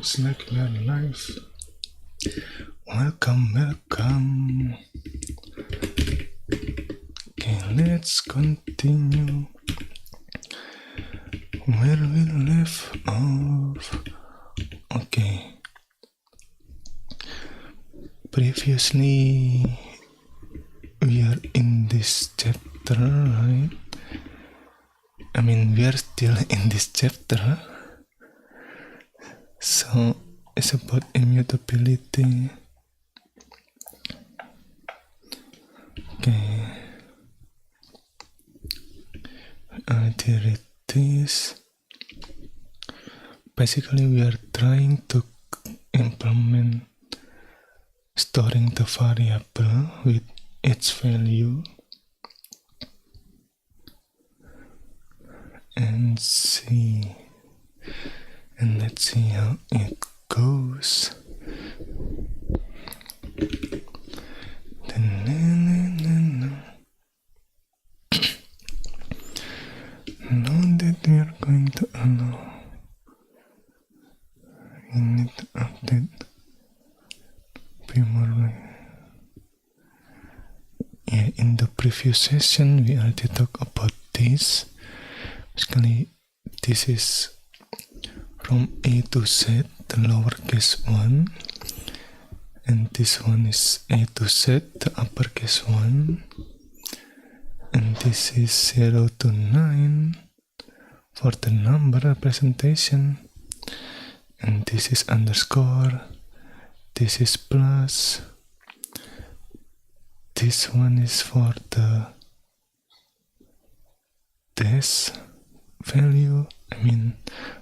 Snack Learn Life. Welcome. Okay, let's continue where we left off. Okay. Previously, we are in this chapter, right? I mean, we are still in this chapter. So, it's about immutability. Okay. I already read this. Basically, we are trying to implement storing the variable with its value and let's see how it goes. Now that we are going to allow, we need to update primary. Yeah, in the previous session we already talked about this. Basically, this is from A to Z, the lowercase 1, and this one is A to Z, the uppercase 1, and this is 0 to 9 for the number representation, and this is underscore, this is plus, this one is for the dash value. I mean,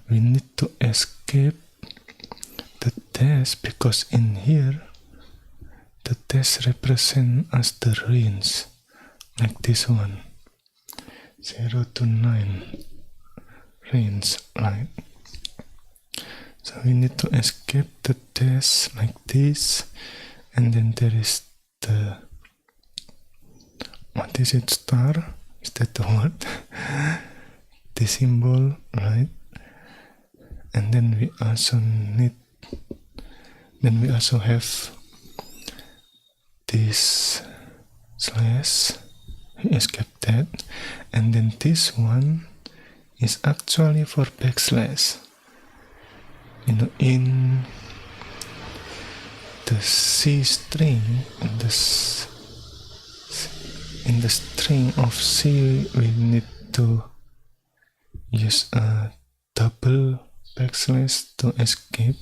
we need to escape the dash because in here the dash represent as the range, like this one, 0 to 9 range, right? So we need to escape the dash like this, and then there is the, what is it, star? Is that the word? The symbol, right? And then we also have this slash, we escape that, and then this one is actually for backslash. You know, in the C string, in the string of C, we need to use a double backslash to escape.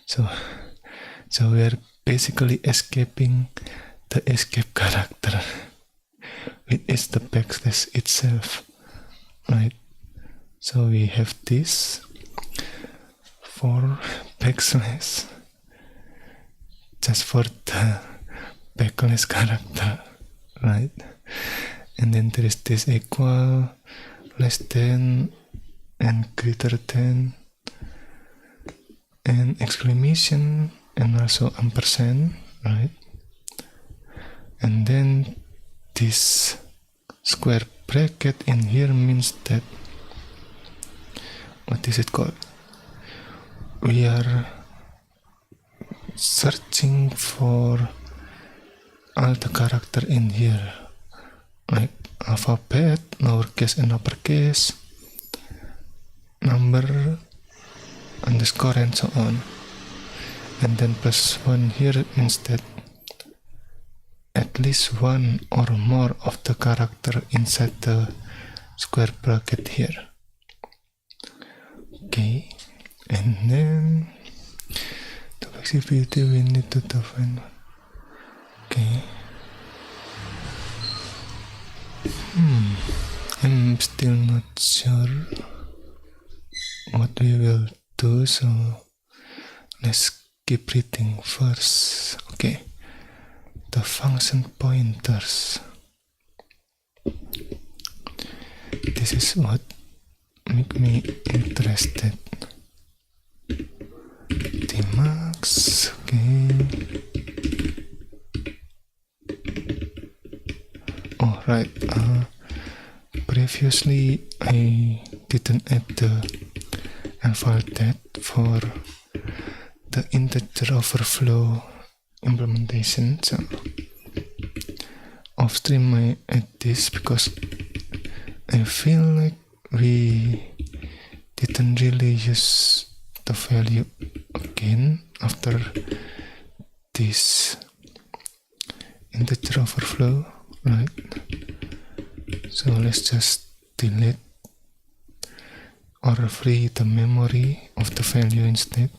So we are basically escaping the escape character, which is the backslash itself, right? So we have this for backslash, just for the backslash character, right? And then there is this equal, less than, and greater than, and exclamation, and also ampersand, right? And then this square bracket in here means that, what is it called? We are searching for all the character in here, like alphabet, lowercase and uppercase, number, underscore, and so on. And then plus 1 here means that at least one or more of the character inside the square bracket here. Okay, and then the flexibility we need to define. Okay. I'm still not sure what we will do, so let's keep reading first. Okay, the function pointers. This is what make me interested. Tmax, okay. Oh, right. Previously I didn't add the file that for the integer overflow implementation. So off stream I add this because I feel like we didn't really use the value again after this integer overflow, right? So let's just delete or free the memory of the value instead.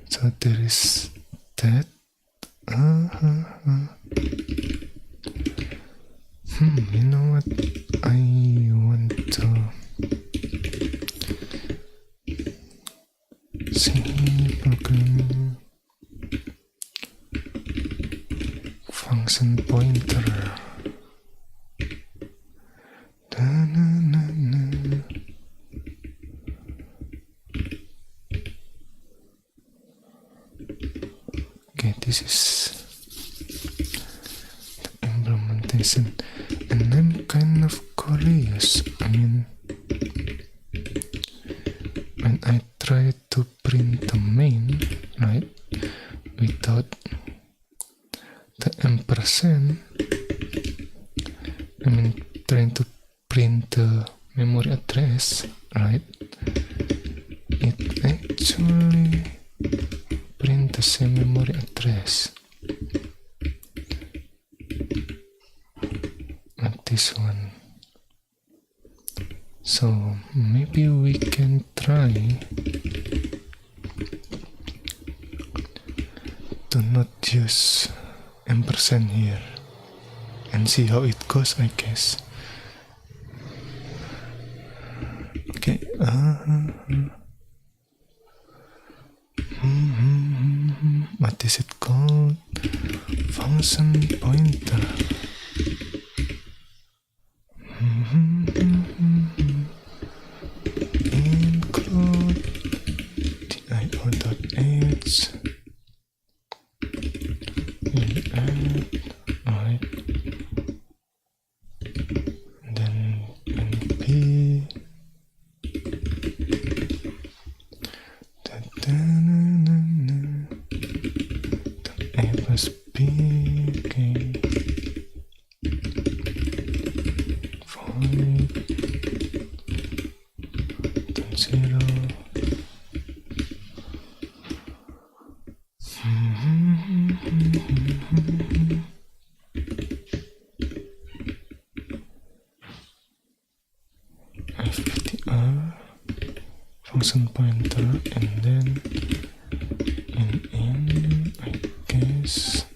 So there is that. You know what? I want to see programming function pointer. Okay, this is the implementation, and I'm kind of curious. I mean, when I try to print the main, right, without the ampersand, I mean, trying to print the memory address, right, it actually print the same memory address. Like this one. So maybe we can try to not use ampersand here and see how it goes, I guess. Okay. What is it called? Function pointer. Include dio.h. Right. Then np. A plus B, okay. Void, then 0. FPTR, function pointer, and then in I guess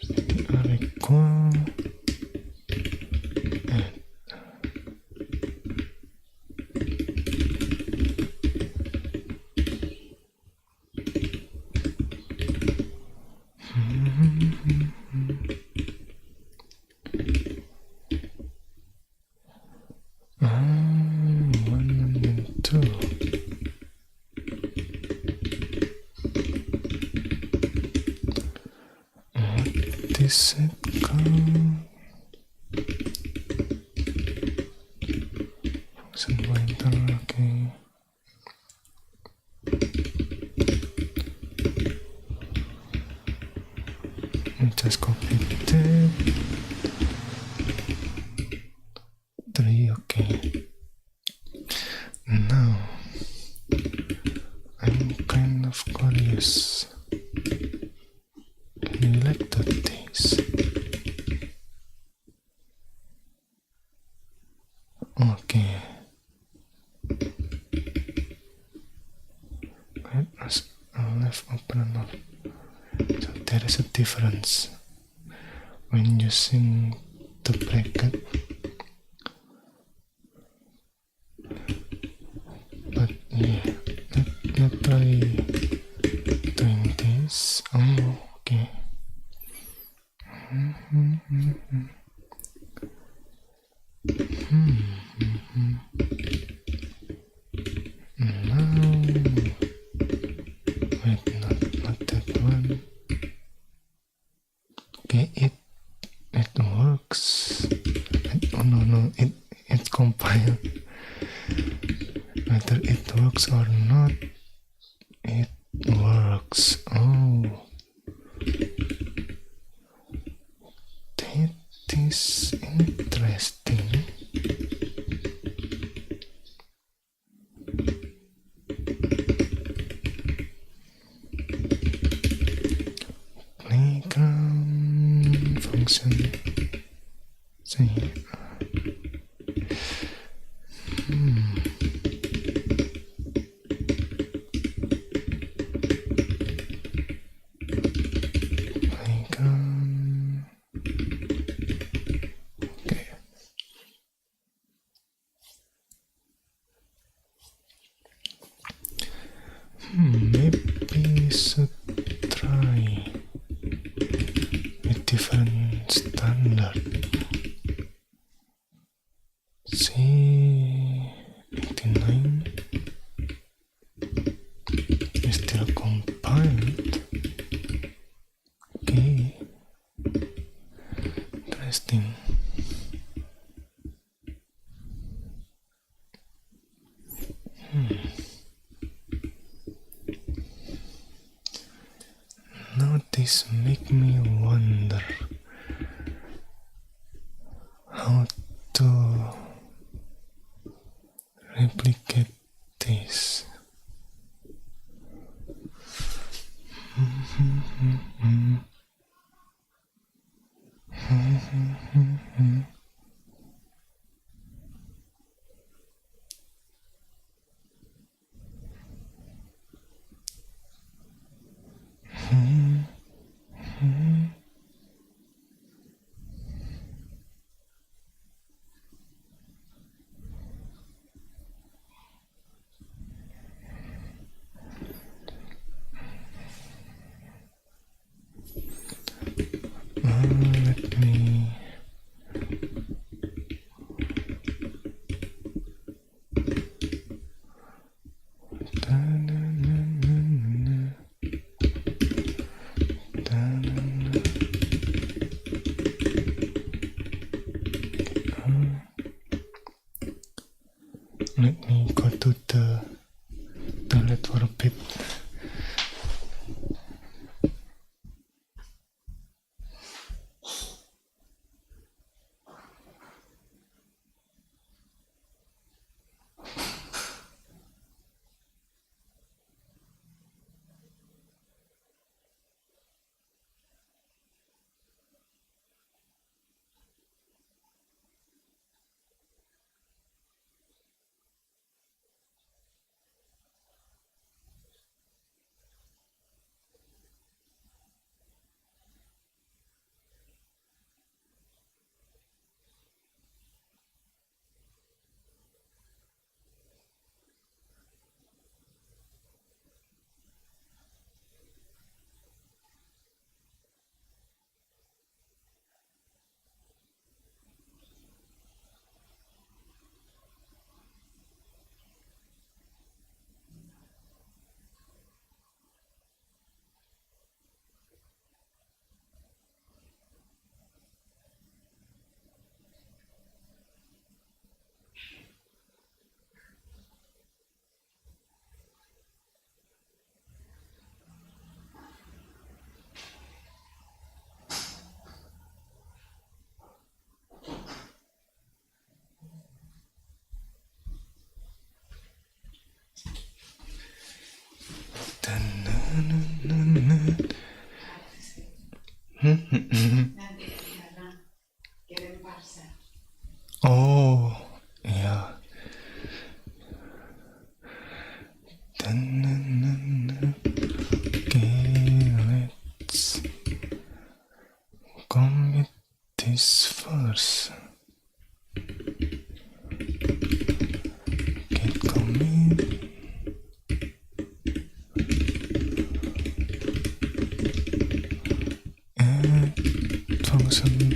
FPTR equal add. One and two. What is it called? Function pointer, okay. Just copy that. 3, okay. Now I'm kind of curious. Can you like this? Okay. Right, as left open and off. So there is a difference when using the bracket. But yeah, let's try doing this. Oh, okay. Now, wait, not that one. Okay, it works. Oh no, it compiled. Whether it works or not, it works. Oh, that is interesting. Playground function. Say. Playground. Okay. Maybe we should try a different standard. C89 is still compiled. Okay, interesting. Now this make me wonder how to replicate this. Let me let me go to the toilet for a bit. Oh, yeah. Okay, let's commit this first. Git commit. Add function.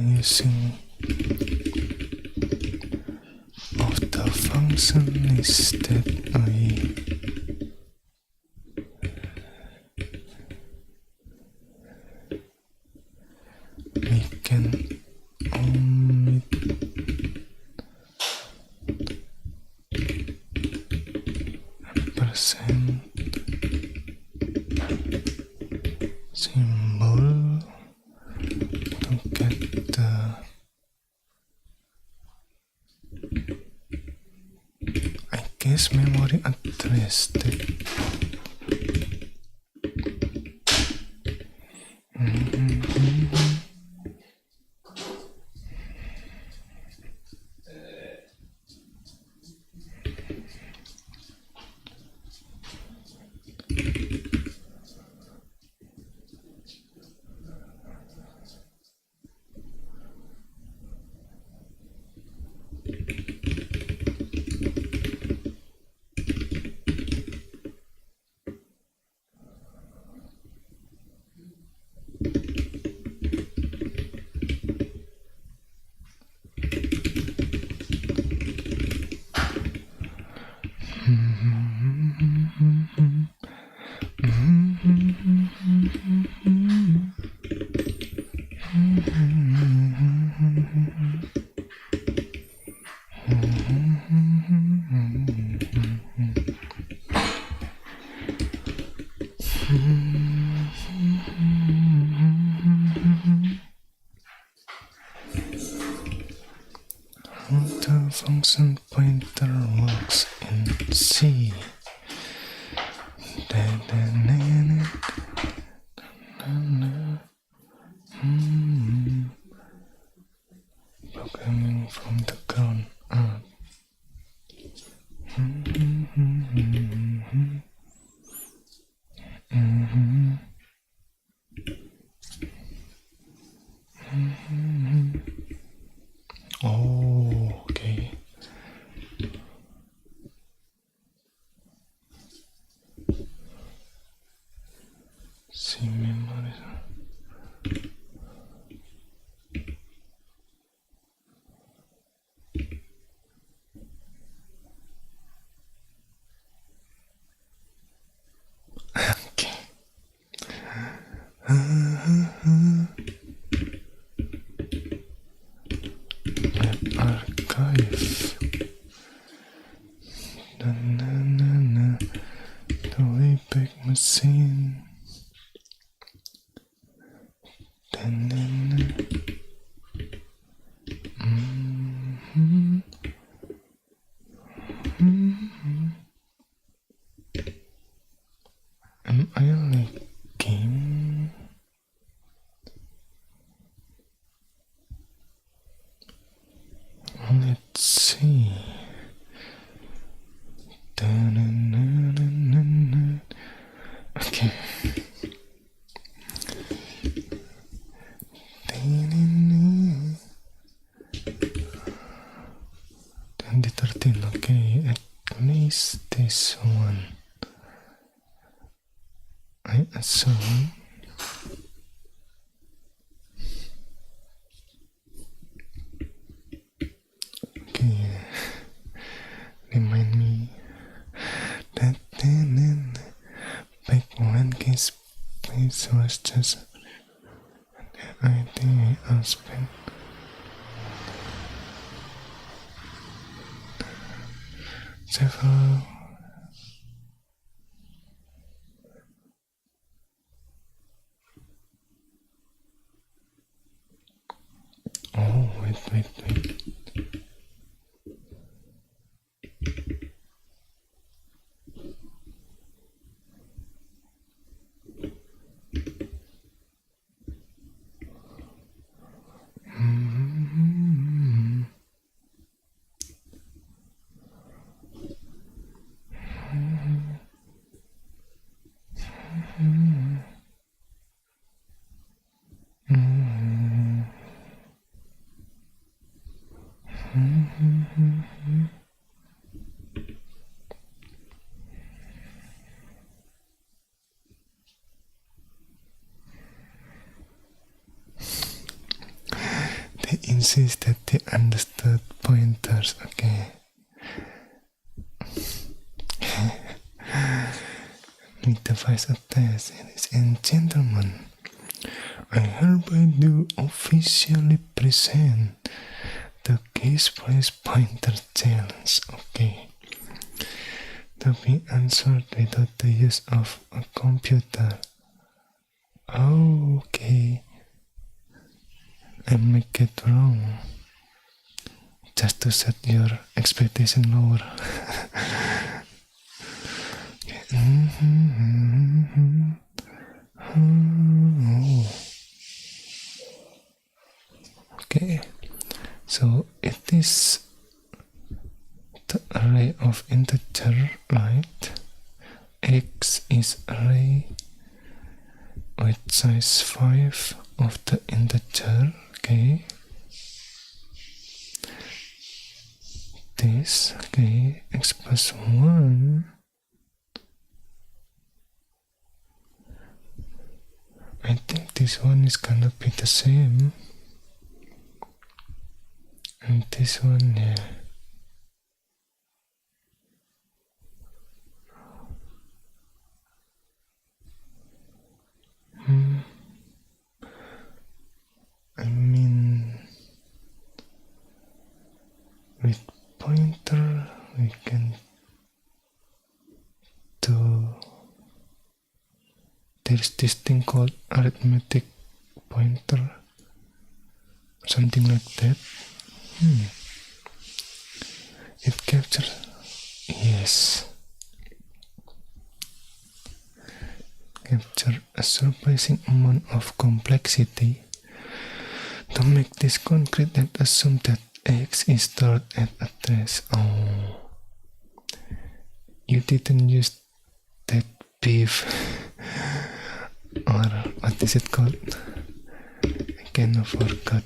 Using of the function is that I percent symbol to get the I guess memory address that the function pointer works in C. Programming from the ground up. Oh, okay. See memories. Okay. Web archive. The Wayback Machine. Am I lagging? Let's see. Okay. 2013. Okay, at least this one. I assume. Okay, remind me that back when case place was just I think I spent several wait. They insist that they understood pointers. Okay. With the voice of test, ladies and gentlemen, I hereby do officially present the case place pointer challenge. Okay. to be answered without the use of a computer. Okay, I make it wrong just to set your expectation lower. Okay, so it is the array of integer, right? X is array with size 5 of the integer, okay? This, okay, x plus 1. I think this one is gonna be the same. And this one, yeah. I mean, with pointer we can do, there's this thing called arithmetic pointer, something like that. It captures, yes, capture a surprising amount of complexity. To make this concrete, let's assume that X is stored at address. Oh, you didn't use that beef, or what is it called? I kind of forgot.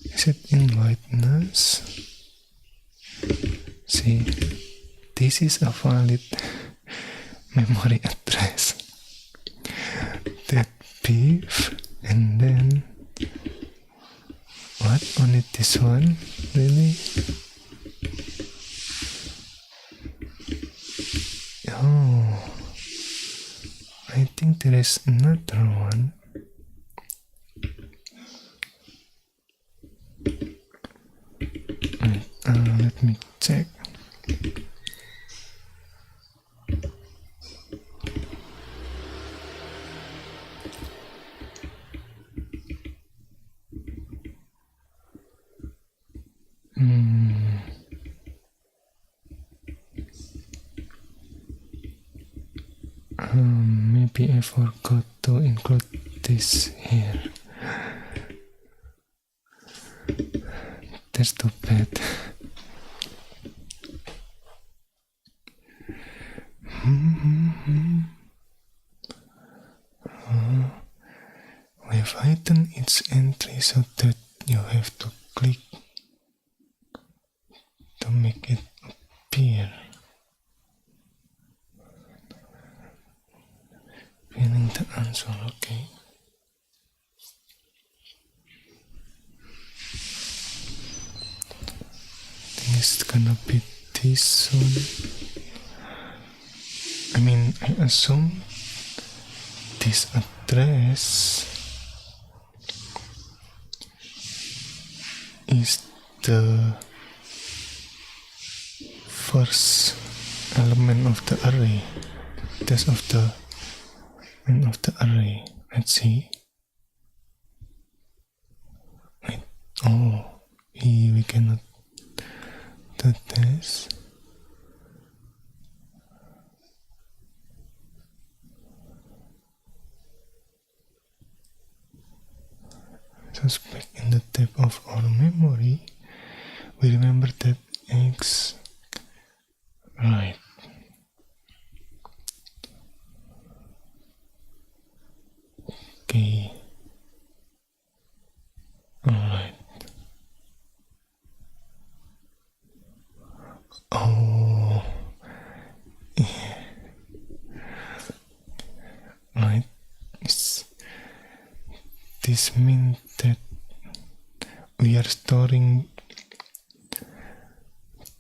Is it in whiteness? See, this is a valid memory address. That beef, and then what? Only this one? Really? Oh, I think there is another one. Let me check. Maybe I forgot to include this here. That's too bad. We've hidden its entry so that you have to click to make it appear. Finding the answer, okay. I think it's gonna be this one. I mean, I assume this address is the first element of the array. That's of the end of the array. Let's see. Wait. Oh, we cannot do this. Just back in the tab of our memory, we remember that X, right. Okay. Alright. Oh, yeah. Right. This means that we are storing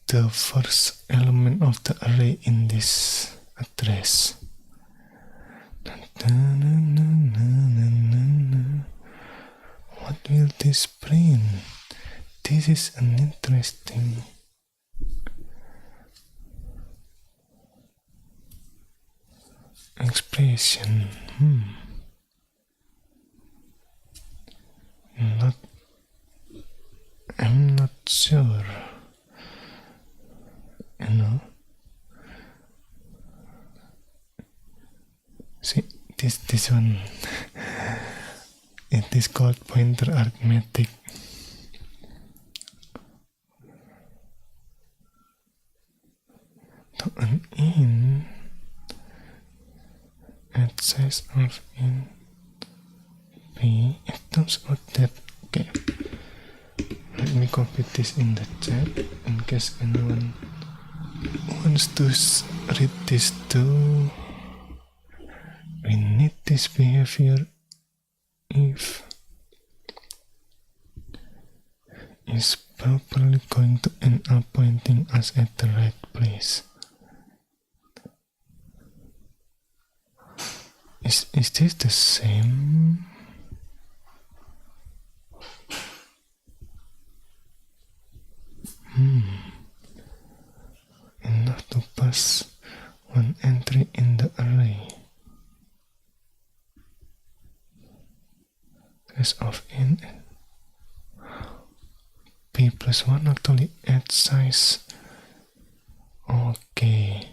the first element of the array in this address. What will this print? This is an interesting expression. Not. I'm not sure. See this one. It is called pointer arithmetic. To an in at size of in p, it turns out that okay. Let me copy this in the chat in case anyone wants to read this too. We need this behavior if is properly going to end up pointing us at the right place. Is this the same? Enough to pass one entry in the array. Size of in p plus 1 actually adds size. Okay.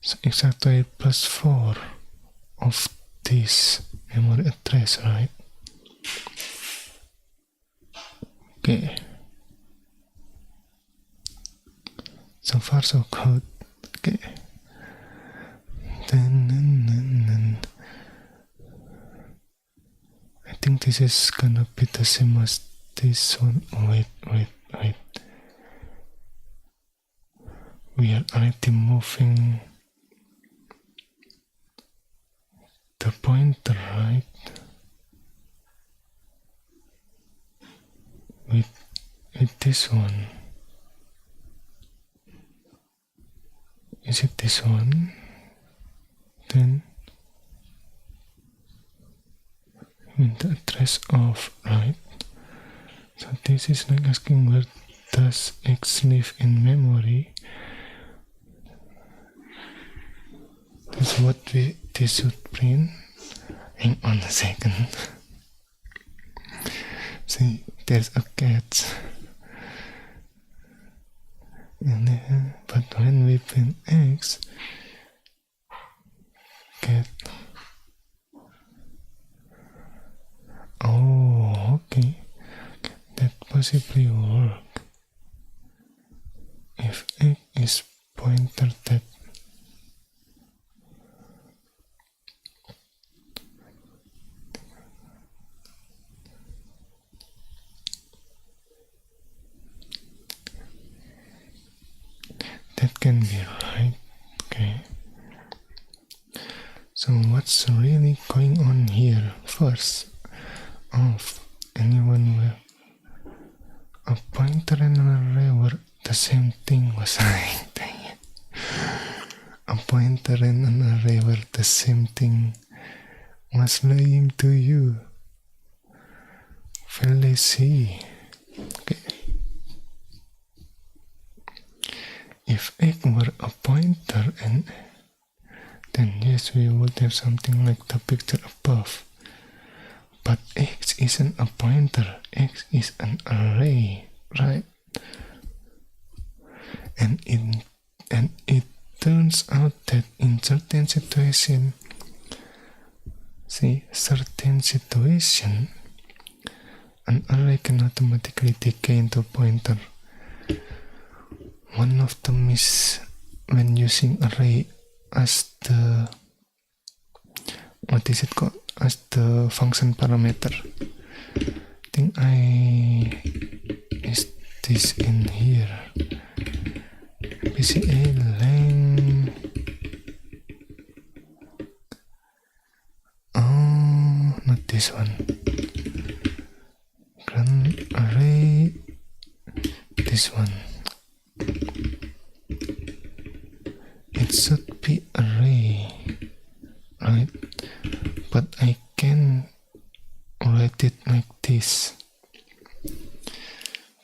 So exactly plus 4 of this memory address, right? Okay. So far so good. Okay. Then I think this is gonna be the same as this one. Wait. We are already moving the pointer, right? With this one. Is it this one? Then with the address of, right? So this is like asking where does X live in memory. That's what this should print. Hang on a second. See, there's a cat. And then, but when we print X, cat. Oh, okay. That possibly work. If X is pointer that can be right. Okay. So what's really going on here? First off, anyone where a pointer and an array were the same thing was right. A pointer and an array were the same thing was lying to you. Well, let's see. Okay. If X were a pointer, and then yes, we would have something like the picture above. But X isn't a pointer, X is an array, right? And it turns out that in certain situation, an array can automatically decay into a pointer. One of them is when using array as the, what is it called? As the function parameter. I think is this in here. PCA length. Oh, not this one. Grand array. This one. It should be array, right? But I can write it like this.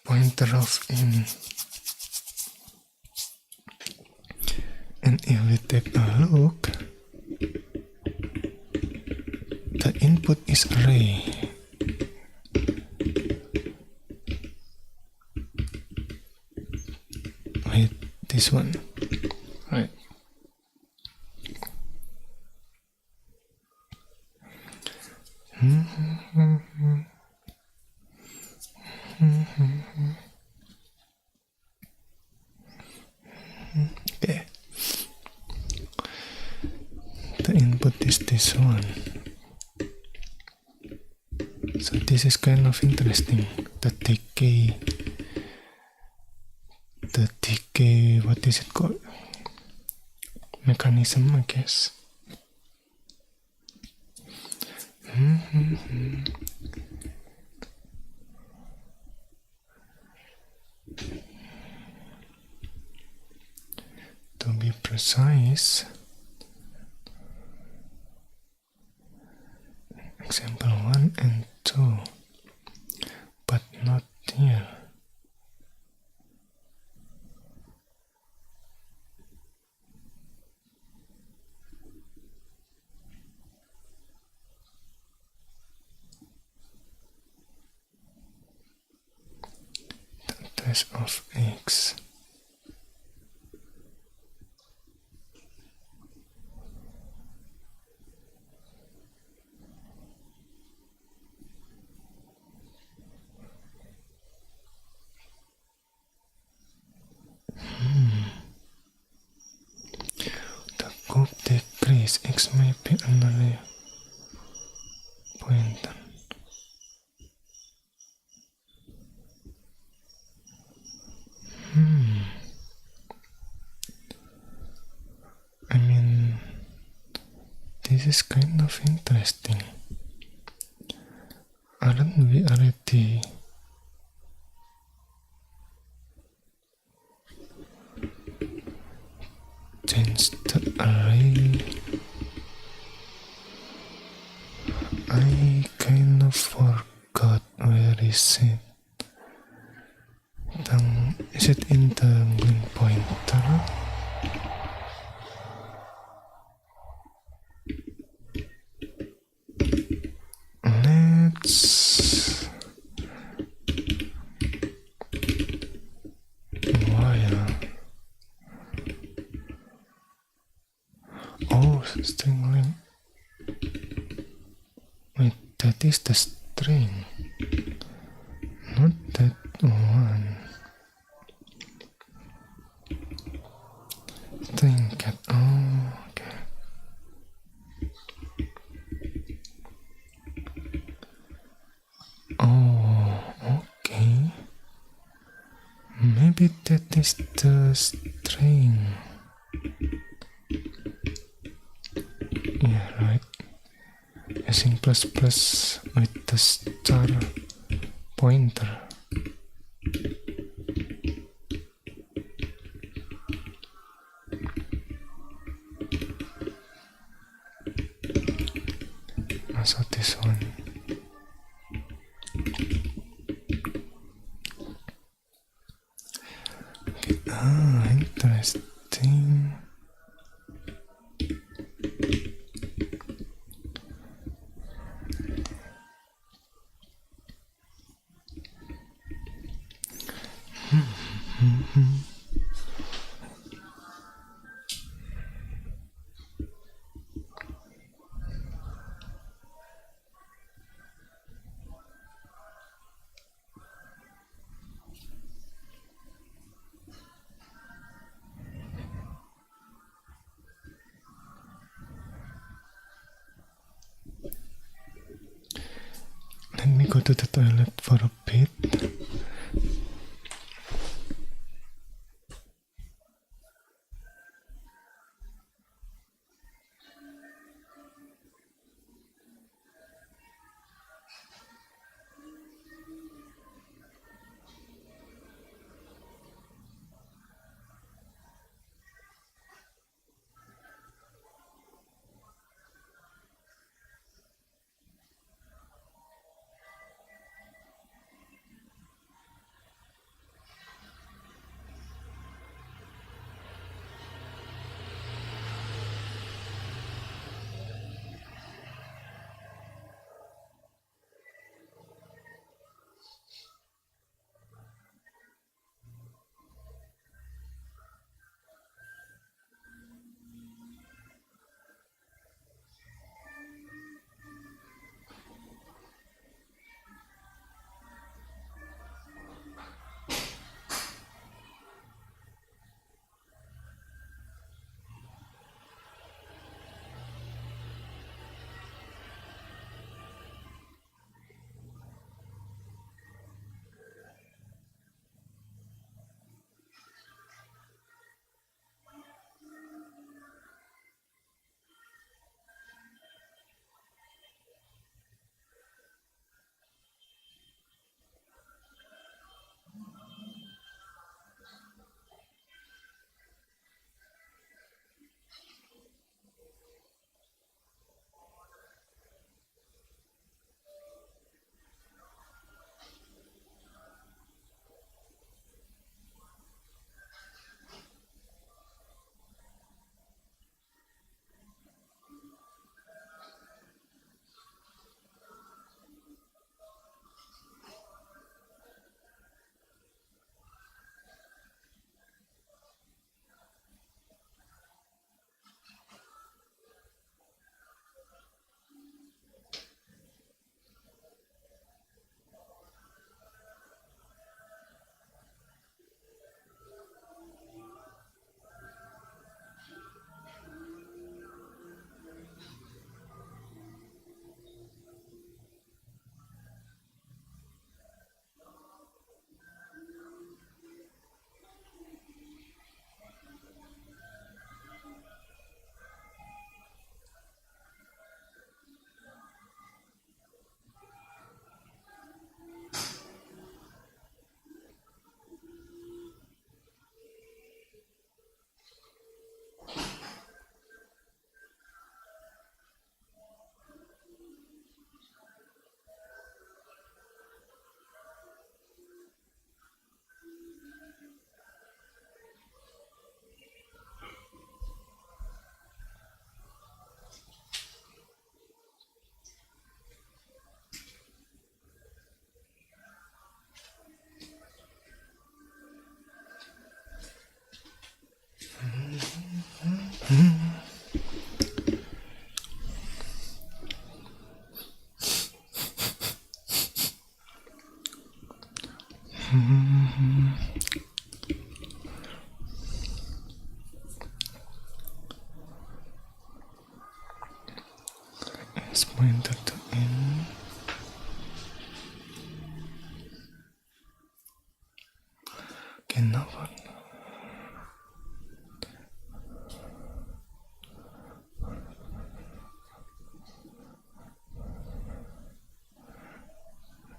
Pointer of in And if we take a look, the input is array. Wait, this one, right? Okay. The input is this one. So this is kind of interesting. The decay, what is it called? Mechanism, I guess. To be precise, example 1 and 2, but not here. The test of x. The group decrease, x may be another pointer. I mean, this is kind of interesting. Aren't we already changed the array? I kind of forgot where is it. Is it in the blink pointer? Let's while string length. Wait, that is the string, not that one. String cat. Oh, okay. Oh, okay. Maybe that is the string. Yeah, right. Using plus plus with the star pointer. Also this one. Okay. Interesting. Let me go to the toilet for a bit. It's pointed to in. Okay, now what?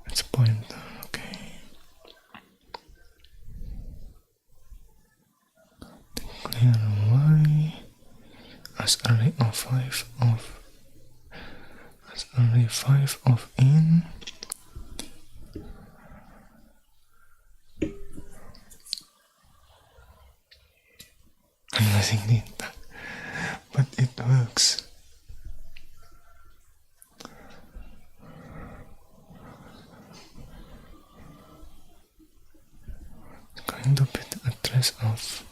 It's pointer, okay. Declare y as array of 5 of in. I'm using it, but it works. It's going to be the address of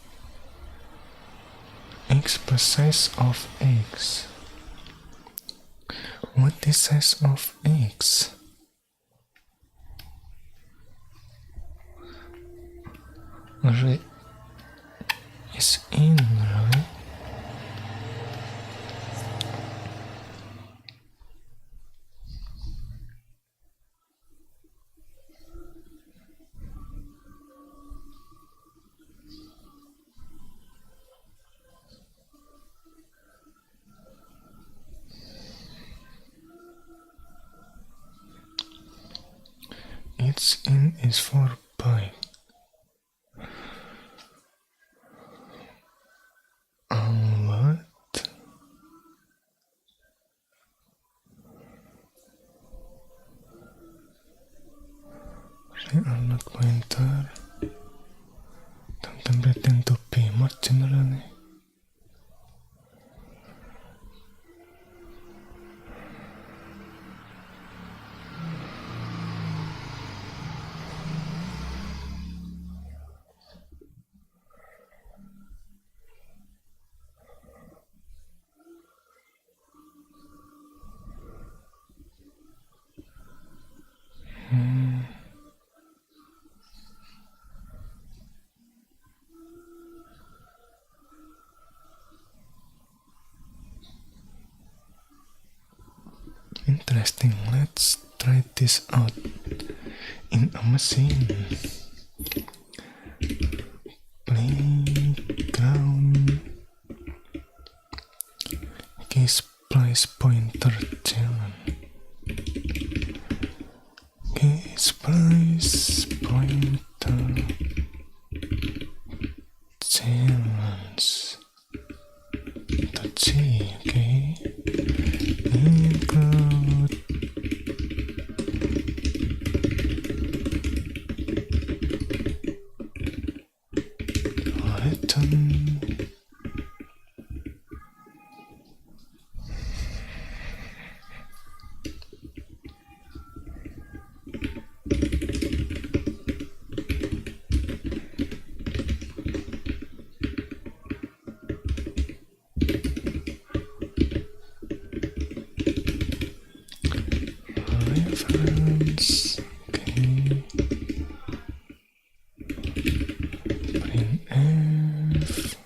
x plus size of x. What is size of x? Array is in, right? Its in is 4 byte. What? They are not pointer. Don't pretend to be more generally. Interesting, let's try this out in a machine. Playground case price pointer challenge. Case price pointer challenge. Let's see, okay. Include item. Reference, okay. Printf.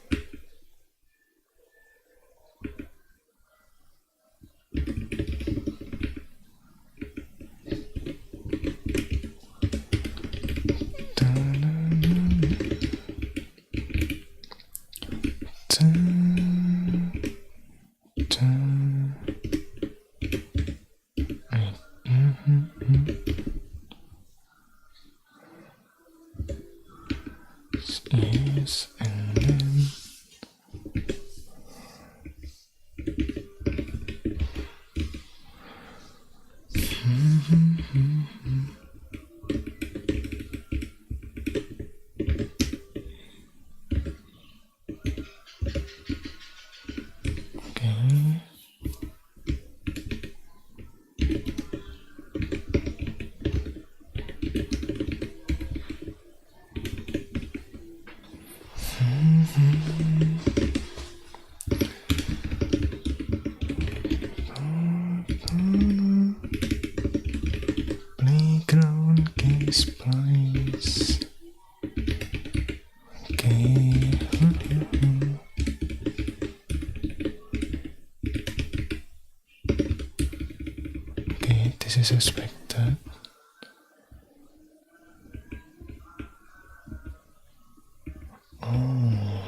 Yes, and then okay. this expected. Oh,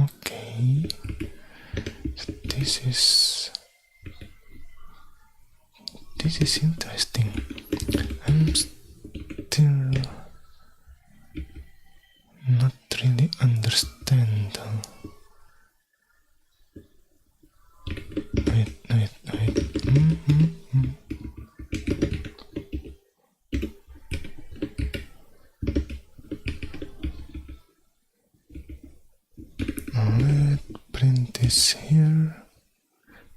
okay. This is interesting. I'm still not really understand. Wait. Let's print this here.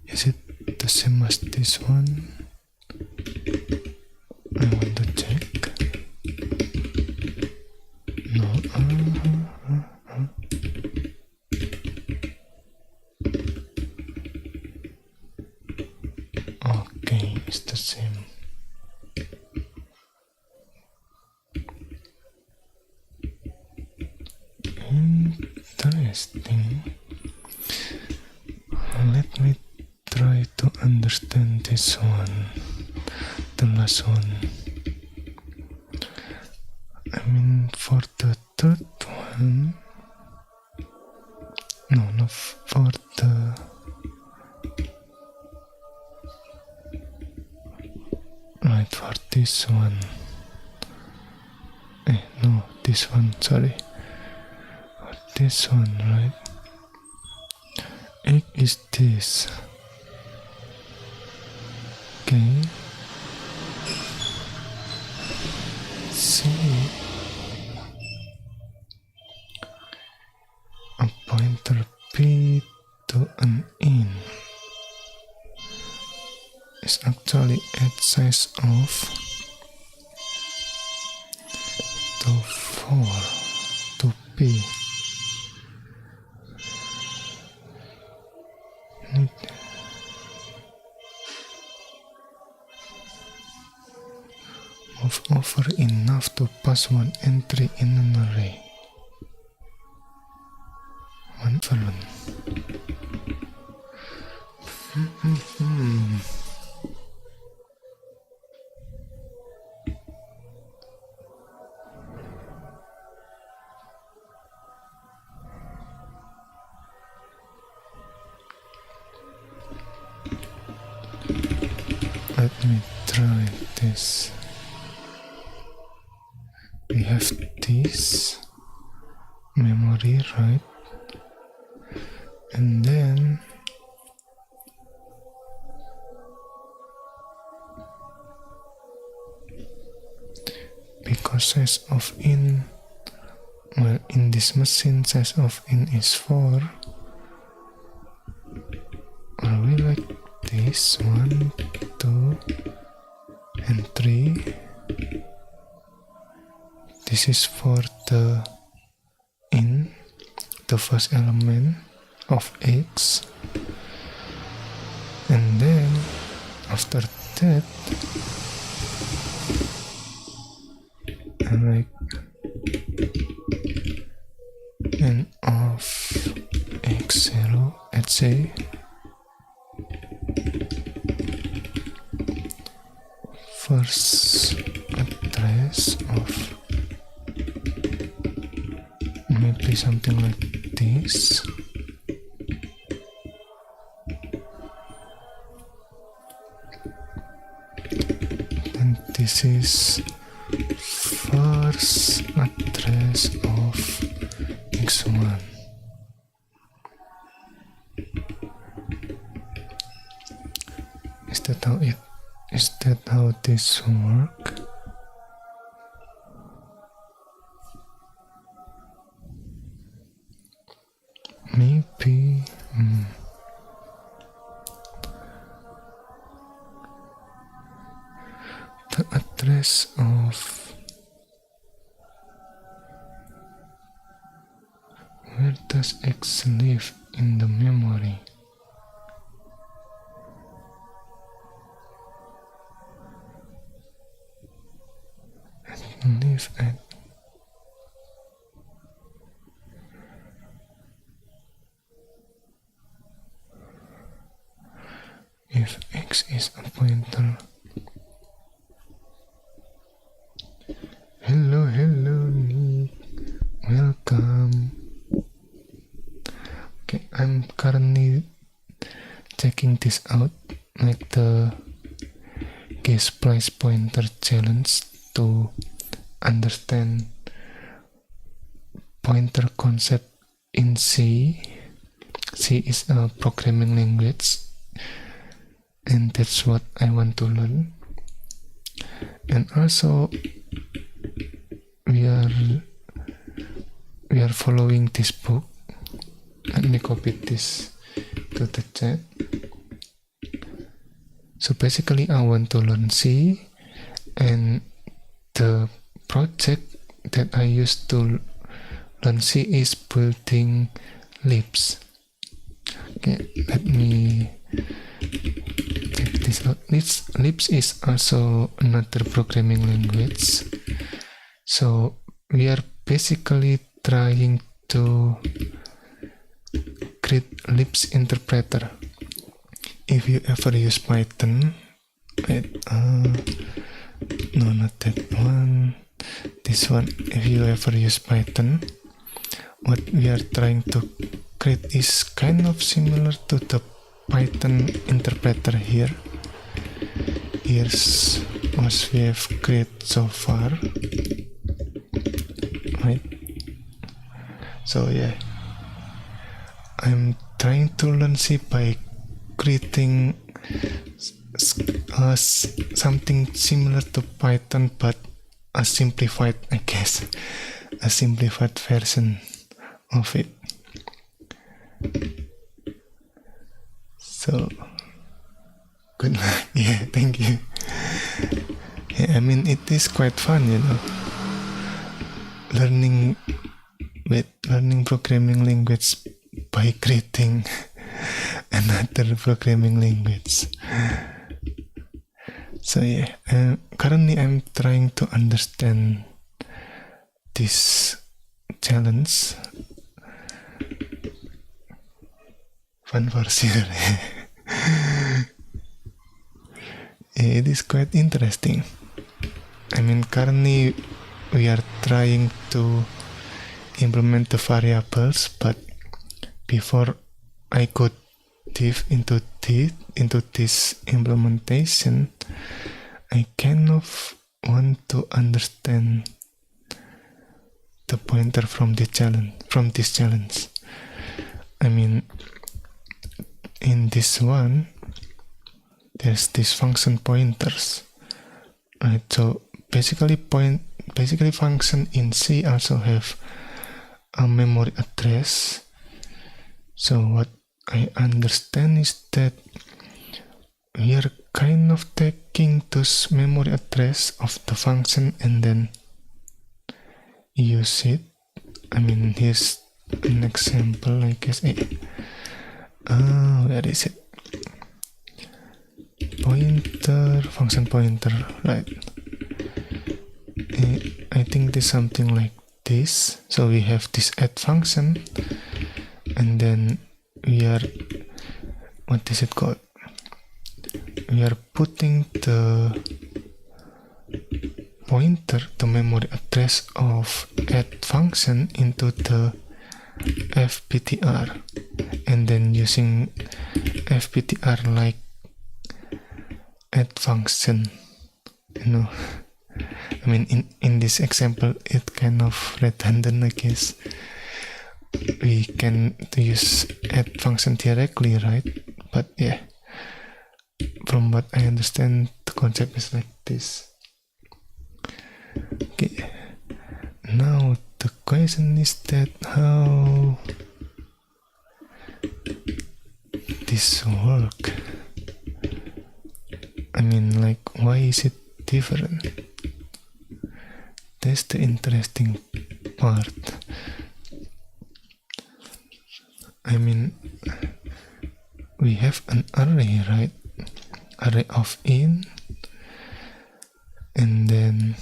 Is it the same as this one? I want to check. No. Okay, it's the same. Interesting. Let me try to understand this one, the last one. I mean, for the third one, no, for the right, for this one. No, this one, sorry. For this one, right? Egg is this. Okay. C. A pointer P to an in is actually at size of to 4 to P. Move over enough to pass one entry in an array. One balloon. Let me try this. We have this memory, right? And then because size of in, well, in this machine size of in is 4, are we like this 1, 2 and 3? This is for the in, the first element of x, and then after that like n of x0 let's say first address of maybe something like this. And this is first address of x1. Is that how this work? Maybe the address of where does x live in the memory? Live at if x is a pointer I'm currently checking this out, like the case place pointer challenge, to understand pointer concept in C. C is a programming language, and that's what I want to learn. And also we are following this book. Let me copy this to the chat. So basically I want to learn C, and the project that I used to learn C is building Lisp. Okay, let me check this out. Lisp is also another programming language. So we are basically trying to create Lisp interpreter. If you ever use Python, no, not that one, this one. If you ever use Python, what we are trying to create is kind of similar to the Python interpreter here. Here's what we have created so far, right? So yeah, I'm trying to learn C by creating something similar to Python, but a simplified, I guess, a simplified version of it. So good luck. Yeah, thank you. Yeah, I mean, it is quite fun, you know, learning programming language by creating another programming language. So yeah, currently I'm trying to understand this challenge. Fun for sure. It is quite interesting. I mean, currently we are trying to implement the variables, but before I could dive into this implementation, I kind of want to understand the pointer from this challenge. I mean, in this one, there's these function pointers, right? So basically function in C also have a memory address. So what I understand is that we are kind of taking those memory address of the function and then use it. I mean, here's an example, I guess. Where is it? Pointer, function pointer, right? I think there's something like this. So we have this add function, and then we are, what is it called? We are putting the pointer, the memory address of add function into the fptr, and then using fptr like add function, you know. I mean, in this example it kind of redundant, I guess. We can use add function directly, right? But yeah, from what I understand, the concept is like this. Okay, now the question is that how this work. I mean, like, why is it different? That's the interesting part. I mean, we have an array, right? Array of int, and then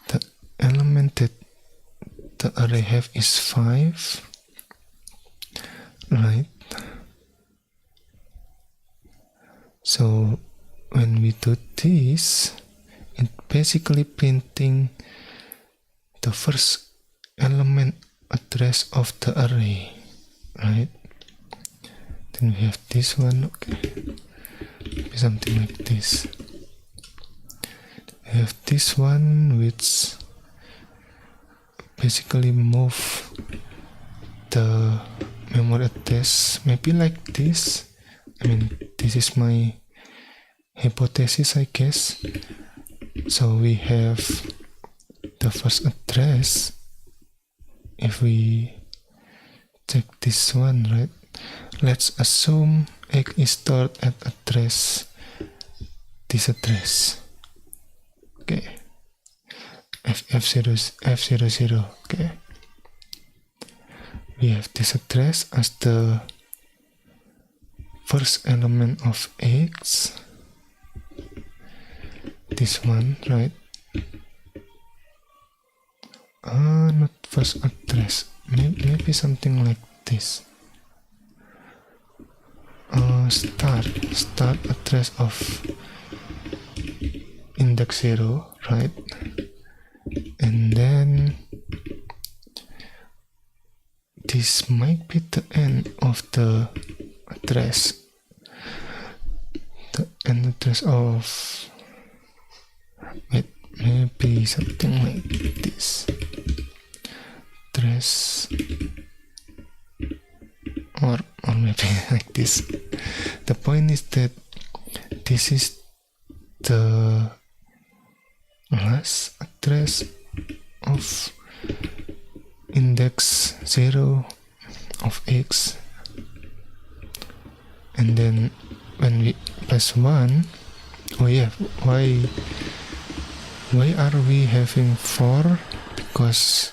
the element that the array have is 5, right? So when we do this, it basically printing the first element address of the array. right? Then we have this one, okay, maybe something like this. We have this one which basically move the memory address, maybe like this. I mean, this is my hypothesis, I guess. So we have the first address. If we check this one, right? Let's assume X is stored at address, this address. Okay. F00, okay. We have this address as the first element of X. This one, right? Not first address. Maybe something like this. Start address of index 0, right? And then this might be the end of the address. The end address of, wait, maybe something like this. Address, or maybe like this. The point is that this is the last address of index 0 of X, and then when we plus 1, oh yeah, why are we having 4? Because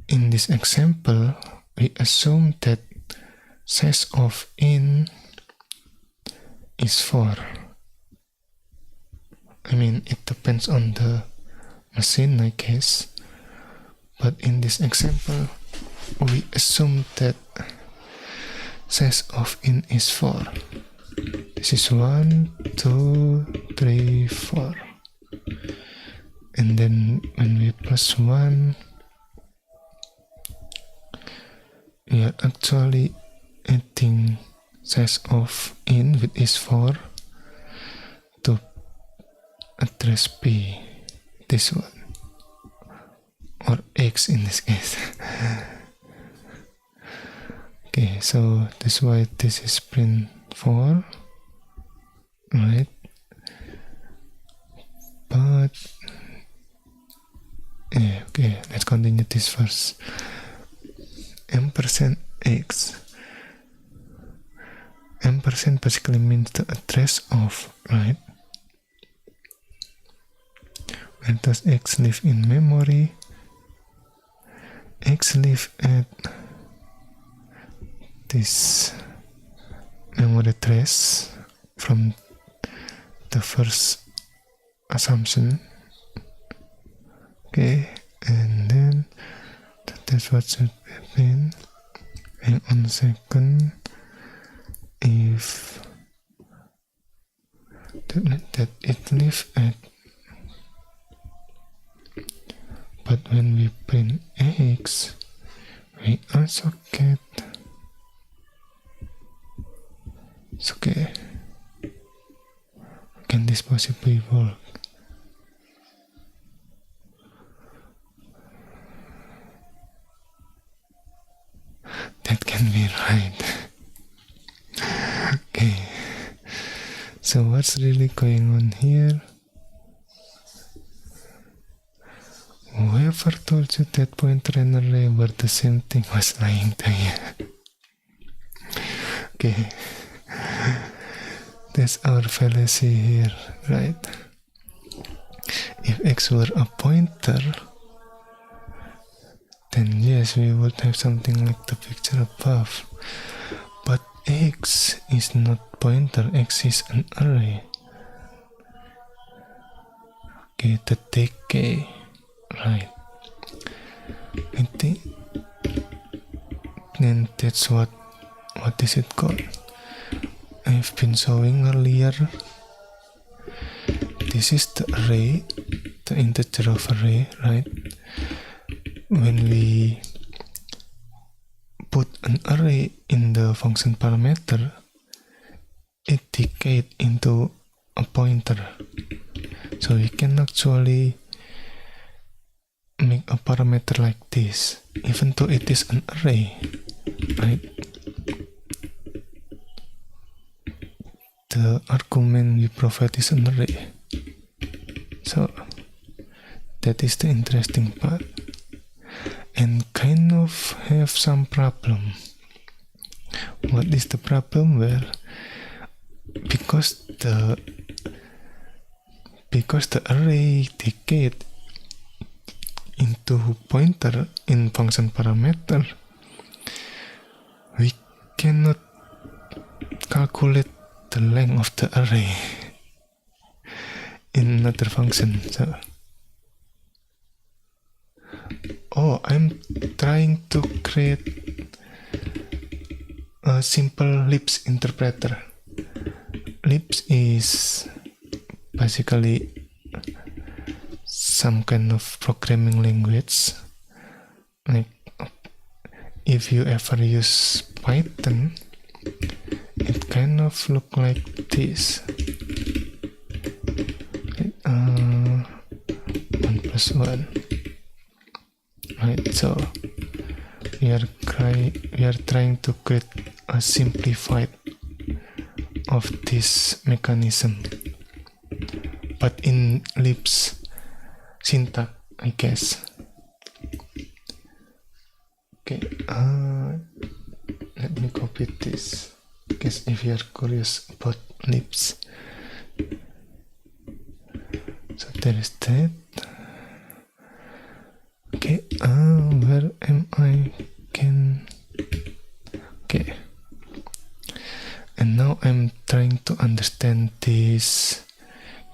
in this example we assume that size of int is 4. I mean, it depends on the machine, I guess, but in this example we assume that size of int is 4. This is 1, 2, 3, 4, and then when we plus 1, we are actually adding size of int, which is 4, to address P, this one, or X in this case. Okay, so that's why this is print 4, right? But yeah, okay, let's continue this first. Ampersand X. Ampersand basically means the address of, right? Where does X live in memory? X live at this memory address from the first assumption. Okay, and then that's what should happen. Hang on a second. If that it live at, but when we print X, we also get, it's okay. Can this possibly work? That can be right. Okay, so what's really going on here? Whoever told you that pointer and array were the same thing was lying to you. Okay, that's our fallacy here, right? If X were a pointer, then yes, we would have something like the picture above. But X is not pointer, X is an array. Okay, the decay, right? I think, and that's what is it called? I've been showing earlier. This is the array, the integer of array, right? When we an array in the function parameter, it decayed into a pointer. So we can actually make a parameter like this, even though it is an array, right? The argument we provide is an array. So that is the interesting part, and kind of have some problem. What is the problem? Well, because the array decayed into pointer in function parameter, we cannot calculate the length of the array in another function. So I'm trying to create a simple Lisp interpreter. Lisp is basically some kind of programming language. Like if you ever use Python, it kind of look like this. 1 plus 1. Right, so we are trying to create a simplified of this mechanism, but in Lisp syntax, I guess. Okay, let me copy this, because if you are curious about Lisp. So there is that. Okay, where am I? Okay, and now I'm trying to understand this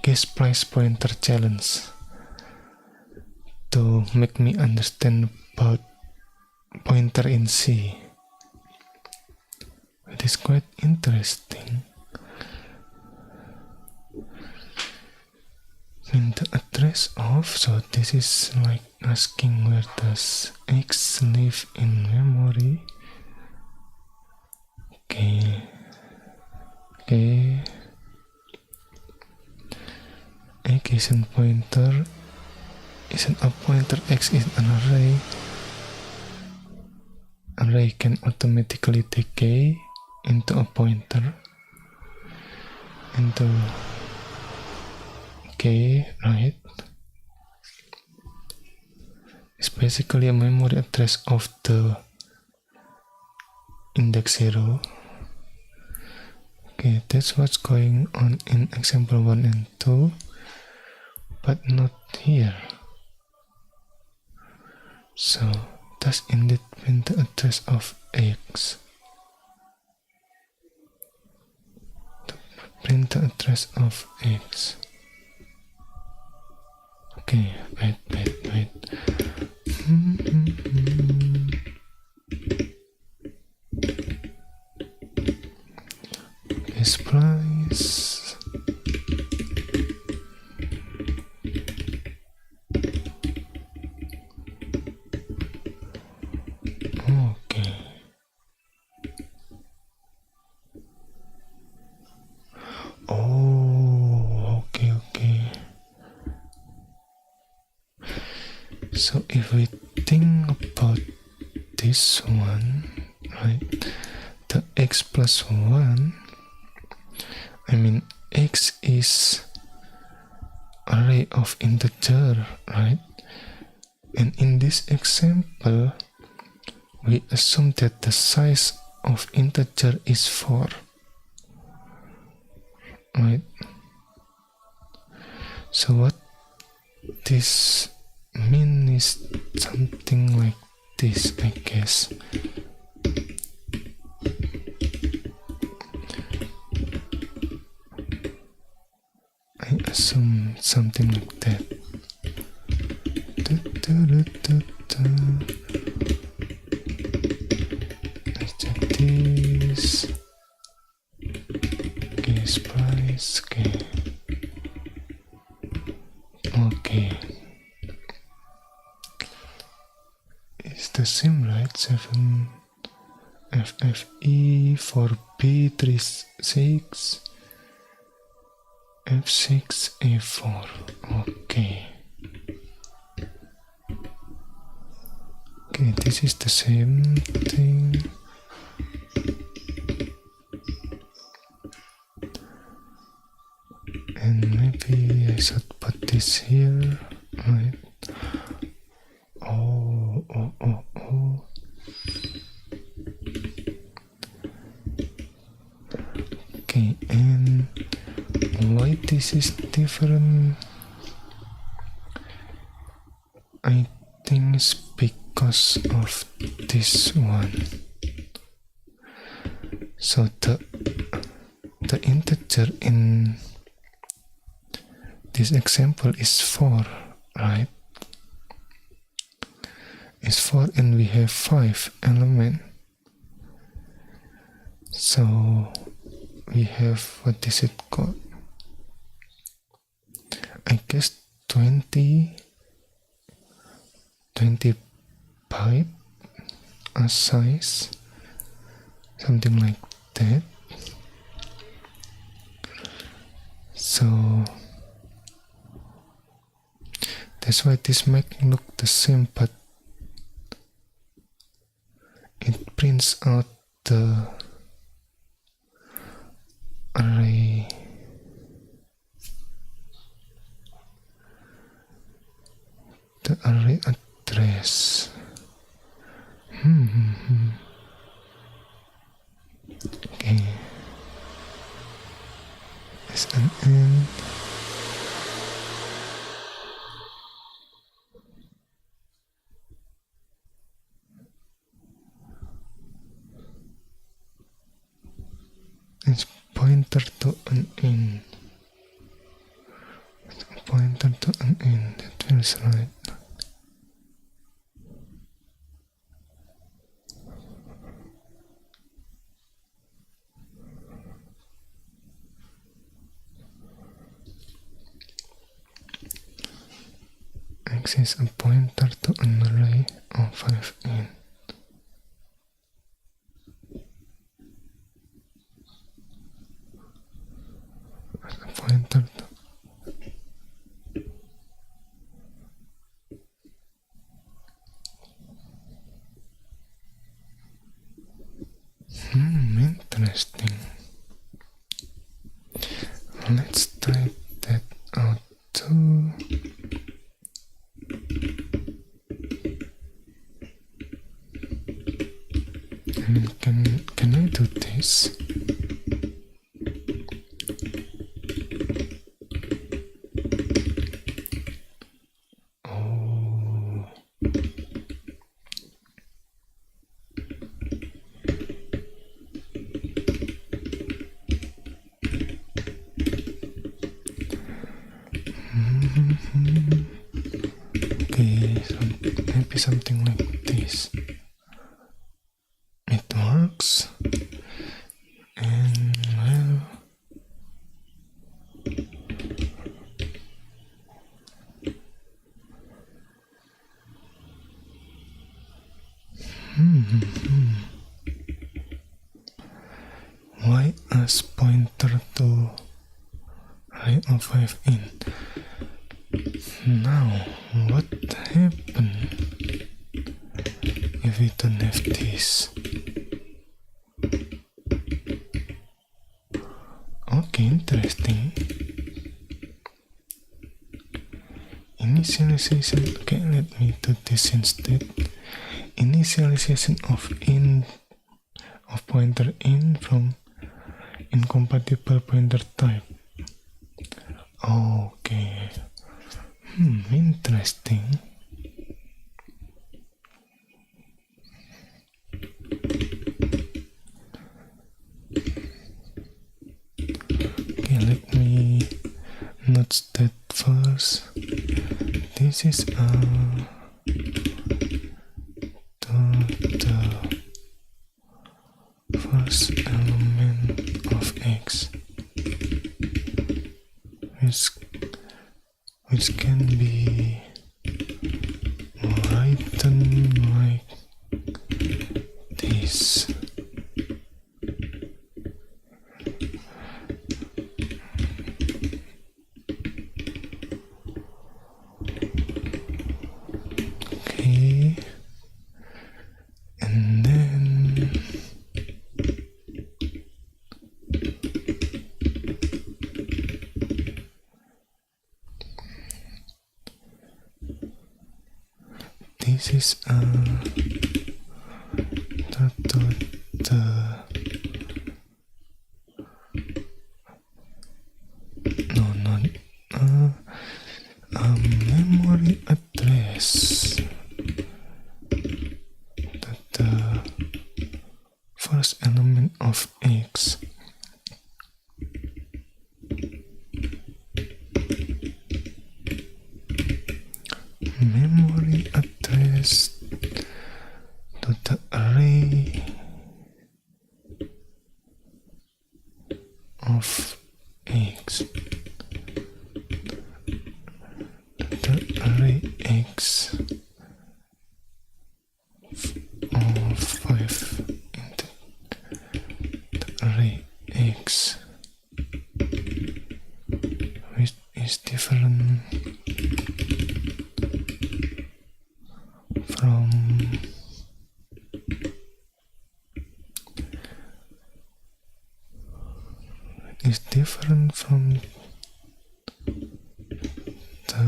case price pointer challenge to make me understand about pointer in C. It is quite interesting. In the address of, so this is like asking where does X live in memory. Okay. X is a pointer, isn't a pointer. X is an array. Array can automatically decay into a pointer. Okay, right. It's basically a memory address of the index 0. Okay, that's what's going on in example 1 and 2, but not here. So does indeed print the address of X. Print the address of X. Okay, wait. This price. Okay. Oh, okay. So if we think about this one, right, the X plus 1, I mean X is array of integer, right? And in this example, we assume that the size of integer is 4, right? So what this mean is something like this, I guess. I assume something like that. Let's check this. Case price. Okay. It's the same, right? 7 FFE for B36, F6, A4. Okay. Okay, this is the same thing. And maybe I should put this here, right? Oh. Okay, and why this is different? I think it's because of this one. So the integer in this example is 4, right? It's 4 and we have 5 elements. So we have, what is it called? I guess 25 a size, something like that. So that's why this might look the same, but it prints out the array address. Okay, it's an end. It's pointer to an int. Pointer to an int. That feels right. X is a pointer to an array of 5 int. A pointer to interesting. Let's type that out too. And can I do this? Oh. Okay, so maybe something like this. It works, and well, why as pointer to array of 5 int? Now, what happened if we don't have this? Okay, interesting. Initialization. Okay, let me do this instead. Initialization of pointer in from incompatible pointer type. Okay. Interesting. Okay, let me note that first. This is the first element of X, which can be written like this. this is memory address. The first element of X. Memory address to the array of X. The array X of 5 into the array X, which is different from the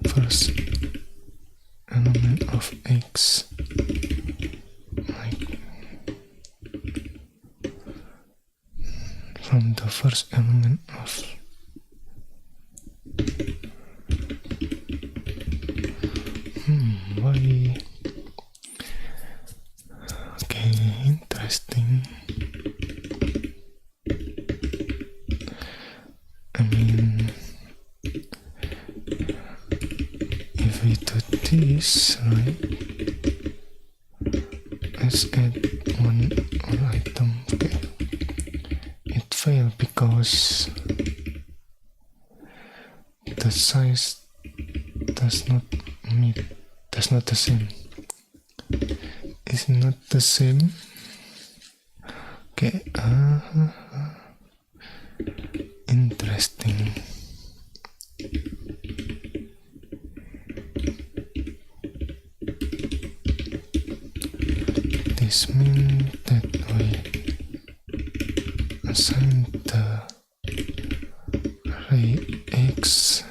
first element of X, like from the first element of why? Okay, interesting. I mean, if we do this, right? Let's add one more item. Okay, it failed because the size does not the same. It's not the same. Okay, interesting. This means that we assign the array X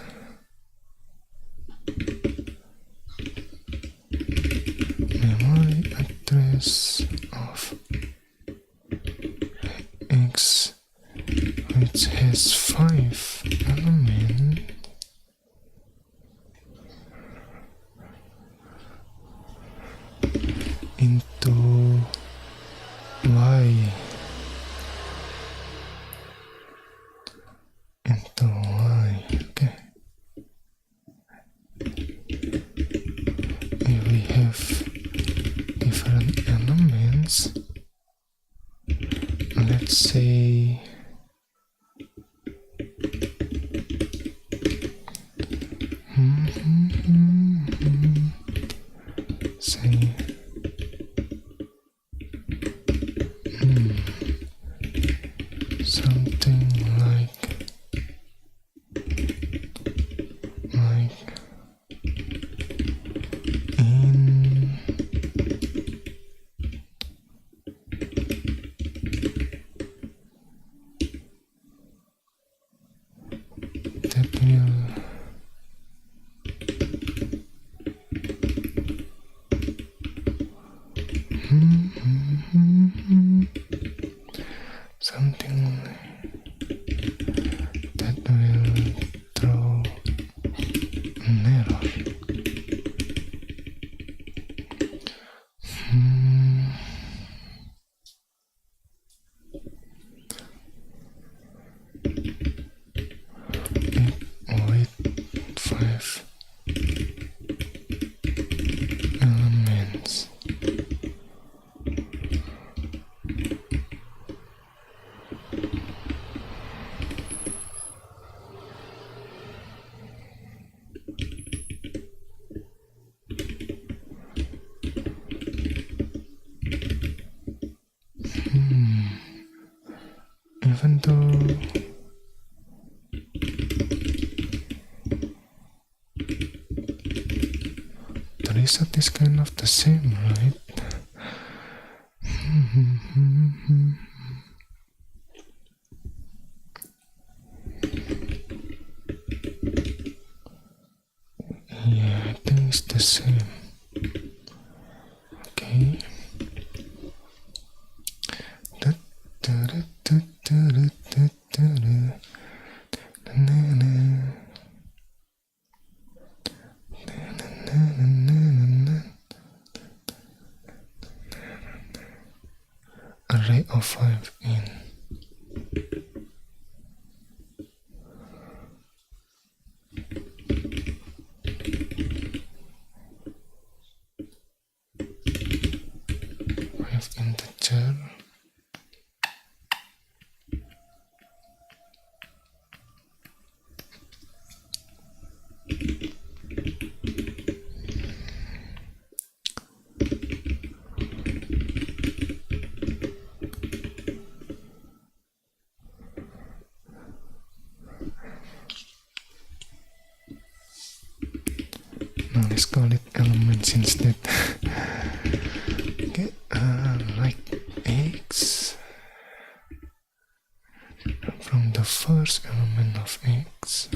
memory address of X, which has 5 elements, into Y. Okay. If we have different elements, let's say something like in that will something that will throw an error. With 5 elements. Even though the result is kind of the same, right? Yeah. is the same. Okay. Array of 5 in. Integer. Now let's call it elements instead. Okay, like x. From the first element of x,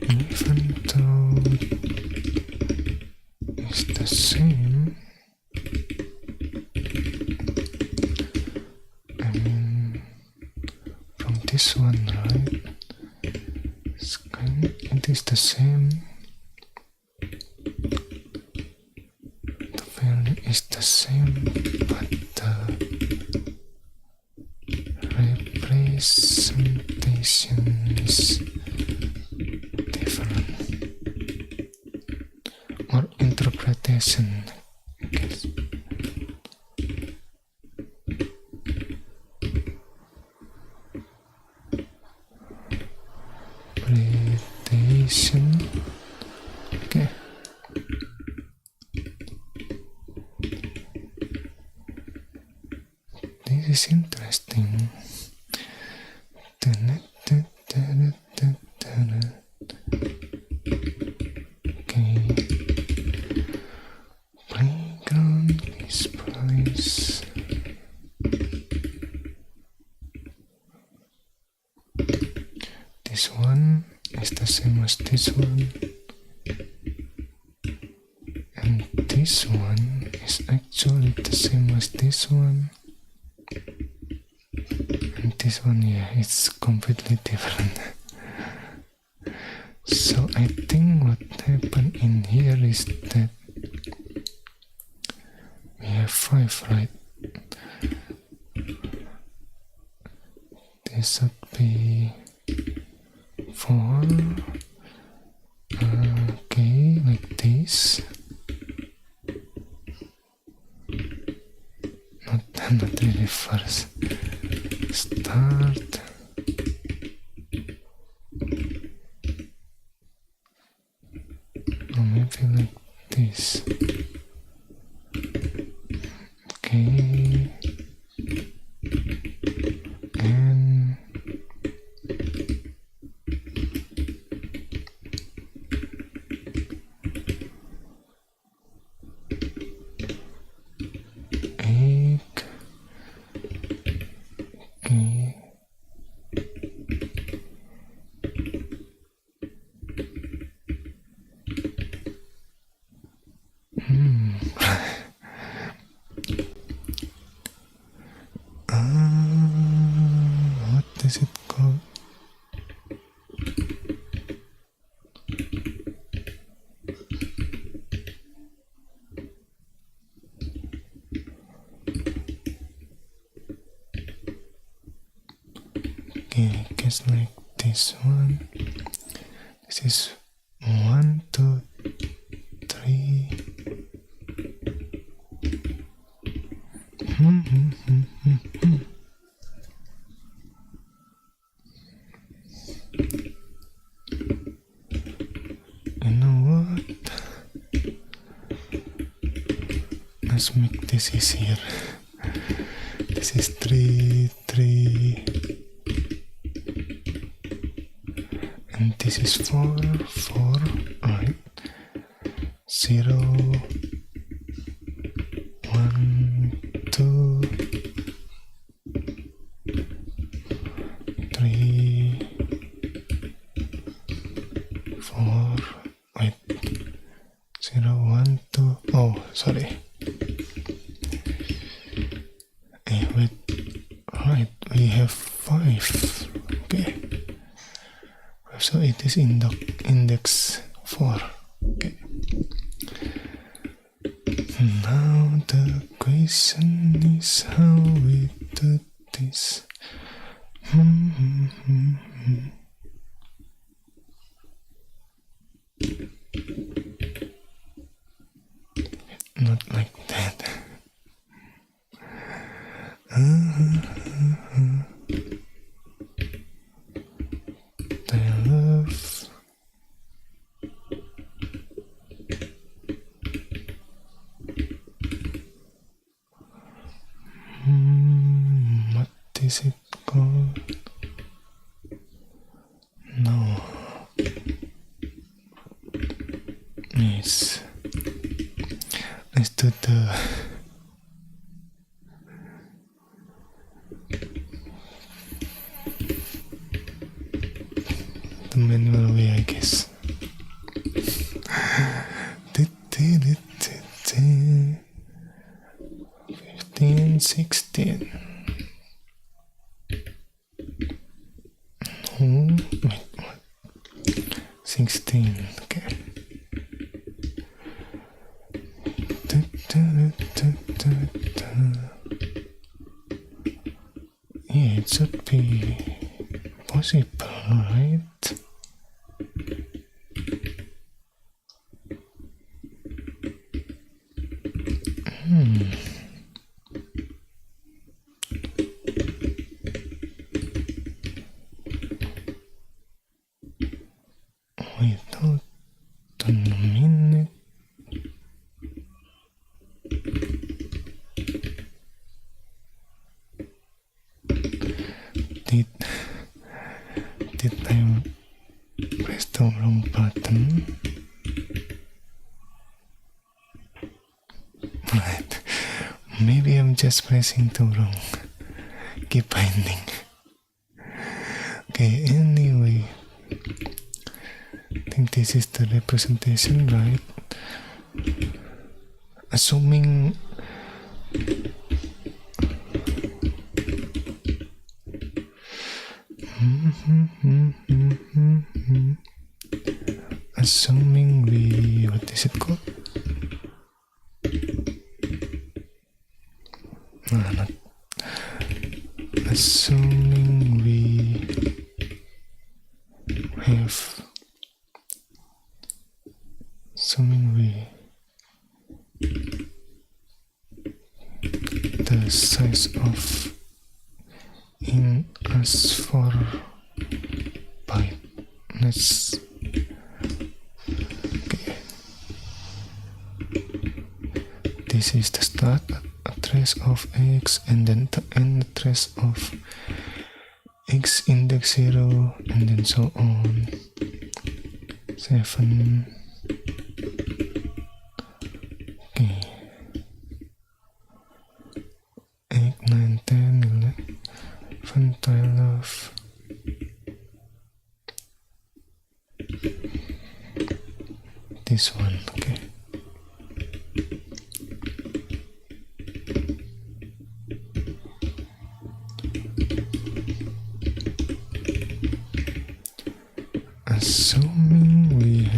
even though it's the same, I mean from this one, right? It is the same. The value is the same, but the representation is different, or interpretation, I guess. Interpretation. Okay. This is interesting. Okay. Playground displays. This one is the same as this one, and this one is actually the same as this one, and this one, yeah, it's completely different. So I think what happened in here is that we have 5, right? This should be 4. Okay, like this. Not really first. Start. Or maybe like this. Okay. And egg. Okay. What is it called? Okay, I guess like this one. This is 1, 2, 3. You know what? let's make this easier. This is 3, 3, and this is 4, 4, right? 0, 1, 2, 3, 4, wait, 0, 1, 2, oh, sorry. Wait, right, we have 5, okay. So it is index 4, okay. Now the question is how we do this. Not like that. I love. What is it called? No. Yes. Let's do the manual way, I guess. 15, 16. Wait, what? 16, okay. Yeah, it should be possible, right? Wait, hold on a minute. Did I press the wrong button? Right. Maybe I'm just pressing the wrong key binding. Okay, anyway. I think this is the representation, right? Assuming assuming we, what is it called? No, not assuming we have the size of in as 4 byte. Let's okay. This is the start address of x and then the end address of x index 0 and then so on. 7. Okay. 8, 9, 10, 11, 12. This one, okay. Assuming we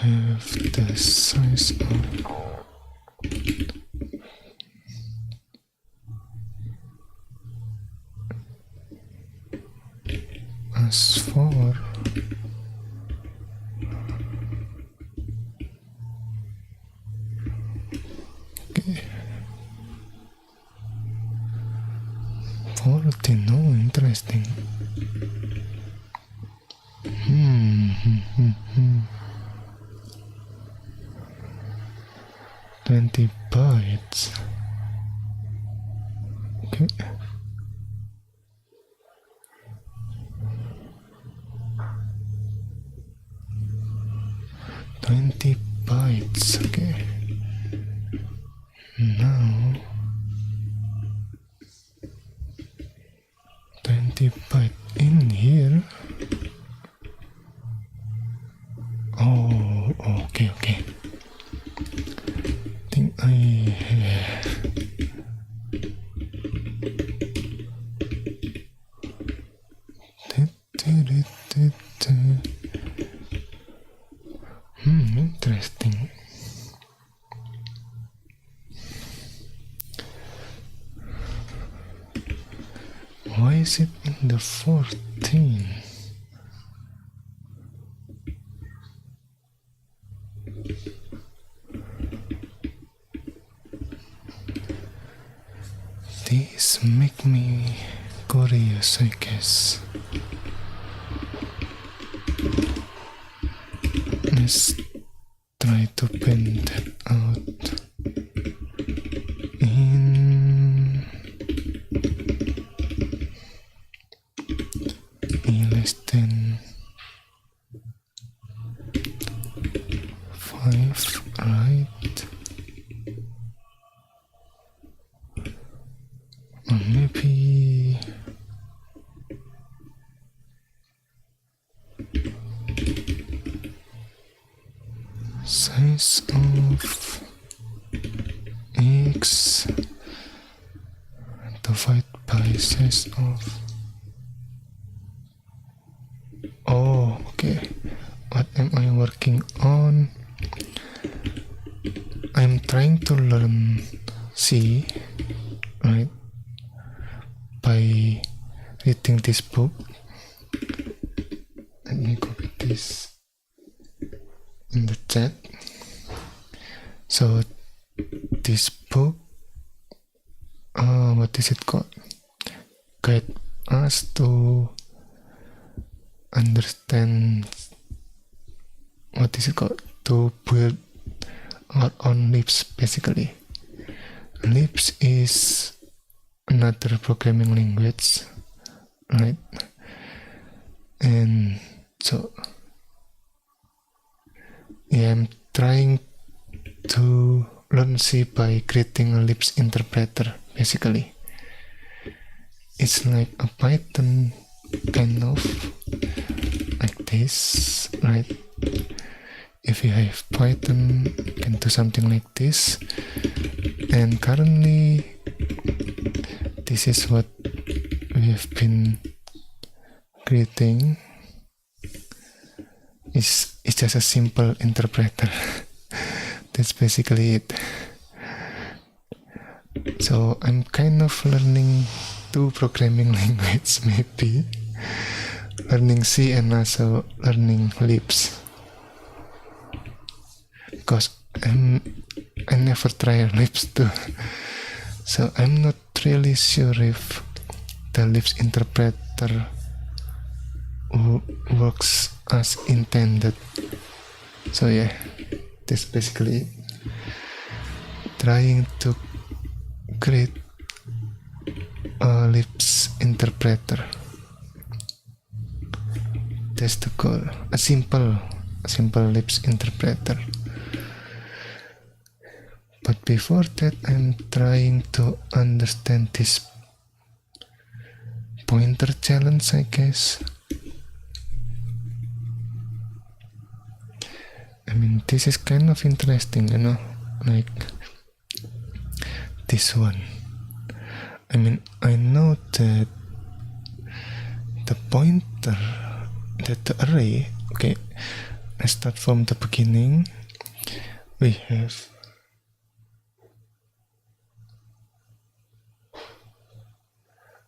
have the size of as 4. Okay. 14, oh, interesting. 20 bytes. Okay. Okay. Now 20 byte in here. Oh, okay. Think I interesting. Why is it in the 14? This make me curious, I guess. Let's try to pen that out in less than 5, right? Or maybe size of x divided by size of. Oh, okay. What am I working on? I'm trying to learn C, right? By reading this book. Let me copy this in the chat. So this book, what is it called? Guide us to understand, what is it called? To build our own Lisp, basically. Lisp is another programming language, right? And so yeah, I'm trying to learn C by creating a Lisp interpreter, basically. It's like a Python kind of like this, right? If you have Python, you can do something like this. And currently this is what we have been creating. It's just a simple interpreter. That's basically it. So I'm kind of learning two programming languages, maybe learning C and also learning Lisp, because I never tried Lisp too. So I'm not really sure if the Lisp interpreter works as intended. So yeah, that's basically it. Trying to create a Lisp interpreter. That's the goal. A simple Lisp interpreter. But before that, I'm trying to understand this pointer challenge, I guess. I mean, this is kind of interesting, you know, like this one. I mean, I know that the pointer, that the array, okay, let's start from the beginning. We have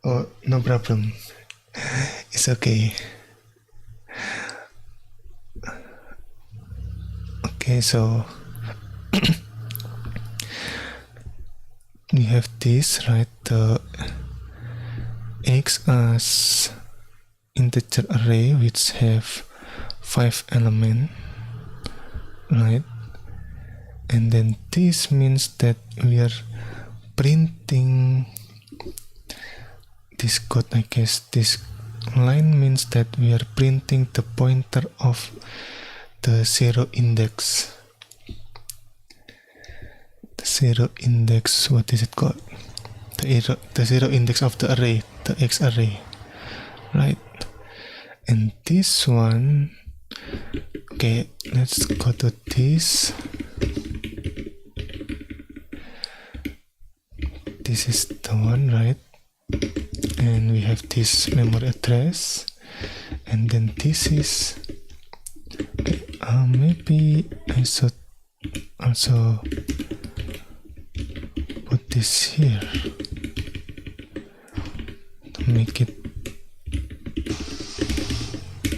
oh, no problem. It's okay. Okay, so we have this, right? The X as integer array which have 5 elements, right? And then this means that we are printing this code. I guess this line means that we are printing the pointer of the zero index. The zero index, what is it called? The zero index of the array, the X array, right? And this one, okay, let's go to this. This is the one, right? And we have this memory address, and then this is maybe I should also put this here to make it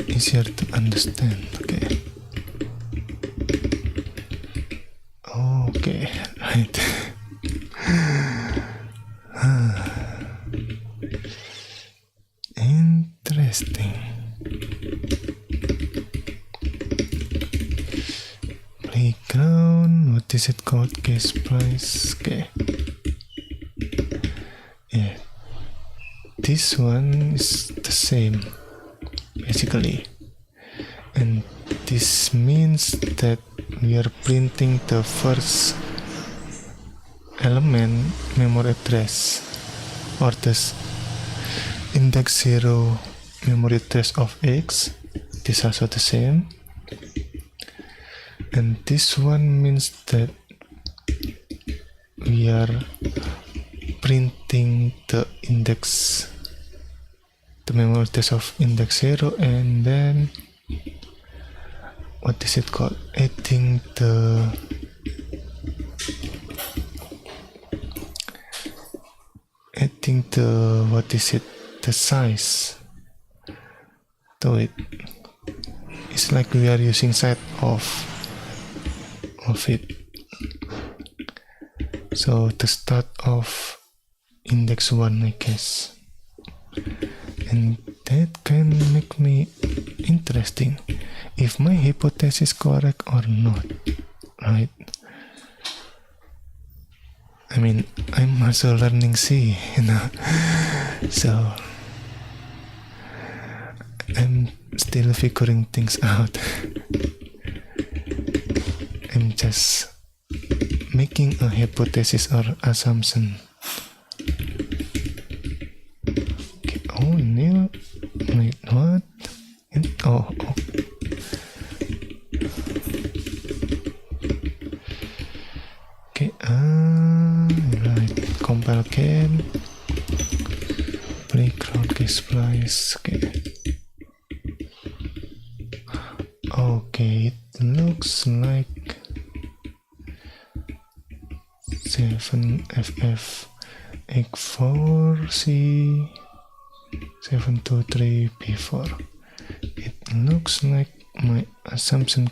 easier to understand. Okay, right. Interesting. Playground, what is it called? Case price. Okay. Yeah. This one is the same, basically. And this means that we are printing the first element memory address, or this index 0 memory address of X. This is also the same. And this one means that we are printing the index, the memory address of index 0, and then what is it called? Adding the what is it? The size to it. It's like we are using set of it. So the start of index 1, I guess. And that can make me interesting if my hypothesis correct or not, right? I mean, I'm also learning C, so I'm still figuring things out. I'm just making a hypothesis or assumption. Okay. Oh, Neil, wait, what? Oh. Okay, right, compile again. Playground case price. Okay, it looks like 7FF X4C 723B4. It looks like my assumption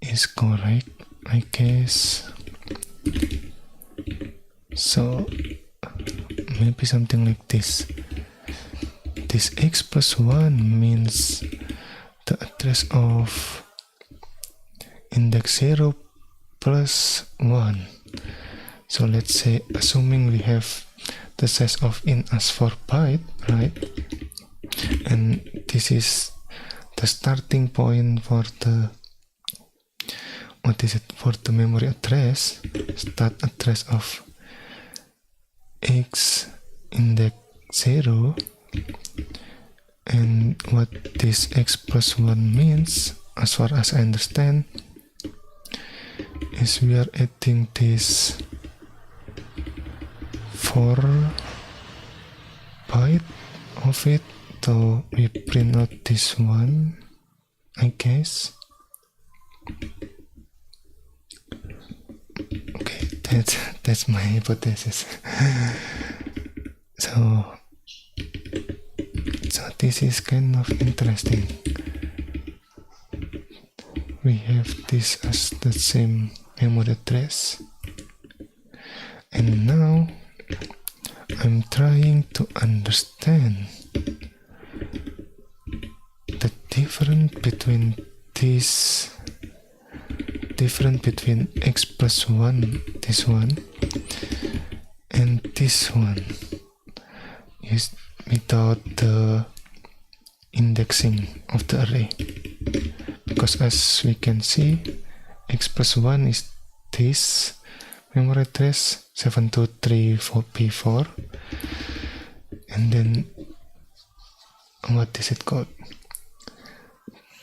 is correct, I guess. So maybe something like this. This X plus 1 means the address of index 0 plus 1. So let's say, assuming we have the size of int as 4 byte, right? And this is the starting point for the for the memory address, start address of X index 0. And what this X plus 1 means, as far as I understand, is we are adding this 4 byte of it, so we print out this one, I guess. Okay, that's my hypothesis. So this is kind of interesting. We have this as the same memory address, and now I'm trying to understand the difference between x plus 1, this one, and this one is without the indexing of the array, because as we can see, x plus 1 is this memory address 7234p4, and then what is it called,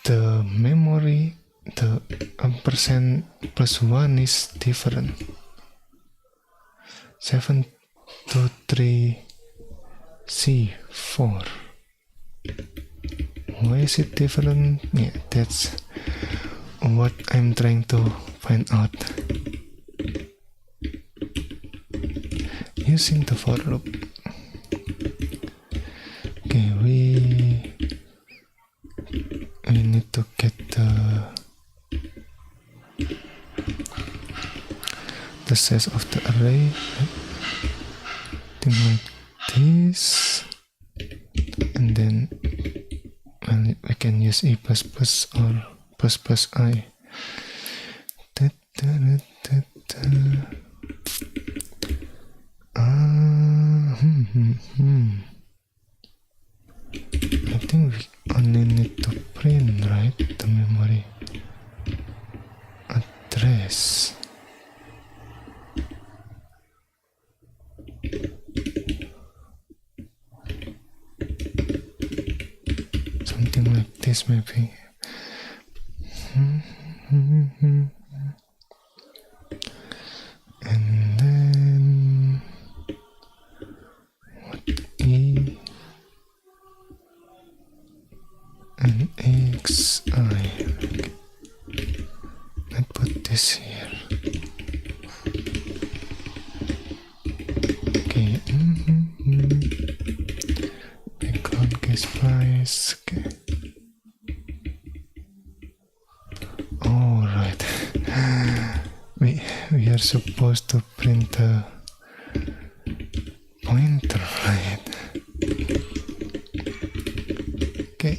the memory, the ampersand plus 1 is different, 723c4. Why is it different? Yeah, that's what I'm trying to find out using the for loop. Okay, we need to get the size of the array, something like this, and then we can use e plus plus or plus plus I. I think we only need to print, right, the memory address. Something like this maybe. And then what E and XI. I put this here. Okay. Background case price. Okay. All right. We are supposed to print the pointer, right? Okay.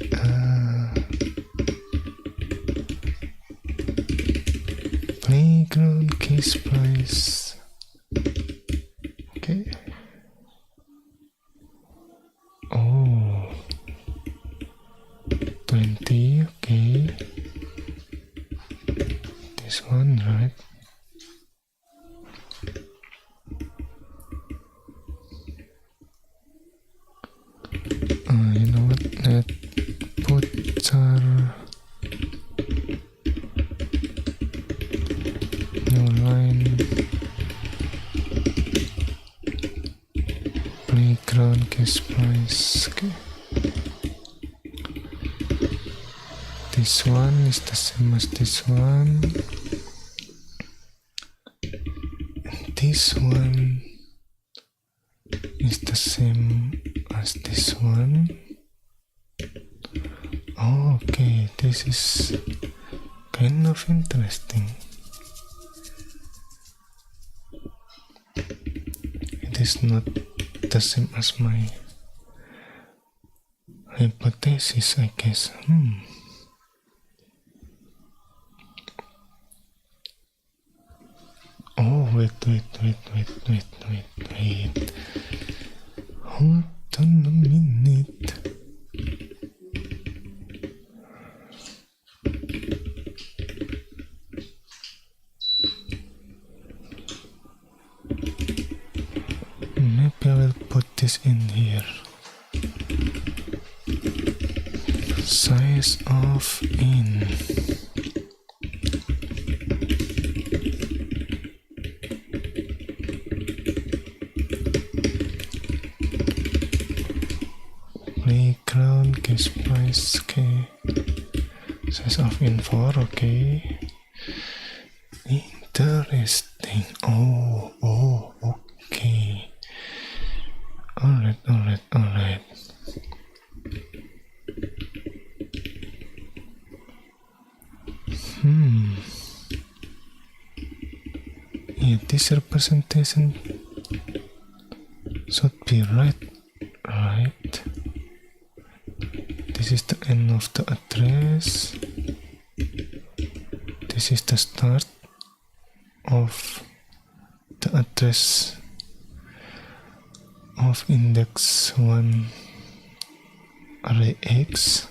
Playground case price. Okay. Oh, 20. Okay. This one, right? You know what? Let's put our new line. Playground case price. Okay. This one is the same as this one. And this one is the same as this one. Oh, okay, this is kind of interesting. It is not the same as my hypothesis, I guess. Oh, wait. Hold on a minute. Maybe I will put this in here. Size of in. Playground case price. Okay. Size of in 4. Okay. Interesting. Oh, okay. Alright. Yeah, this representation should be right. This is the end of the address. This is the start of the address of index 1 array X,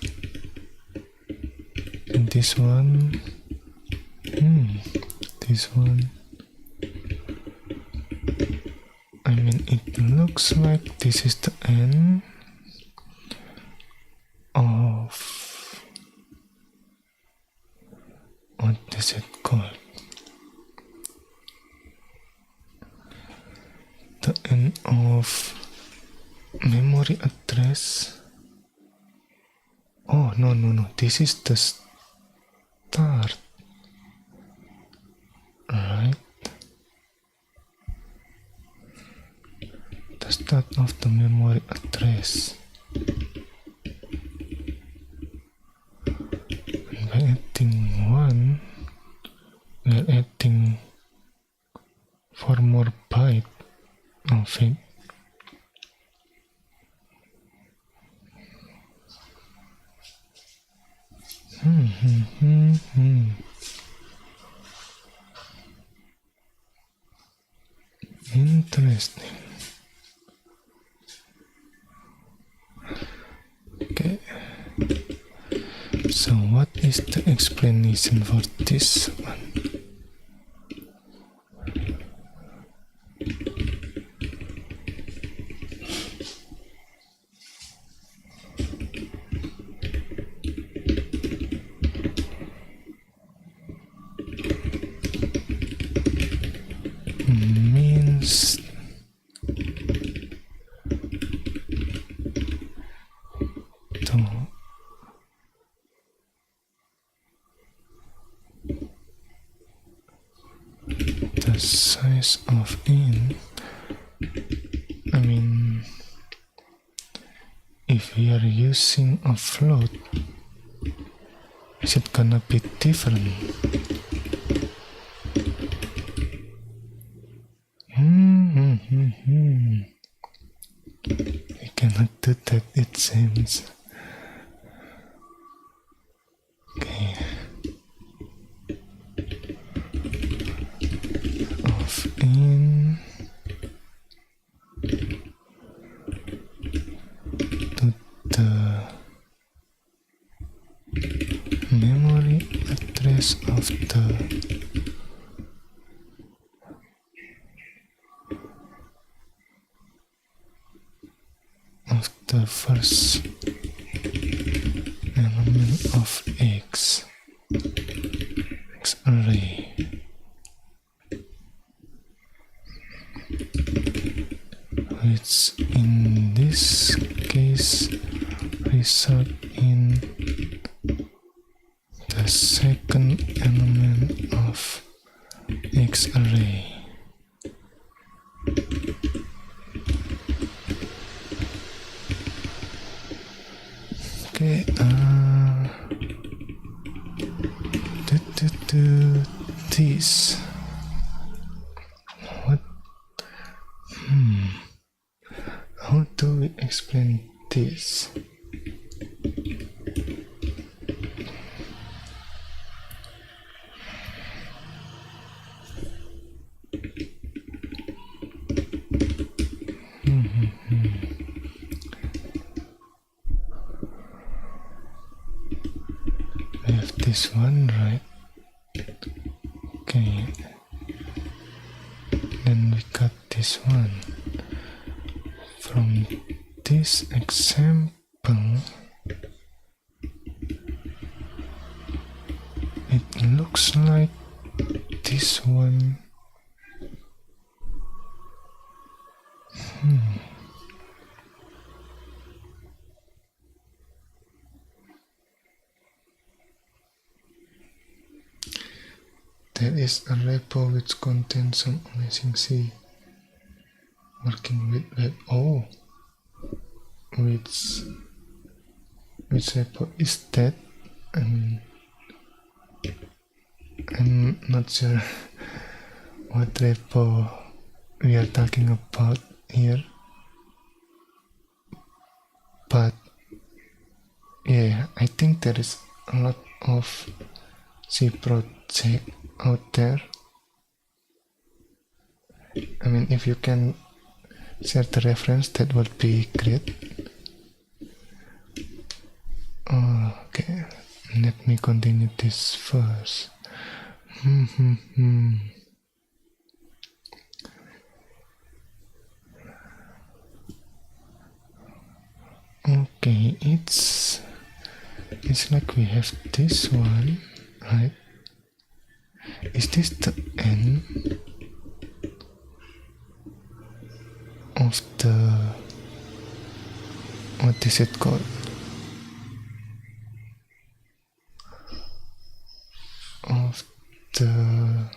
and this one, I mean, it looks like this is the end of, what is it called? The end of memory address. Oh, no, this is the start, right? The start of the memory address. And by adding 1, we are adding 4 more bytes of it. Interesting. Okay. So what is the explanation for this one? Means the size of int, I mean, if we are using a float, is it gonna be different? We cannot do that, it seems. Okay. Of in to the memory address of the first element of X array, which in this case result in the second element of X array. Okay, this. What? How do we explain this? We have this one, right? Okay. Then we got this one. From this example, it looks like this one. There is a repo which contains some amazing C. Working with web. Oh, which repo is that? I'm not sure what repo we are talking about here. but yeah, I think there is a lot of C project out there. I mean, if you can share the reference, that would be great. Okay, let me continue this first. Okay, it's like we have this one, right? Is this the end of the, what is it called? Of the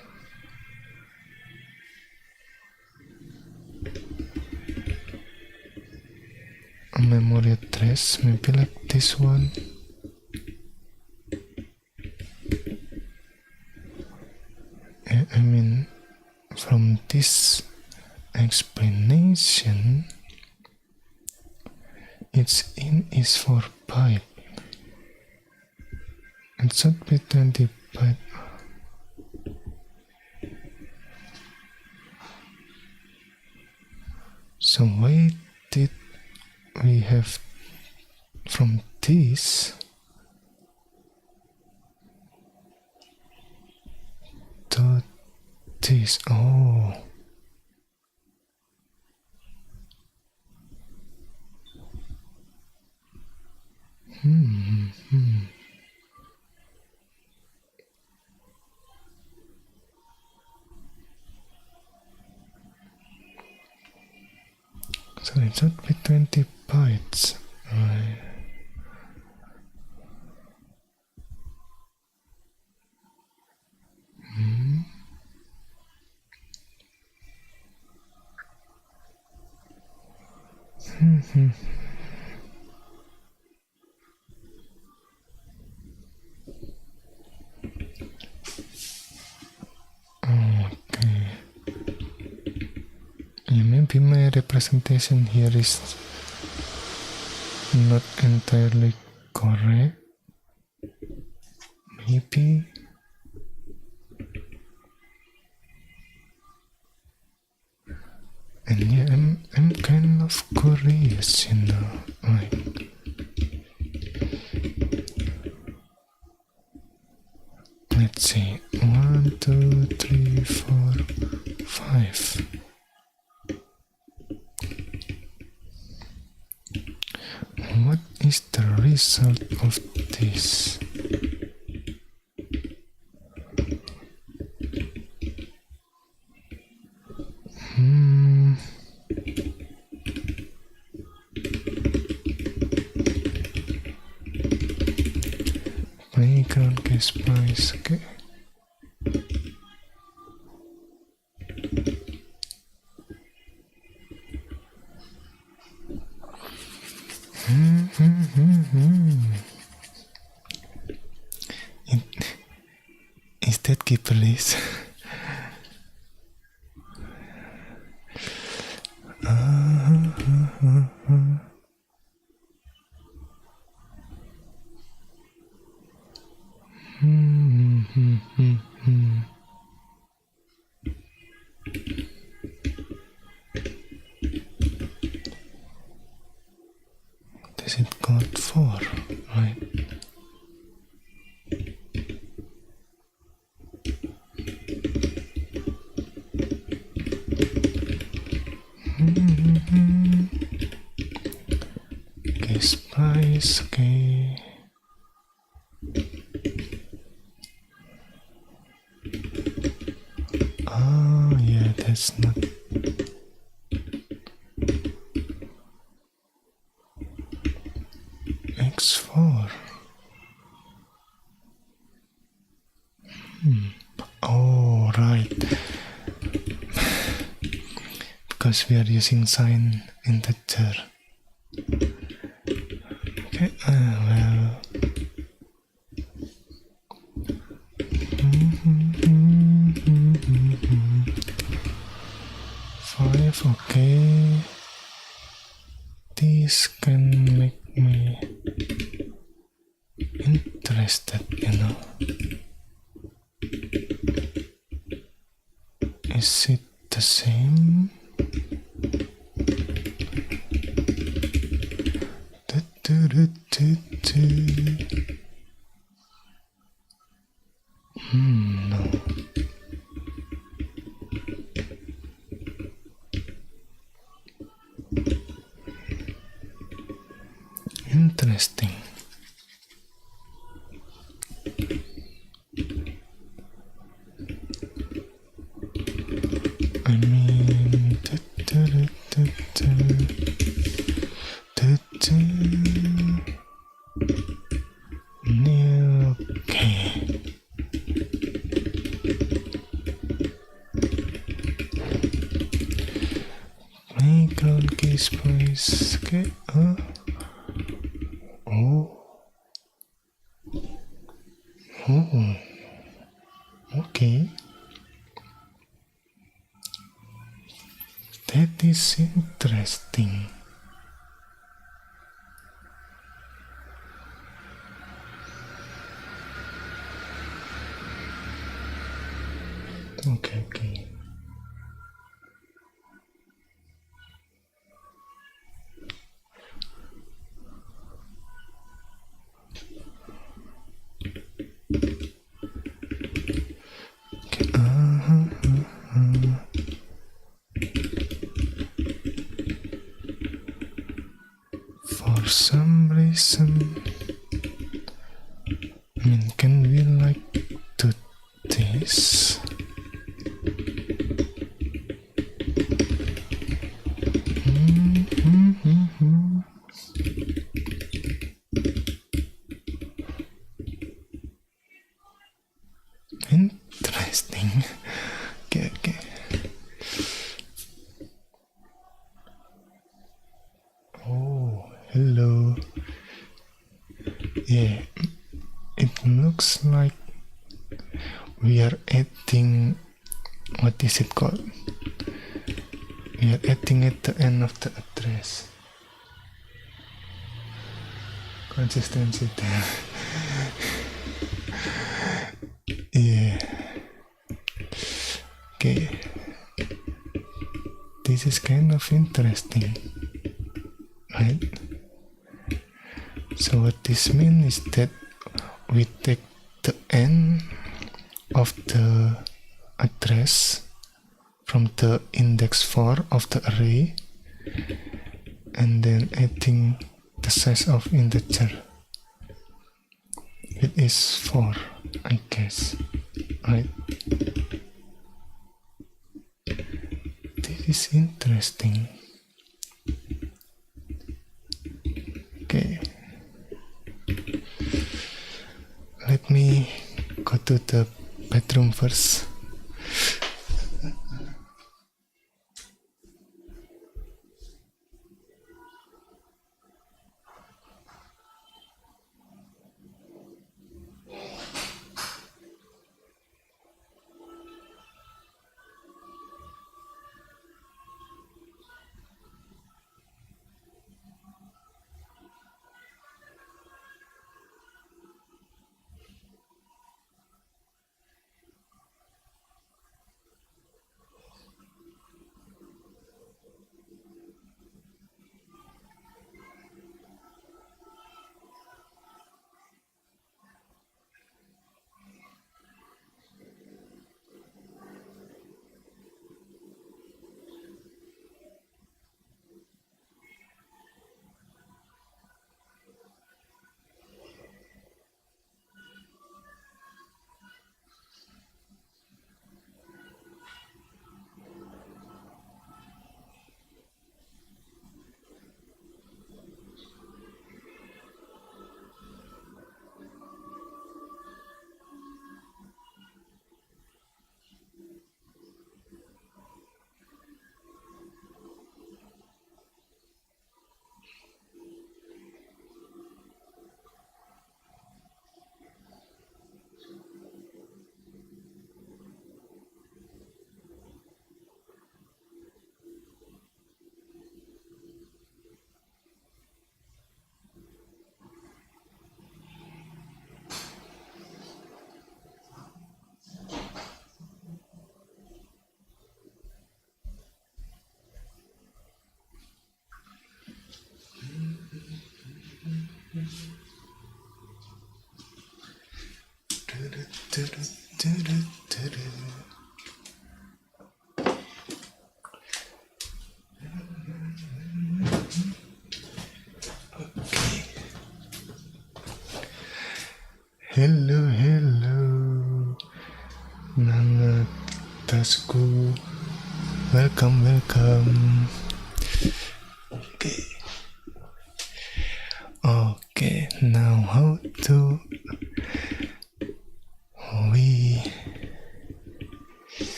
memory address, maybe like this one. I mean, from this explanation, its in is for byte. It should be 20 byte. So why did we have from this to this? Oh, so it should be 20 bytes, right? Okay. Yeah, maybe my representation here is not entirely correct. Maybe. And yeah, I'm kind of curious, like, let's see, 1, 2, 3, 4, 5. What is the result of this? Playground case price, okay. Is that key police? This is code 4, right? Case price, okay. Yeah, that's not. X4. Oh, right. Because we are using sign integer. Okay, well. 5, okay. This can make me interested, Is it the same? No. Interesting. I mean, okay. Playground case price. Okay. Oh. Okay. That is interesting. Okay. For some reason, can we do this? Interesting. Okay. Oh, hello. Yeah, it looks like we are adding, what is it called? We are adding at the end of the address. Consistency there. Yeah. Okay. This is kind of interesting, right? So what this means is that we take the end of the address from the index 4 of the array and then adding the size of integer. It is 4, I guess, right? This is interesting. Okay. Let me go to the bedroom first. Hello, hello, mga tasku. Welcome, welcome. Okay, now how to we.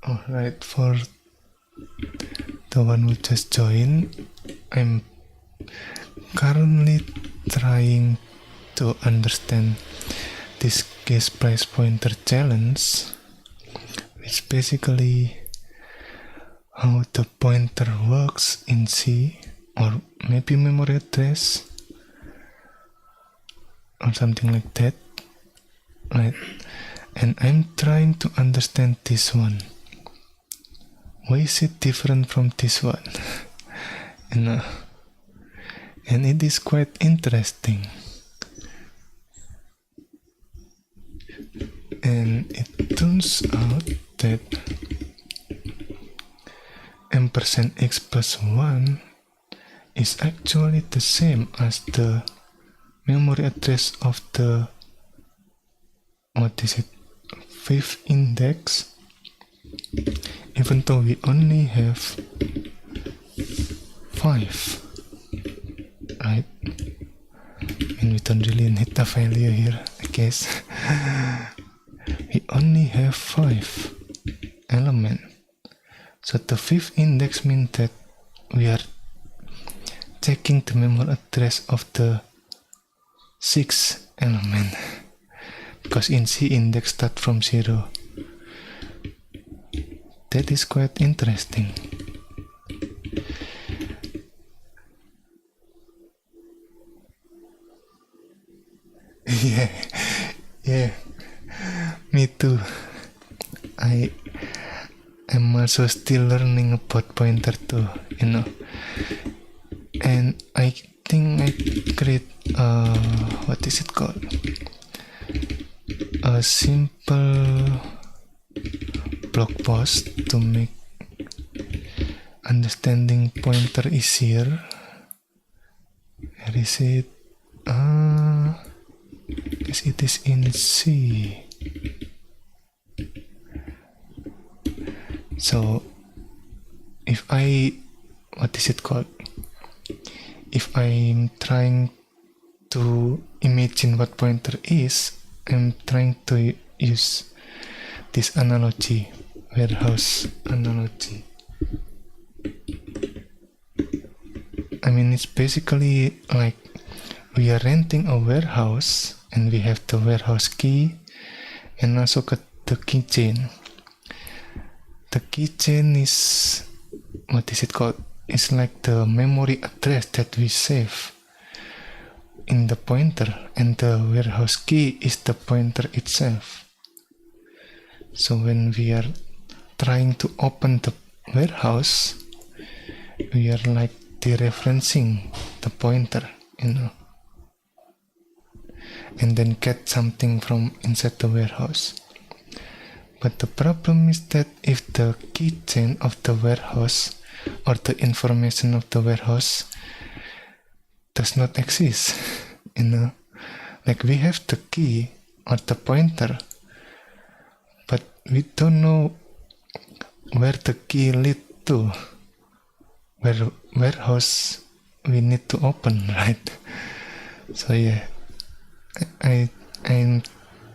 Alright, for the one who just joined, I'm currently trying to understand this case price pointer challenge, which basically how the pointer works in C, or maybe memory address or something like that, right? And I'm trying to understand this one. Why is it different from this one? And it is quite interesting. And it turns out that $x plus 1 is actually the same as the memory address of the fifth index, even though we only have 5, right? And we don't really need the value here, I guess. We only have 5 elements. So the fifth index means that we are checking the memory address of the 6th element, because in C index start from 0. That is quite interesting. Yeah, me too. I'm also still learning about pointer too, and I think I create what is it called? A simple blog post to make understanding pointer easier. Where is it? Guess it is in C. So if if I'm trying to imagine what pointer is, I'm trying to use this analogy, warehouse analogy. I mean, it's basically like we are renting a warehouse and we have the warehouse key and also got the keychain. The keychain is, it's like the memory address that we save in the pointer, and the warehouse key is the pointer itself. So when we are trying to open the warehouse, we are like dereferencing the pointer, and then get something from inside the warehouse. But the problem is that if the keychain of the warehouse or the information of the warehouse does not exist, like we have the key or the pointer, but we don't know where the key lead to, where warehouse we need to open, right? So yeah, I'm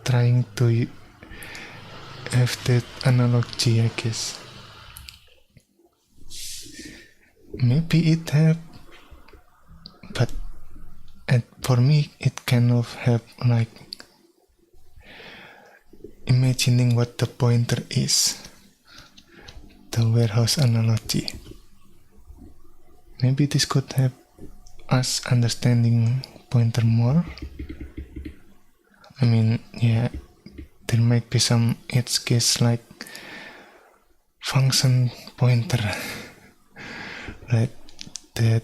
trying to have that analogy, I guess. Maybe it helped, but for me it kind of helped, like imagining what the pointer is, the warehouse analogy. Maybe this could help us understanding pointer more. I mean, yeah, there might be some edge case like function pointer, right? That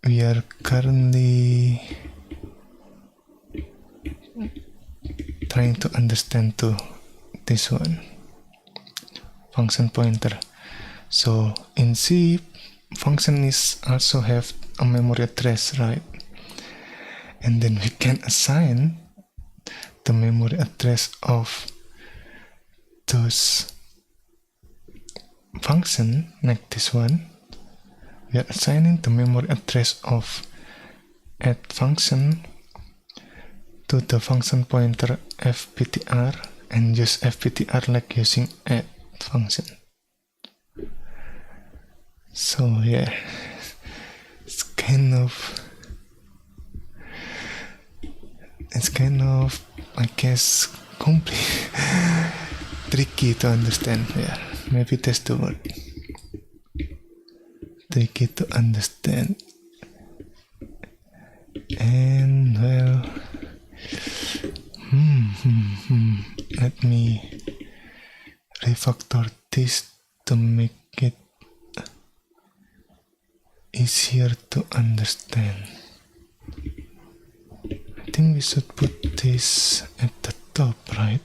we are currently trying to understand to this one, function pointer. So in C, function is also have a memory address, right? And then we can assign the memory address of those function like this one. We are assigning the memory address of add function to the function pointer fptr and use fptr like using add function. So yeah, it's kind of I guess tricky to understand. Yeah, maybe that's the word. Tricky to understand. And well, let me refactor this to make it easier to understand. I think we should put this at the top, right?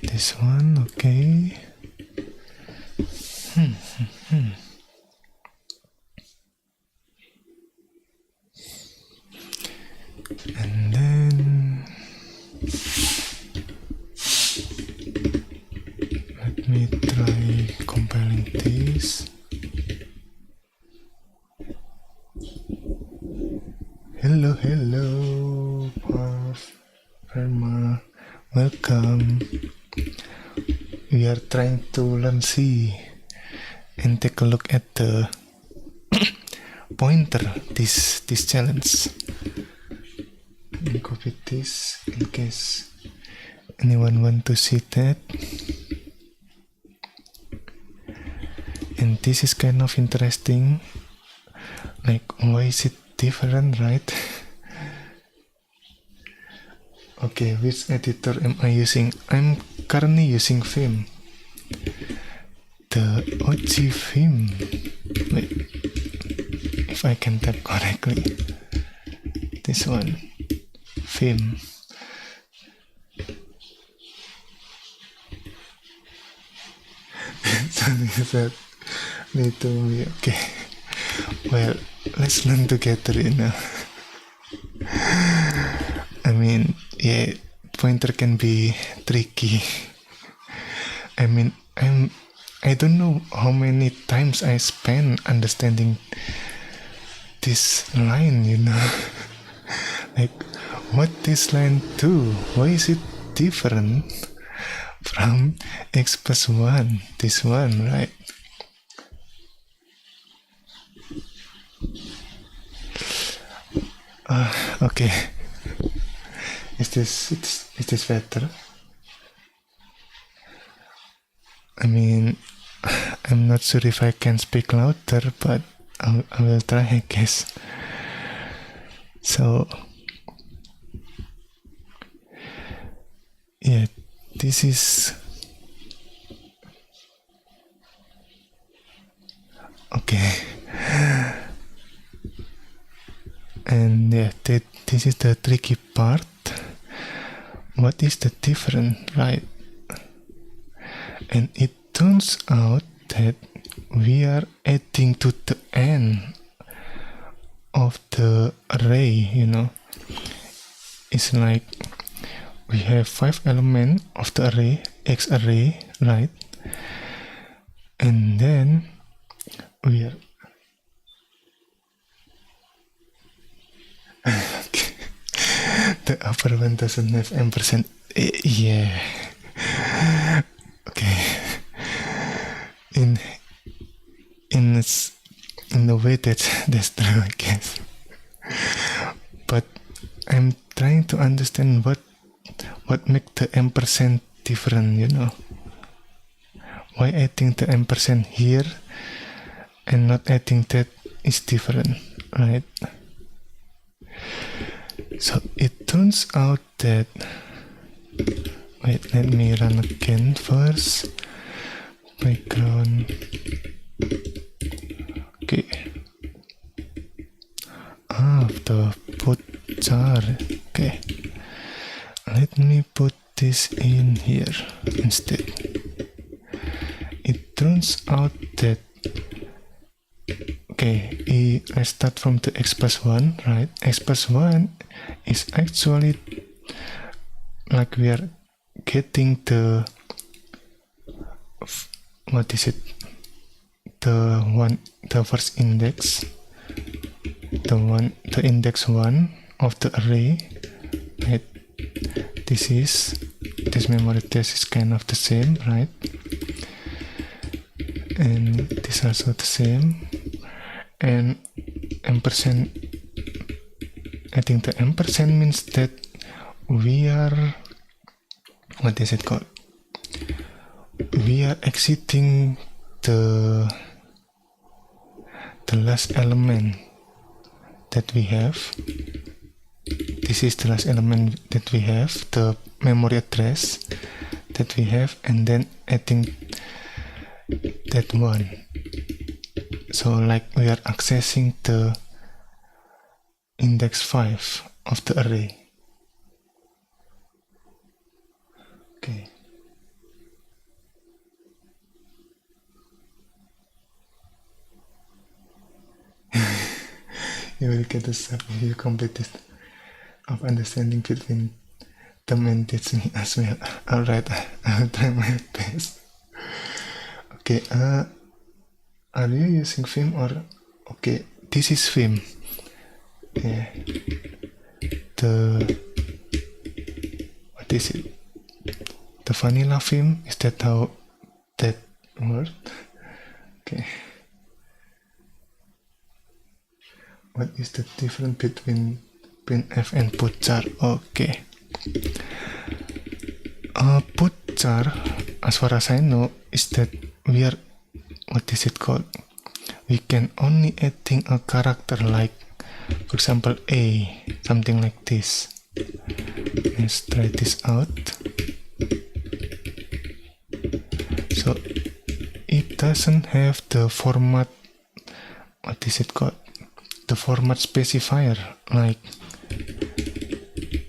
This one, okay. And then let me try compiling this. Hello, Parv, Perma, welcome. We are trying to learn C and take a look at the pointer, this challenge. Let me copy this in case anyone want to see that. And this is kind of interesting, like why is it different, right? Okay, which editor am I using? I'm currently using Vim, the OG Vim. Wait, if I can type correctly, this one, Vim. Something that need to be okay. Well, let's learn together, you know. I mean, yeah, pointer can be tricky. I mean, I don't know how many times I spend understanding this line, you know. Like, what this line do? Why is it different from x plus 1? This one, right? Okay. Is this better? I mean, I'm not sure if I can speak louder, but I will try, I guess. So, yeah, this is okay. And yeah, this is the tricky part. What is the difference, right? And it turns out that we are adding to the end of the array, you know. It's like we have 5 elements of the array, X array, right? And then we are the upper one doesn't have ampersand. Yeah. Okay. In the way that's true, I guess. But I'm trying to understand what makes the ampersand different, you know. Why adding the ampersand here and not adding that is different, right? So it turns out that, wait, let me run again first. Background. Okay. The put char. Okay, let me put this in here instead. It turns out that let's start from the x plus 1, right? X plus 1 is actually like we are getting the the first index, the index 1 of the array, right? This memory test is kind of the same, right? And this is also the same. And ampersand, I think the ampersand means that we are, what is it called? We are exiting the last element that we have. This is the last element that we have, the memory address that we have, and then adding that one. So like we are accessing the index 5 of the array. Okay. You will get the stuff if you complete this of understanding between them and teach me as well. Alright, I'll try my best. Okay, are you using Vim or okay? This is Vim. Yeah. What is it? The vanilla Vim, is that how that works? Okay. What is the difference between printf and putchar? Okay. Putchar, as far as I know, is that we are, what is it called? We can only adding a character like, for example, A, something like this. Let's try this out. So it doesn't have the format, what is it called? The format specifier, like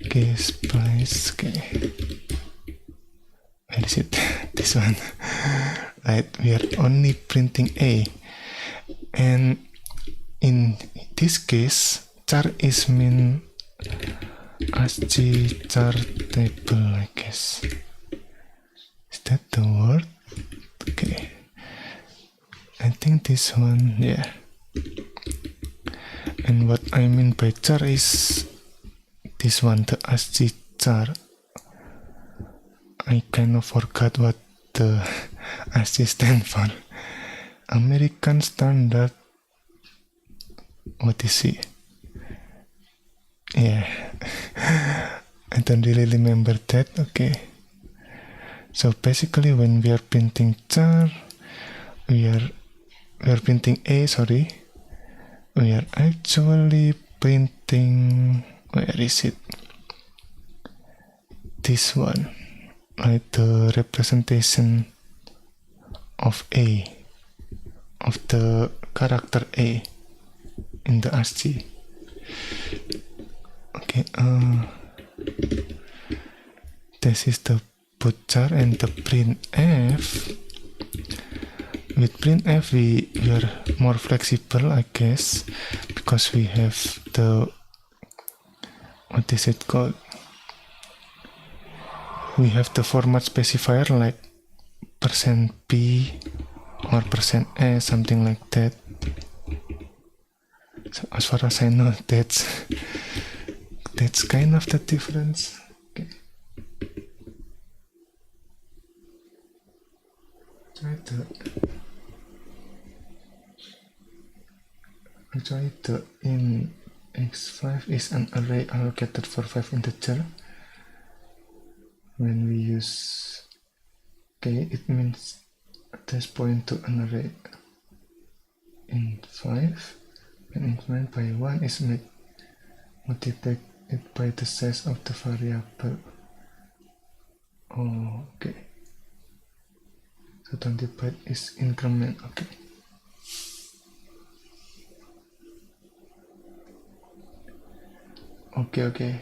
case price, okay. Where is it? This one. Right, we are only printing A. And in this case, char is mean ASCII char table, I guess. Is that the word? Okay. I think this one, yeah. And what I mean by char is this one, the ASCII char. I kind of forgot what the ASCII stand for. American Standard. What is it? Yeah. I don't really remember that. Okay. So basically when we are printing char, we are printing A, sorry. We are actually printing, where is it? This one, right? The representation of A, of the character A in the ASCII. Okay, this is the putchar and the printf. With printf we are more flexible, I guess, because we have the, what is it called? We have the format specifier like %p or %s, something like that. So as far as I know, that's kind of the difference. Okay. Actually, the in x5 is an array allocated for 5 integer. When we use k, it means this point to an array in 5, and increment by 1 is multiplied by the size of the variable. Oh, okay. So 25 is increment. Okay. Okay.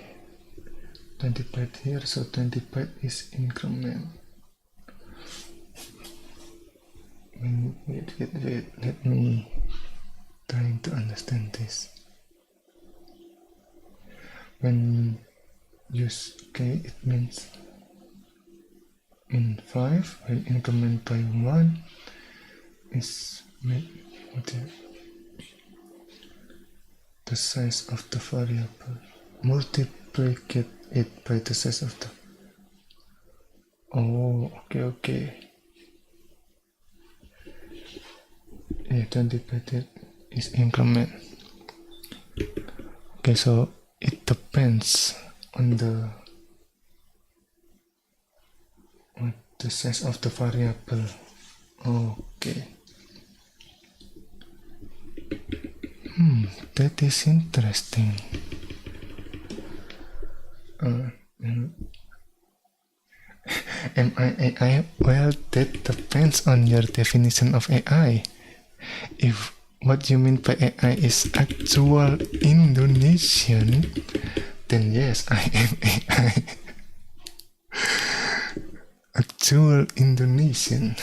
25 here, so 25 is increment. Wait, let me trying to understand this. When use k, it means in 5, while increment by 1 is the size of the variable. Multiplicate it by the size of the. Oh, okay. Yeah, 25 is increment. Okay, so it depends on the size of the variable. Okay. That is interesting. Am I AI? Well, that depends on your definition of AI. If what you mean by AI is actual Indonesian, then yes, I am AI. Actual Indonesian.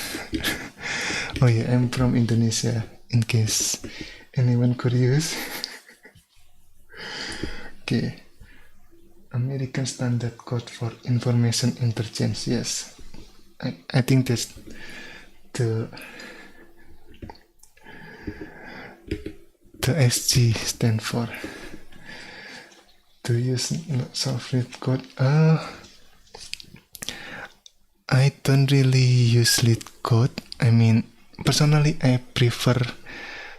Oh yeah, I'm from Indonesia, in case anyone curious. Okay. American Standard Code for Information Interchange. Yes, I think that's the SG stand for. To use soft code. I don't really use lead code. I mean, personally, I prefer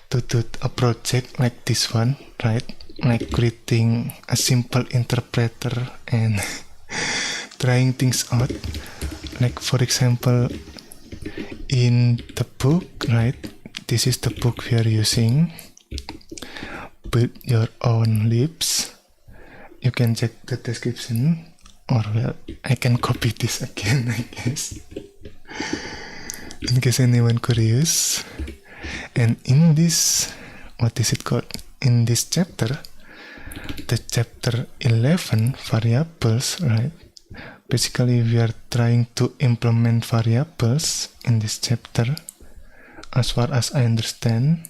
to do a project like this one, right? Like creating a simple interpreter and trying things out. Like for example, in the book, right? This is the book we are using. Build Your Own Lisp. You can check the description, or well, I can copy this again, I guess, in case anyone curious. And in this, what is it called? In this chapter, the chapter 11, variables, right? Basically, we are trying to implement variables in this chapter, as far as I understand.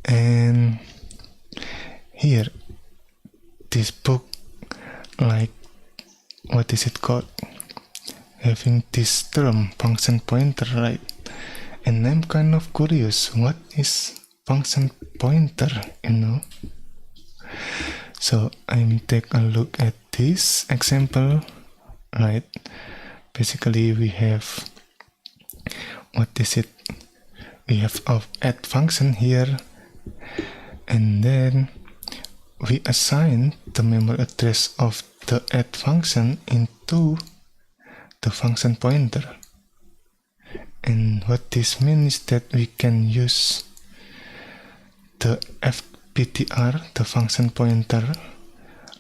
And here, this book, like, what is it called? Having this term, function pointer, right? And I'm kind of curious, what is function pointer, So I'm take a look at this example, right? Basically, we have, what is it? We have of add function here, and then we assign the memory address of the add function into the function pointer. And what this means is that we can use the fptr, the function pointer,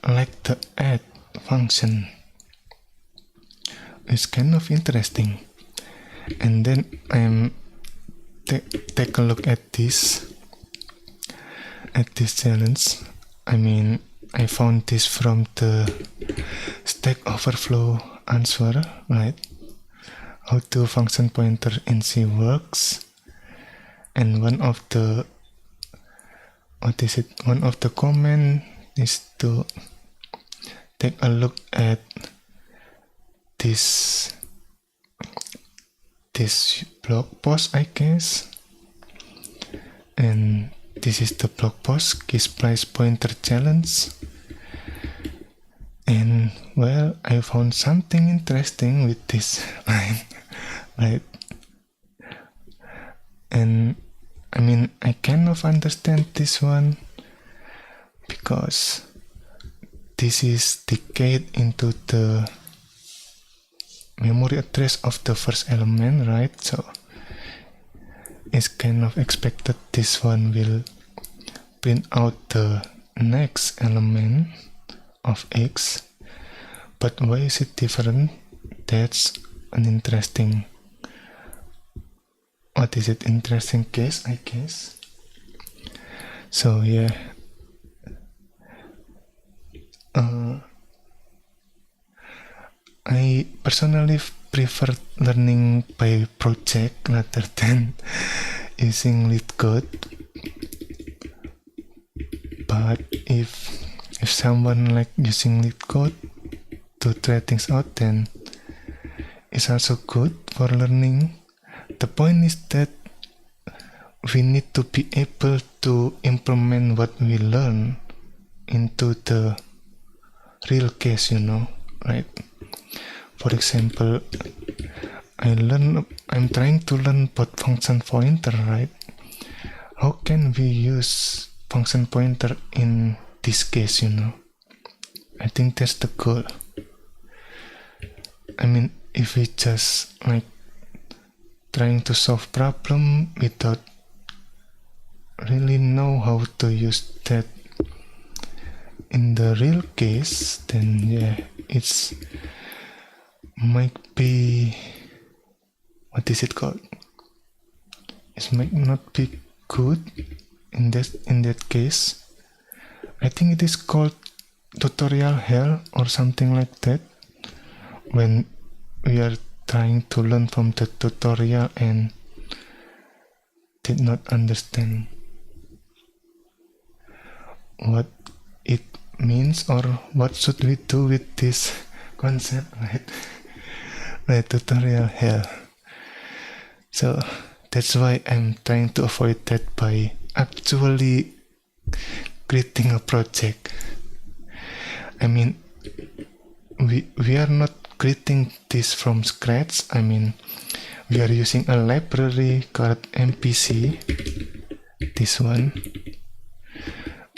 like the add function. It's kind of interesting. And then I'm take a look at this challenge. I mean, I found this from the Stack Overflow answer, right? How to function pointer in C works. And one of the comment is to take a look at this blog post, I guess. And this is the blog post, Key Splice Pointer Challenge. And well, I found something interesting with this line, right? And I mean, I kind of understand this one because this is decayed into the memory address of the first element, right? So it's kind of expected this one will print out the next element of X. But why is it different? That's an interesting, interesting case, I guess. So yeah, I personally prefer learning by project rather than using lead code. But if someone like using lead code to try things out, then it's also good for learning. The point is that we need to be able to implement what we learn into the real case, right? For example, I'm trying to learn about function pointer, right? How can we use function pointer in this case, I think that's the goal. I mean, if we just like trying to solve problem without really know how to use that in the real case, then yeah, it's might be, what is it called? It might not be good in that case. I think it is called tutorial hell or something like that, when we are trying to learn from the tutorial and did not understand what it means or what should we do with this concept, right? Right, tutorial hell. So that's why I'm trying to avoid that by actually creating a project. I mean, we are not creating this from scratch. I mean, we are using a library called MPC, this one.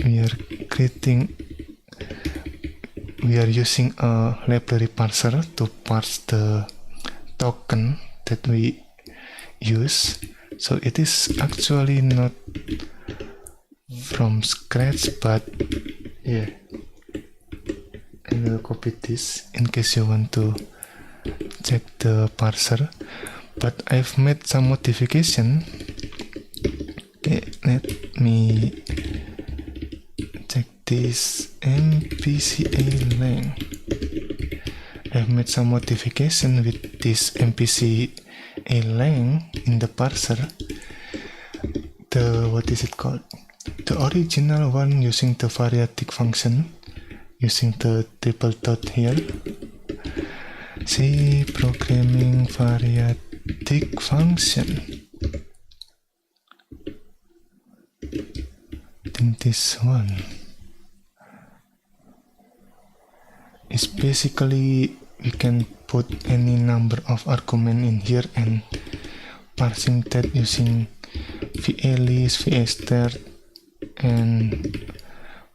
We are using a library parser to parse the token that we use. So it is actually not from scratch, but yeah, I will copy this in case you want to check the parser. But I've made some modification. Okay, let me check this MPCA lang. I've made some modification with this MPCA lang in the parser. What is it called? The original one using the variatic function, using the triple dot here. C programming variatic function. I think this one is basically we can put any number of argument in here and parsing that using VAList, VAstart, and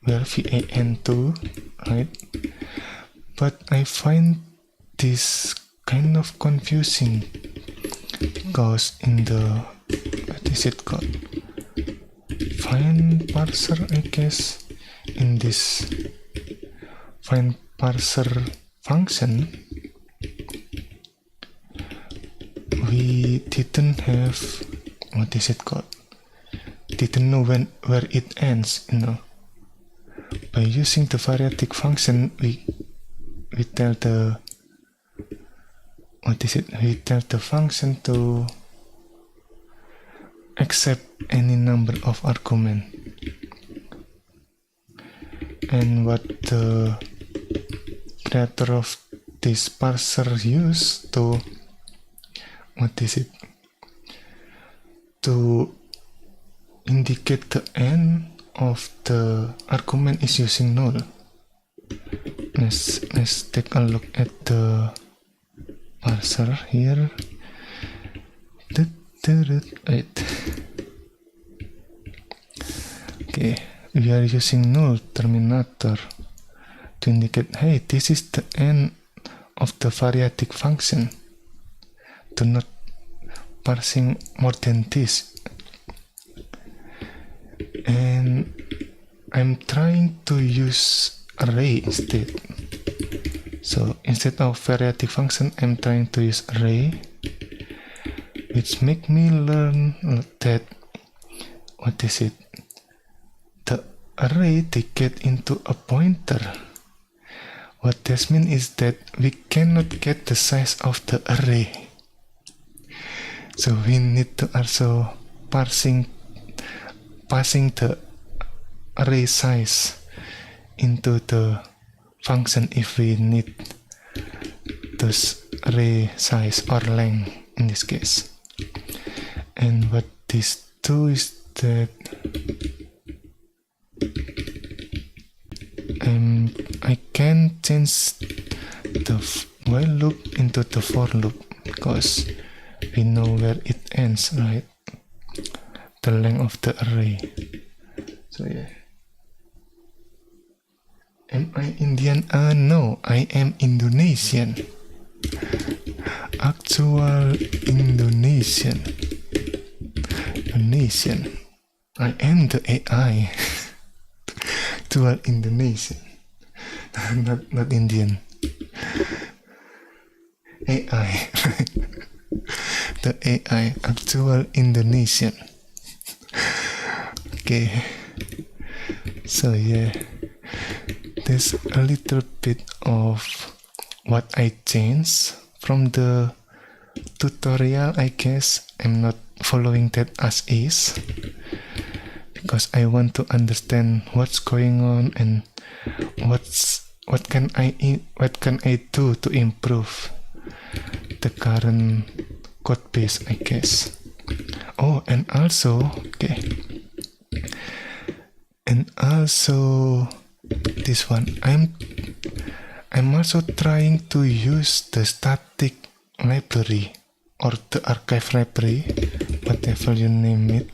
VAN2, right? But I find this kind of confusing because in the, what is it called? Find parser, I guess. In this find parser function, we didn't have, what is it called? Didn't know where it ends, By using the variatic function, we tell the, we tell the function to accept any number of argument. And what the creator of this parser used to, to indicate the end of the argument is using null. Let's take a look at the parser here. Wait. Okay, we are using null terminator to indicate, hey, this is the end of the variatic function. Do not parsing more than this. And I'm trying to use array instead. So instead of variatic function, I'm trying to use array, which make me learn that, the array they get into a pointer. What this means is that we cannot get the size of the array. So we need to also passing the array size into the function if we need this array size or length in this case. And what this do is that I can change the while loop into the for loop because we know where it ends, right? The length of the array. So yeah. Am I Indian? No, I am Indonesian. Actual Indonesian. I am the AI. Actual Indonesian. not Indian. AI. The AI, actual Indonesian. Okay. So yeah. There's a little bit of what I changed from the tutorial. I guess I'm not following that as is because I want to understand what's going on and what can I do to improve the current code base, I guess. Oh, and also this one, I'm also trying to use the static library or the archive library, whatever you name it.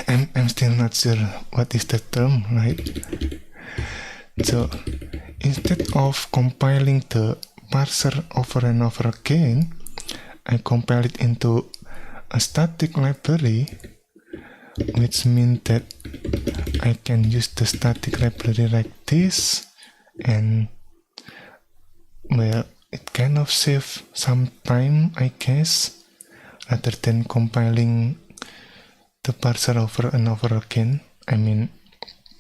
I'm still not sure what is the term, right? So instead of compiling the parser over and over again, I compile it into a static library, which means that I can use the static library like this, and well, it kind of saves some time, I guess, rather than compiling the parser over and over again. I mean,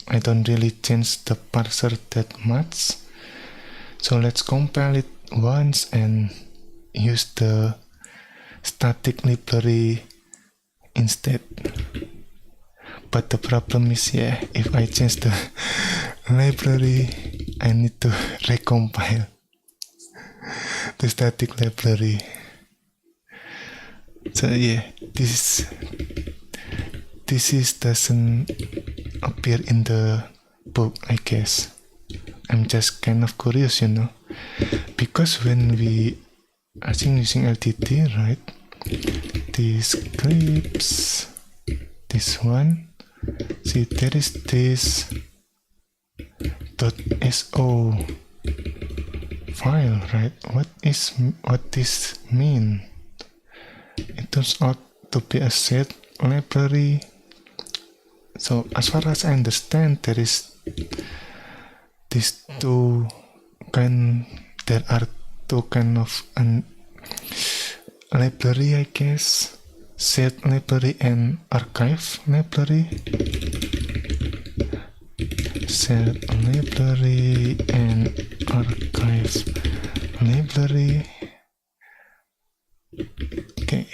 I don't really change the parser that much, so let's compile it once and use the static library instead. But the problem is, if I change the library, I need to recompile the static library. So this doesn't appear in the book, I guess. I'm just kind of curious, because when we are using LTT, right? These clips, this one. See, there is this .so file, right? What this mean? It turns out to be a set library. So as far as I understand, there is these there are two kind of library, I guess. Set library and archive library. Set library and archive library. Okay.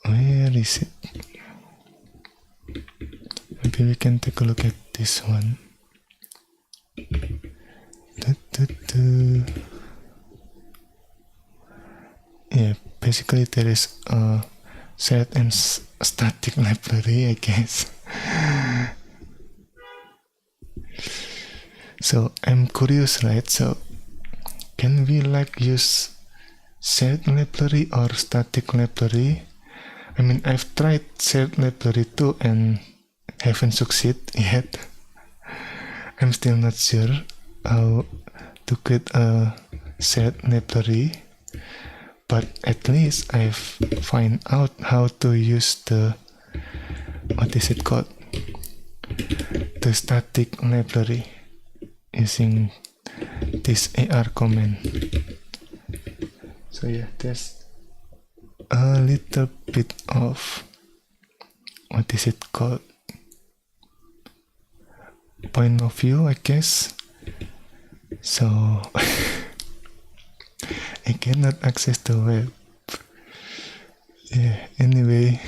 Where is it? Maybe we can take a look at this one. Yeah, basically there is a set and static library, I guess. So I'm curious, right? So can we use set library or static library? I mean, I've tried set library too and haven't succeeded yet. I'm still not sure how to get a set library, but at least I've find out how to use the the static library using this AR command. So there's a little bit of point of view, I guess. So I cannot access the web. Yeah, anyway,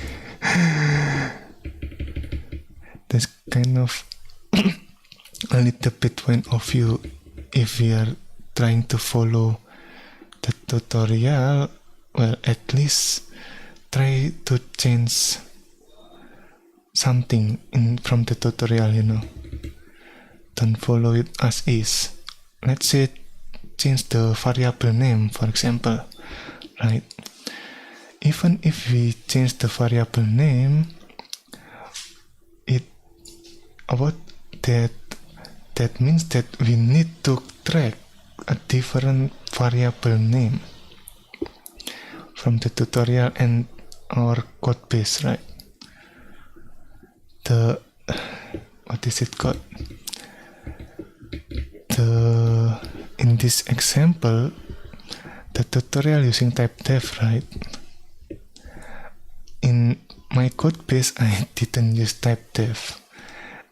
that's kind of a little bit point of view. If we are trying to follow the tutorial, well, at least try to change something from the tutorial, Don't follow it as is. Let's say change the variable name, for example, right? Even if we change the variable name, that means that we need to track a different variable name from the tutorial and our code base, right? What is it called? In this example, the tutorial using type def, right? In my code base, I didn't use type def.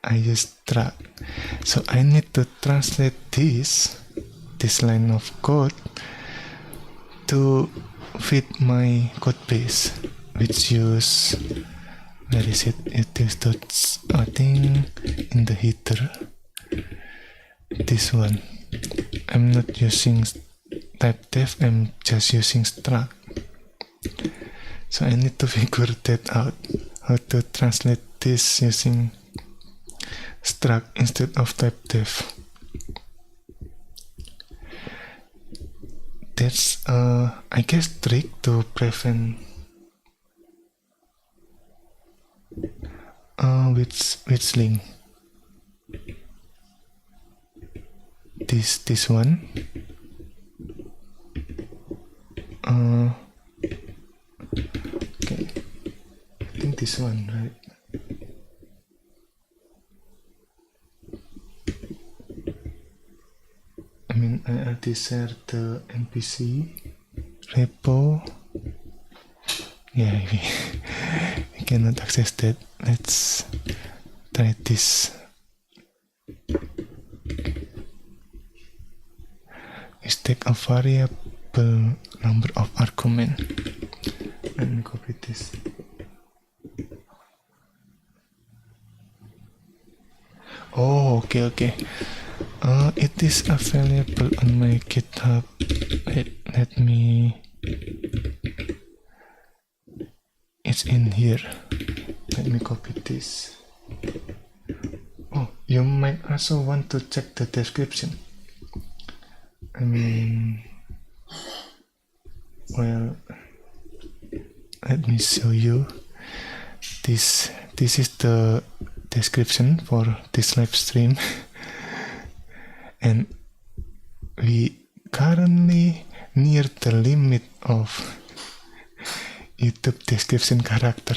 I used struct. So I need to translate this line of code to fit my code base, which use, where is it? It is I think in the header. This one. I'm not using type def, I'm just using struct. So I need to figure that out, how to translate this using struct instead of type def. That's I guess trick to prevent which link. This one. Okay, I think this one, right? I mean, I already shared the NPC repo. Yeah, we cannot access that. Let's try this. We take a variable number of argument. Let me copy this. Oh, okay. It is available on my GitHub. Wait, let me. It's in here. Let me copy this. Oh, you might also want to check the description. I mean, well, let me show you. This is the description for this live stream. And we currently near the limit of YouTube description character.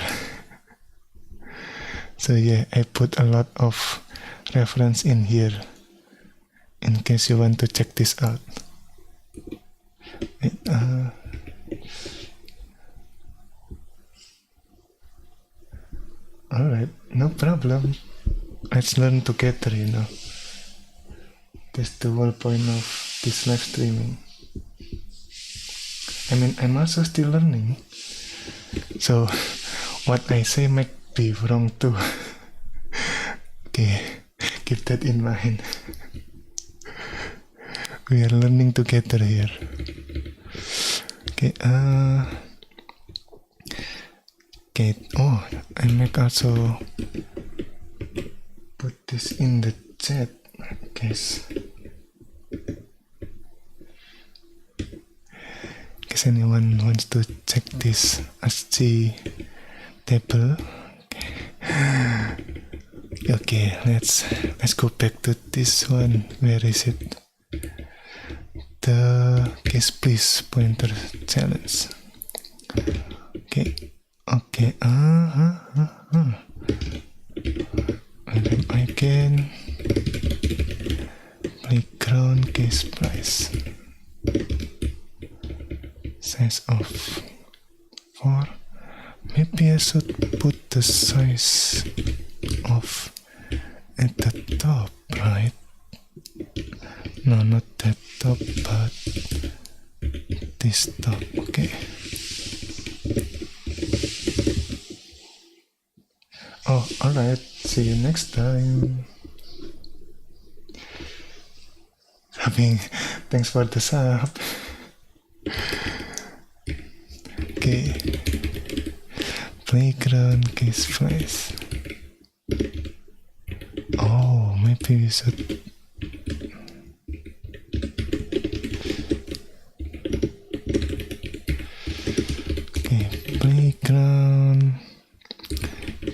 So yeah, I put a lot of reference in here in case you want to check this out. Alright, no problem. Let's learn together, That's the whole point of this live streaming. I mean, I'm also still learning. So, what I say might be wrong too. Okay, keep that in mind. We are learning together here. Okay, oh, I might also put this in the chat, guys. In case anyone wants to check this SG table. Okay, let's go back to this one. Where is it? The case please pointer challenge. Okay. And then I can playground case price. Size of 4. Maybe I should put the size of at the top, right? No, not that top, but this top. Okay. Oh, alright. See you next time. Thanks for the sub. Okay. Playground case place. Oh, maybe we should. Okay, playground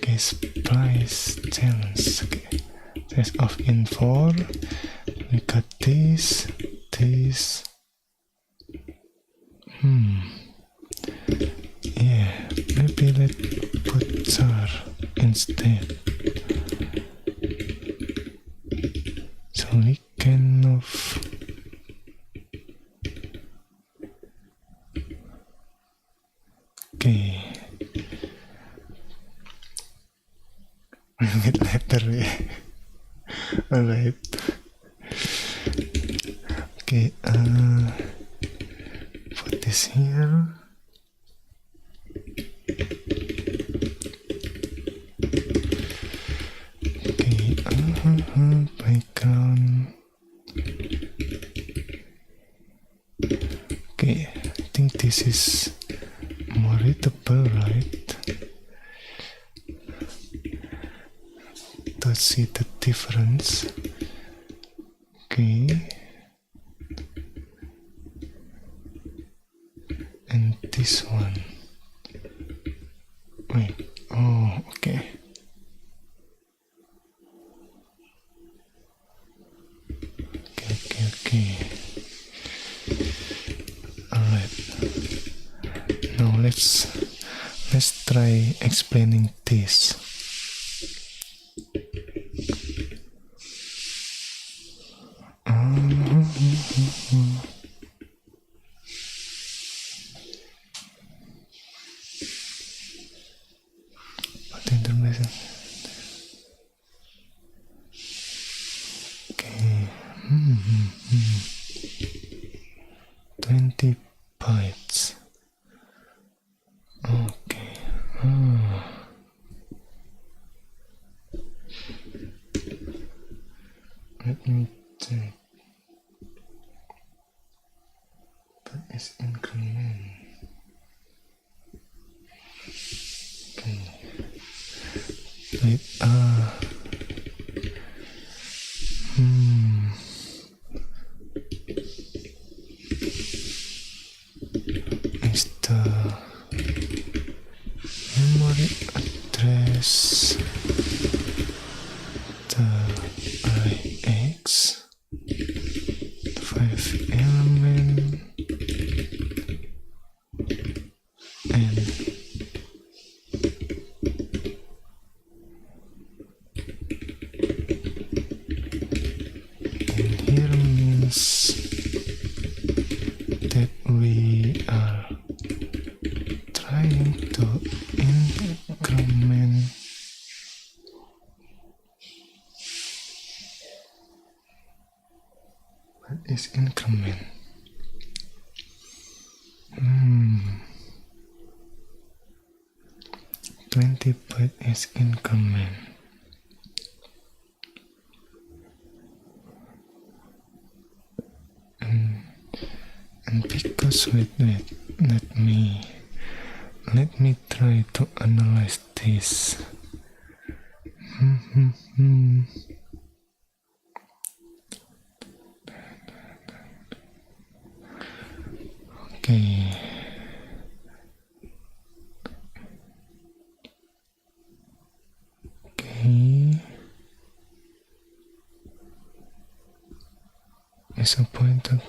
case price challenge. Okay, test of in 4. We got this. Yeah, maybe let's put jar instead. So we can move. Okay. We'll get later. Alright. Okay, put this here. Okay, background. Okay, I think this is more readable, right? To see the difference. Okay. And this one. Wait. Oh, okay. Okay. Alright. Now let's try explaining this. What information? Okay. 20 bytes. Okay. Let me check. That is increment. Okay. Wait, is the memory address the IX 5 element and here means that we are trying to increment what is increment? 20 byte is increment. And because wait, let me try to analyze this. Okay. Is a pointer.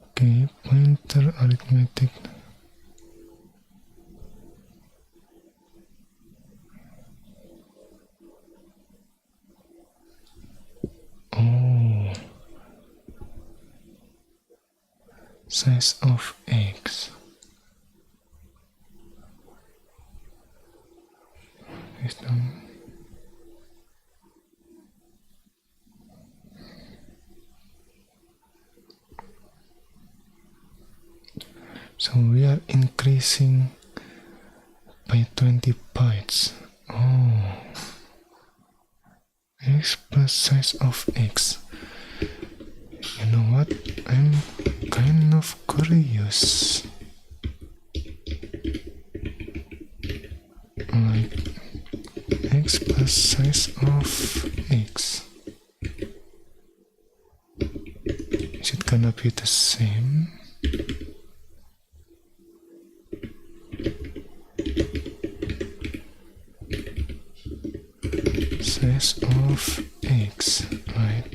Okay, pointer arithmetic. Oh, size of X. Is done. So we are increasing by 20 bytes. Oh, x plus size of x. You know what? I'm kind of curious. Like x plus size of x. Is it gonna be the same? Size of x, right?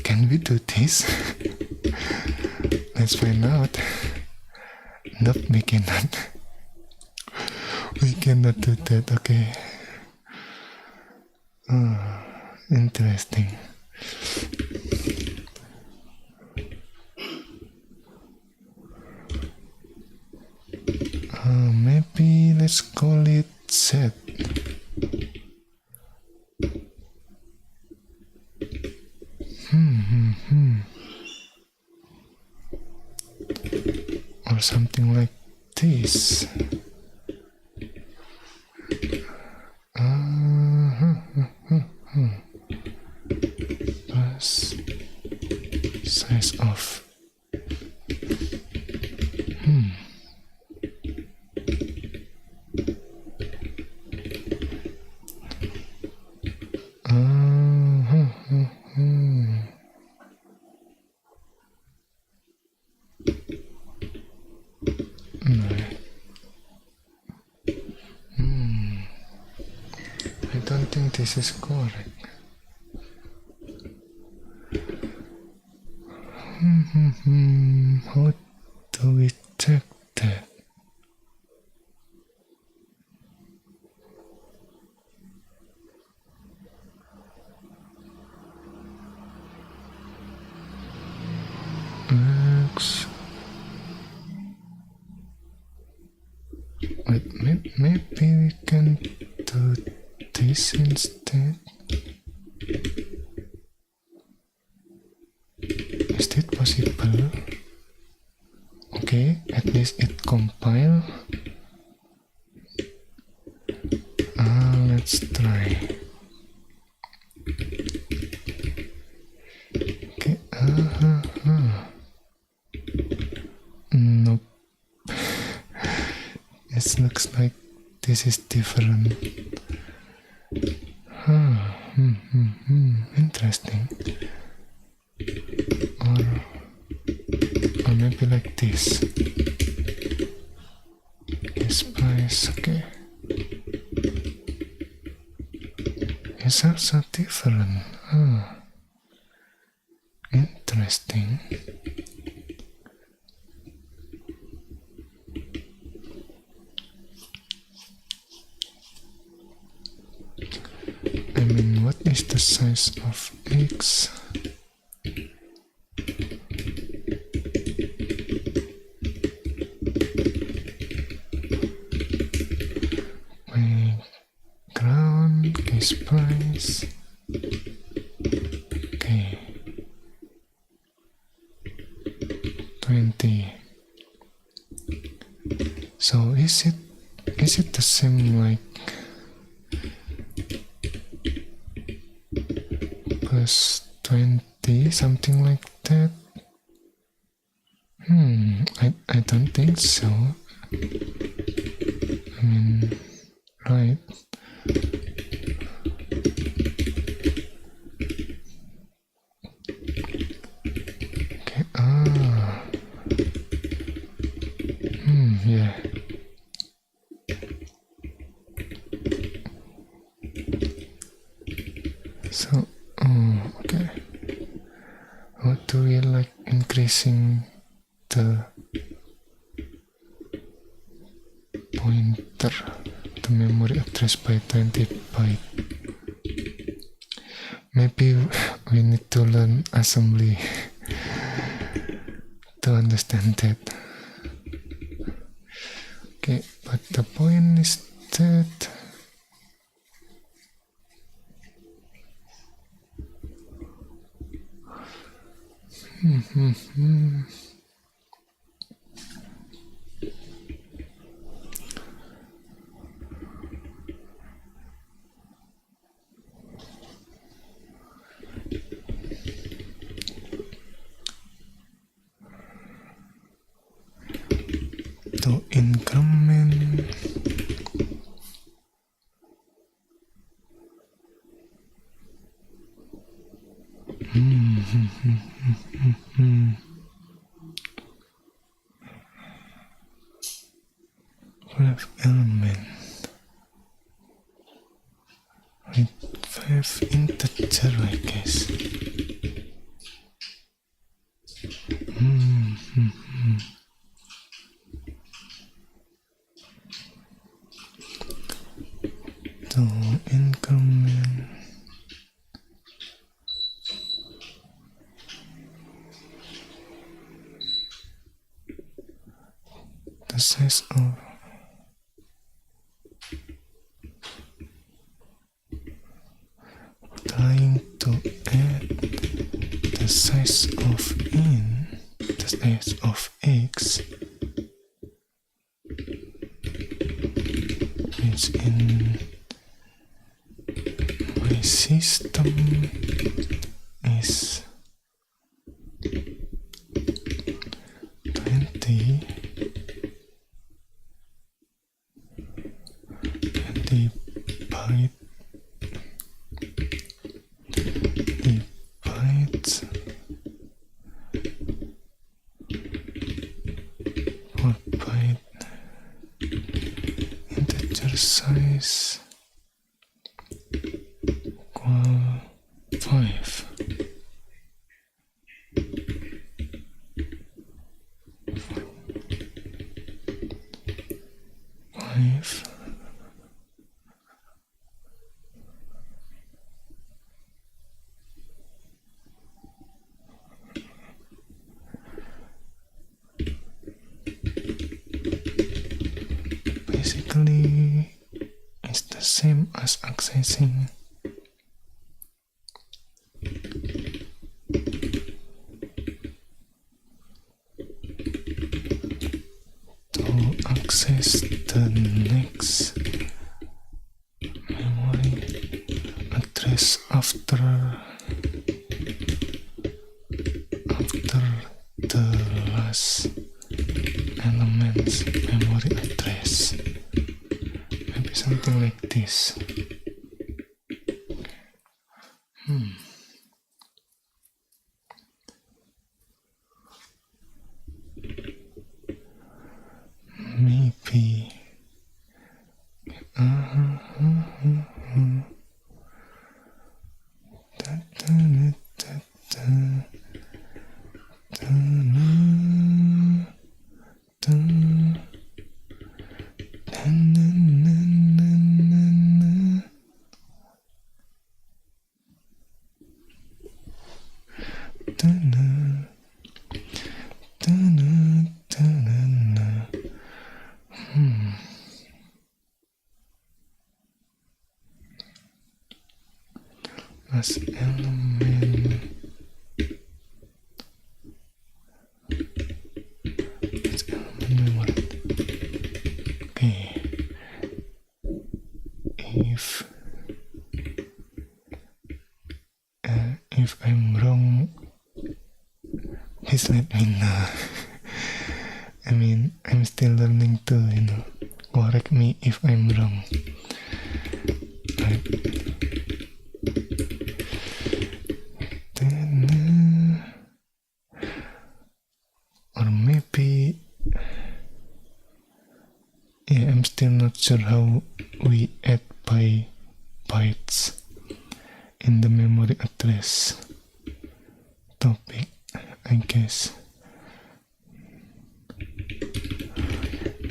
Can we do this? Let's find out. Nope, we cannot. We cannot do that, okay. Oh, interesting. Maybe let's call it Z. Or something like this. Plus size of. I don't think this is correct. How do we check that? X. Wait, maybe we can do this instead. Is that possible? Okay, at least it compile. Let's try. Okay, nope. It looks like this is different. Interesting. Or maybe like this. This price, okay. It's also different. Interesting. I mean, what is the size of x? Background, case price. Okay. 20. So is it the same like plus 20, something like that? I don't think so. I mean, right? Okay, yeah. So, okay. How do we like increasing the pointer, the memory address by 20 byte? Maybe we need to learn assembly to understand that. Okay, but the point is that to increment five element with five integer, I guess. To increment the size of trying to add the size of the size of x, which in my system is 20 bytes for byte integer size equal 5. 5 basically it's the same as accessing access the next memory address after the last element's memory address. Maybe something like this. Maybe as element memory. Okay, if I'm wrong, please let me know. I mean, I'm still learning to, correct me if I'm wrong. Right. Then, or maybe, I'm still not sure how we add by bytes in the memory address topic, I guess.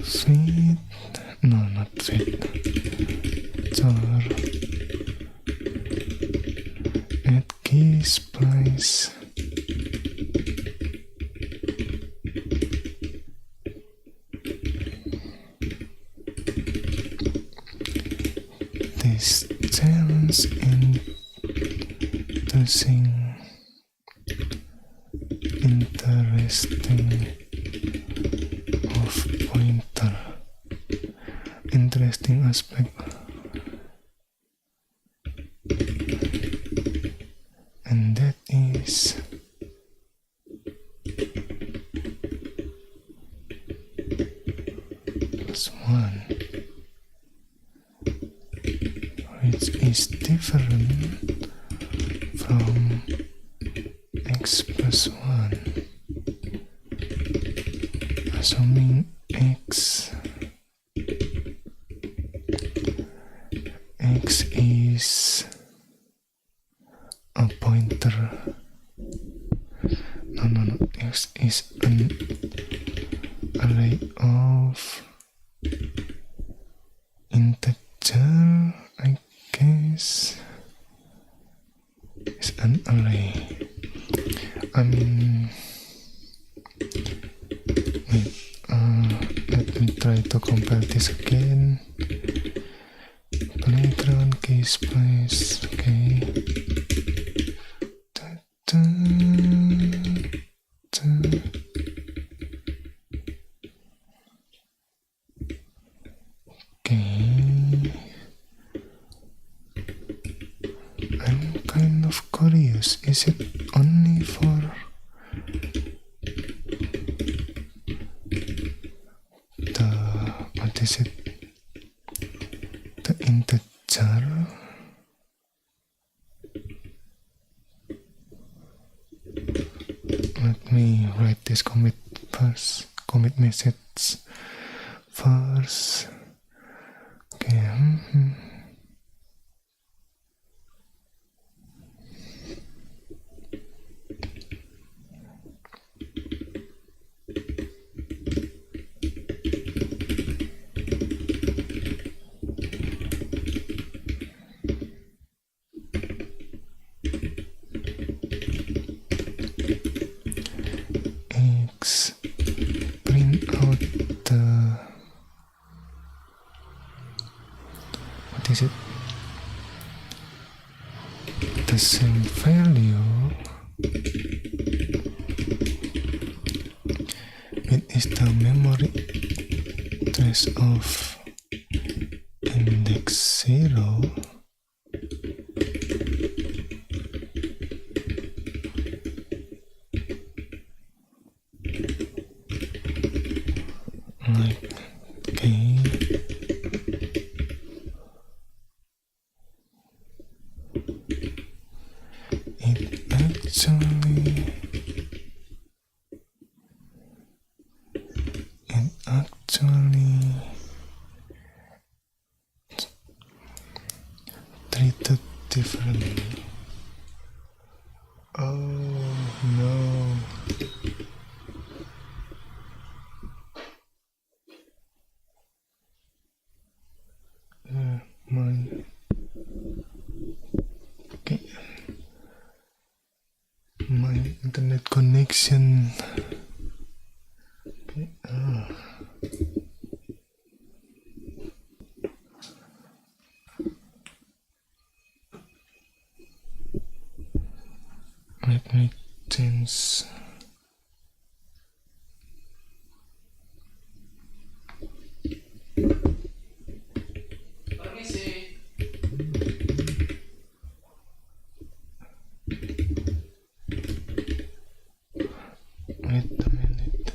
Feed, no, not feed. Char, add key splice. This challenge in using interesting of pointer, interesting aspect, and that is equals 1, which is different from x plus 1, assuming x is a pointer. No, x is an array of integer, I guess. It's an array. Let me try to compile this again. Playground case place, okay. Okay. I'm kind of curious. Is it only for what is it? The integer? Let me write this commit message first. Okay. Print out the, what is it? The same value. It is the memory trace of index 0. Okay. It actually treated differently. Oh no. My internet connection. Okay. Let me change. Wait a minute.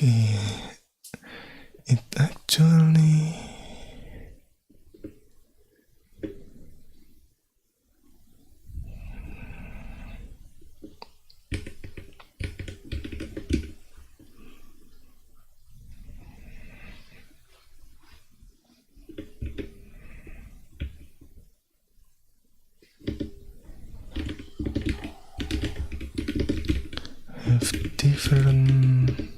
Okay, it actually have different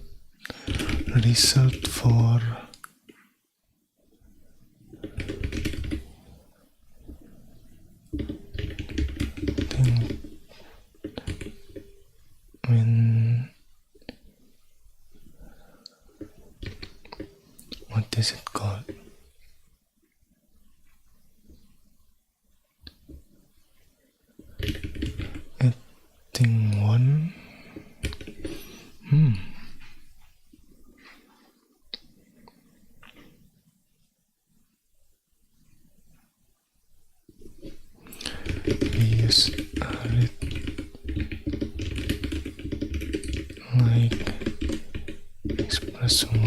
result for thing when what is it called? Thing one. We use it like x plus 1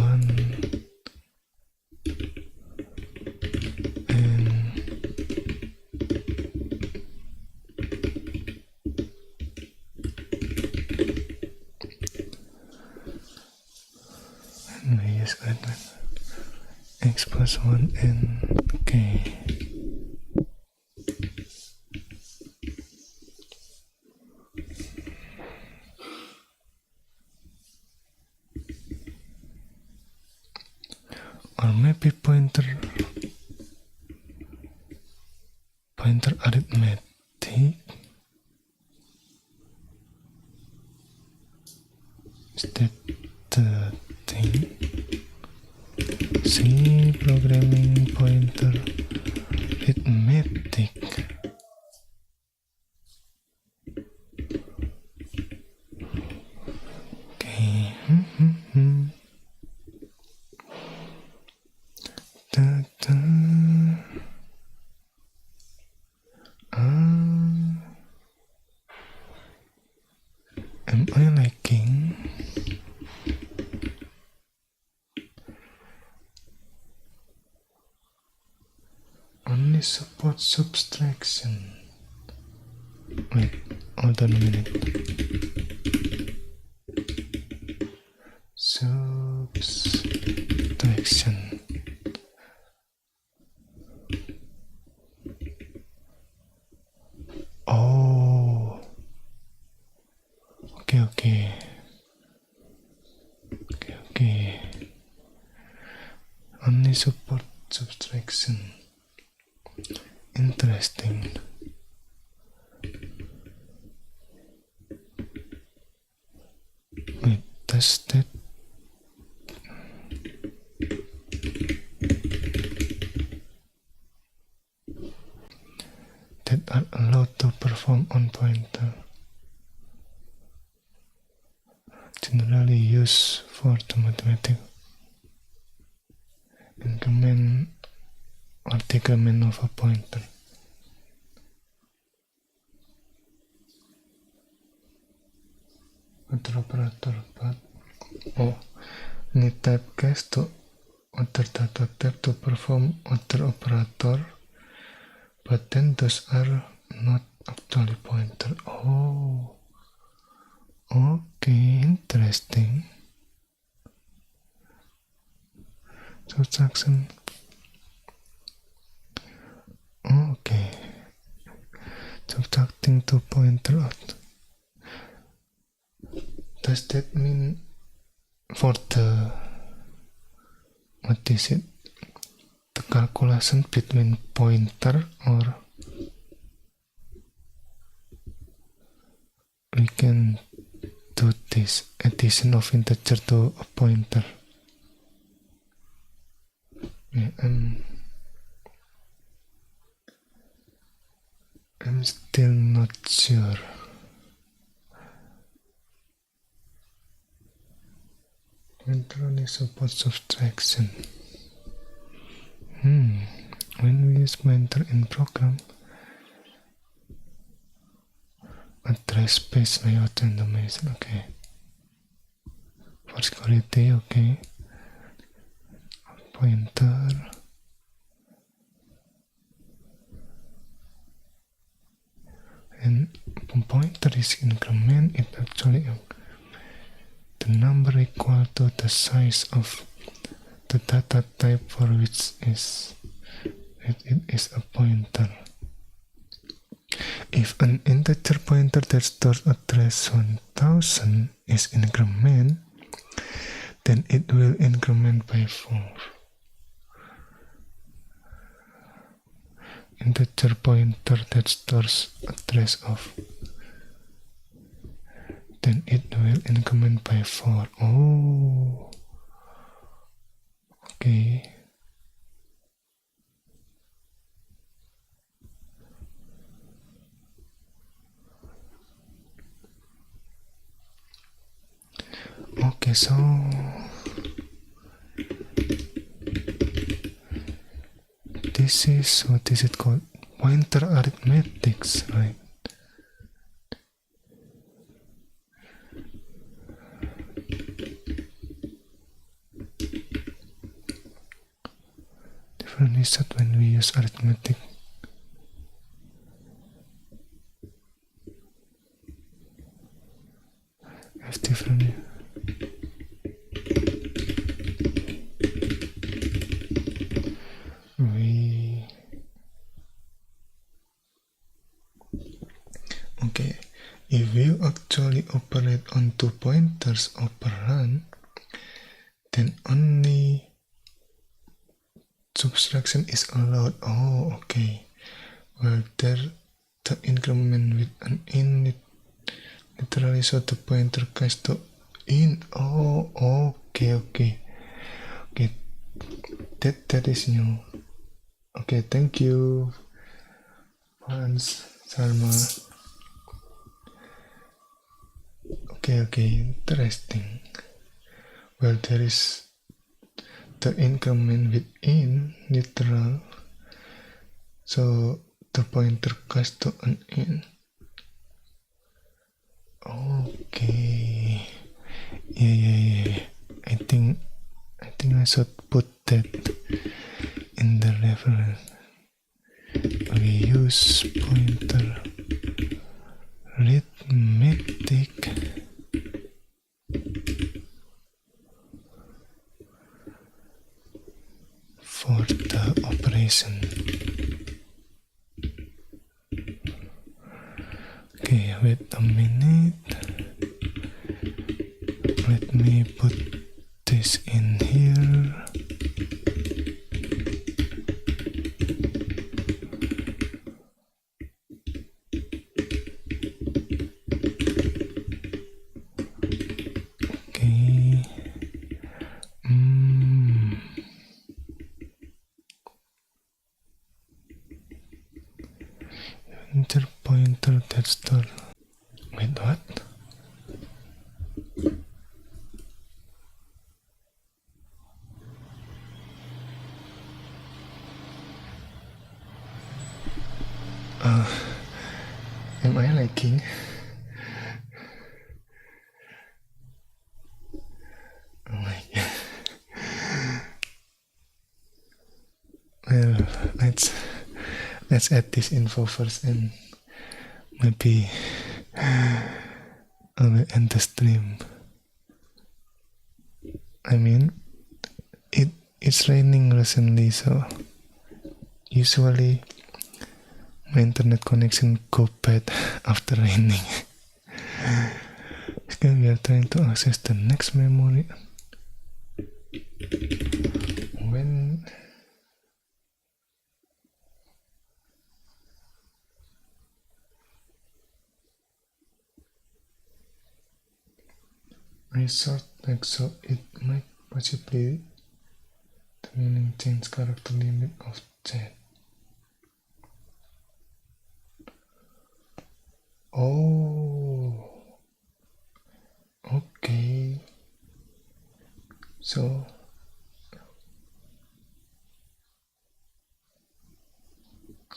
and we use that one x plus 1 and okay. Or maybe pointer arithmetic. Is that the thing? C programming pointer arithmetic. Okay. Am I liking? Only support subtraction. Wait, hold on a minute. Subtraction. Oh. Okay. Only support subtraction. Interesting. Wait, does that are allowed to perform on pointer? Generally used for the mathematical increment or decrement of a pointer. Other operator, but need typecast to other data type to perform other operator, but then those are not actually pointer. Oh, okay, interesting. Subtraction. Okay, subtracting to pointer out. Does that mean for the what is it? The calculation between pointer, or we can do this addition of integer to a pointer? Yeah, I'm still not sure. Pointer support subtraction. When we use pointer in program, address space layout randomization. Okay. for security. Okay, pointer. And pointer is increment, it actually the number equal to the size of the data type for which it is a pointer. If an integer pointer that stores address 1000 is increment, then it will increment by 4. Integer pointer that stores address of, then it will increment by 4. Oh, okay. Okay, so this is, what is it called? Pointer arithmetics, right? Different is that when we use arithmetic. Have different. Okay, if you actually operate on 2 pointers operand, then only subtraction is allowed. Oh, okay. Well, there the increment with an in literally so the pointer goes to in. Oh, okay. That is new. Okay, thank you, Hans Salma. Okay, interesting. Well, there is the increment within literal, so the pointer goes to an in. Okay. Yeah. I think I should put that in the reference. We use pointer arithmetic for the operation. Okay, wait a minute. Let me put this in here. Okay. Enter pointer that start. Wait, what? Am I liking? Oh my god. Well, let's add this info first and maybe I will end the stream. I mean, it's raining recently, so usually my internet connection go bad after raining. Okay, we are trying to access the next memory. When I sort text, so it might possibly the meaning change character limit of chat. Oh, okay. So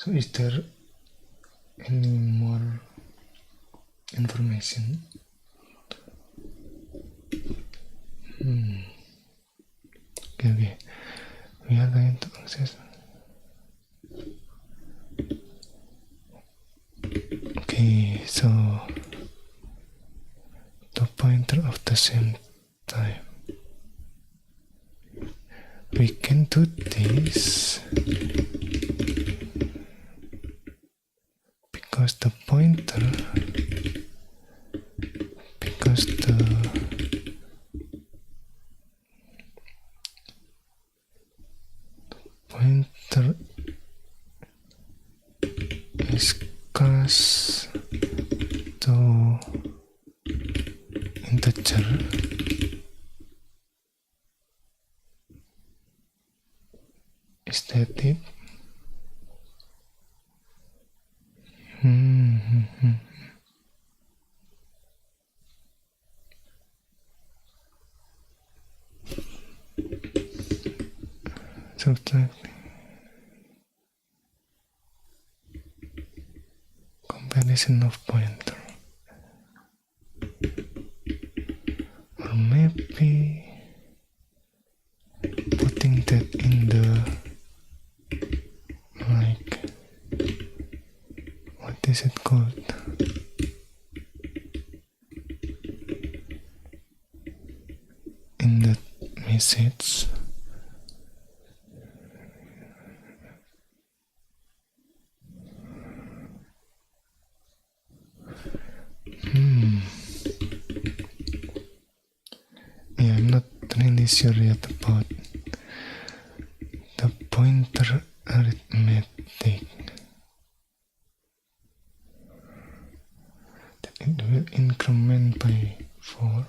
is there any more information? Okay, we are going to access. Okay, so the pointer of the same type. We can do this because the pointer, because the pointer is cast to integer. Is that it? Subtract comparison of pointer, or maybe putting that in the, like, what is it called? In the message. Yeah, I'm not really sure yet about the pointer arithmetic. That it will increment by 4,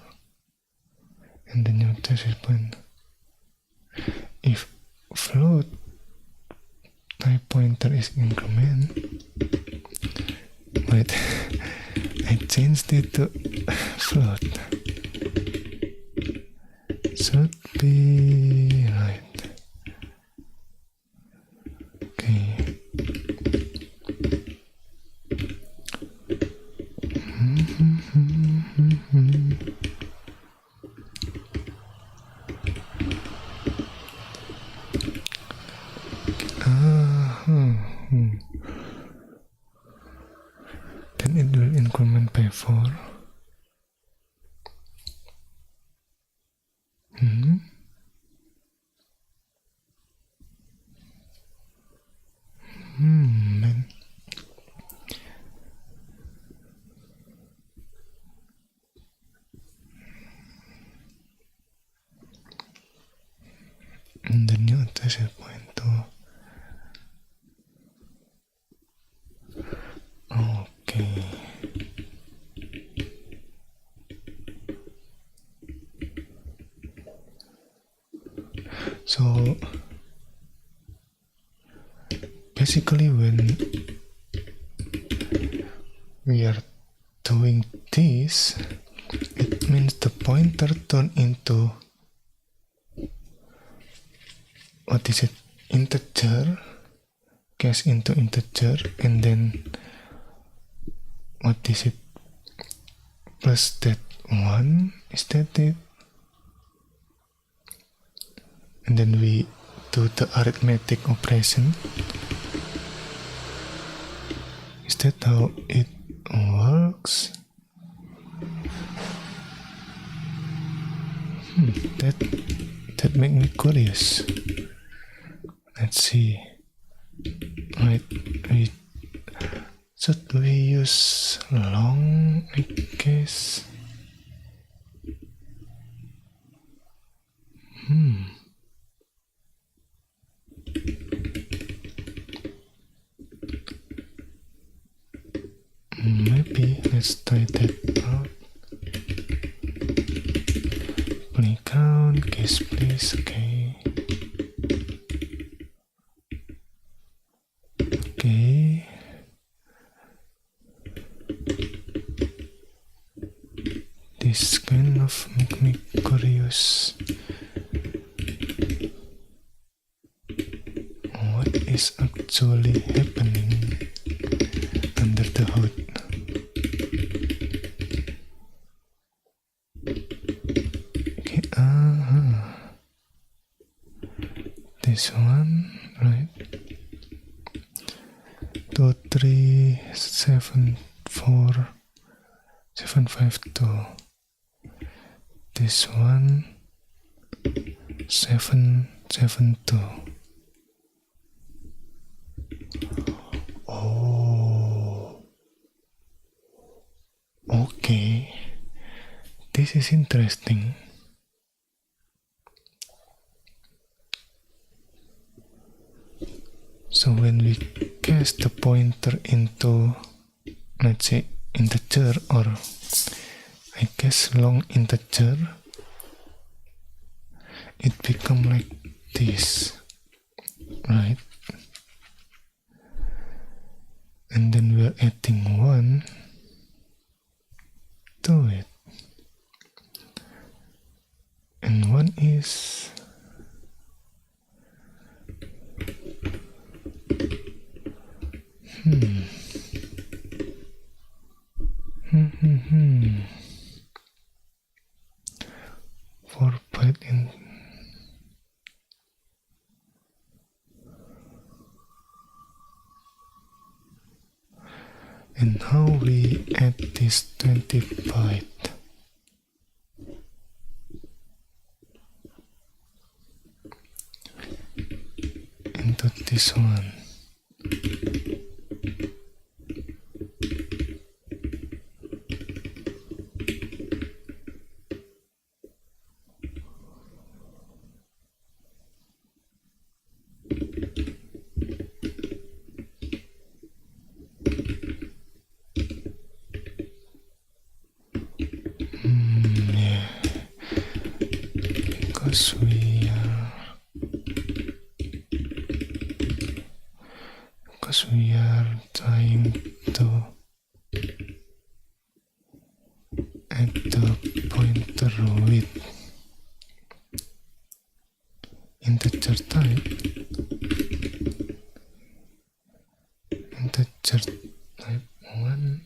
and then your decimal point. If float type pointer is increment, wait, I changed it to float. Should be right. Okay. Then it will increment by 4. Man. And then you attach a point to. Okay. So basically when we are doing this, it means the pointer turn into, what is it, integer, cast into integer, and then what is it, plus that 1, is that it? And then we do the arithmetic operation. Is that how it works? That make me curious. Let's see. Wait, should we use long, I guess? Maybe let's try that out. Play count, guess please, okay. Okay. This kind of make me curious. What is actually happening under the hood? Okay, this one, right? 2 3 7 4 7 5 2. This one 7 7 2. Oh, okay, this is interesting. So when we cast the pointer into, let's say, integer, or I guess long integer, it become like this, right? And then we're adding 1 to it, and 1 is for byte in. And how we add this 20 byte into this one? Because we are trying to add the pointer with integer type. Integer type 1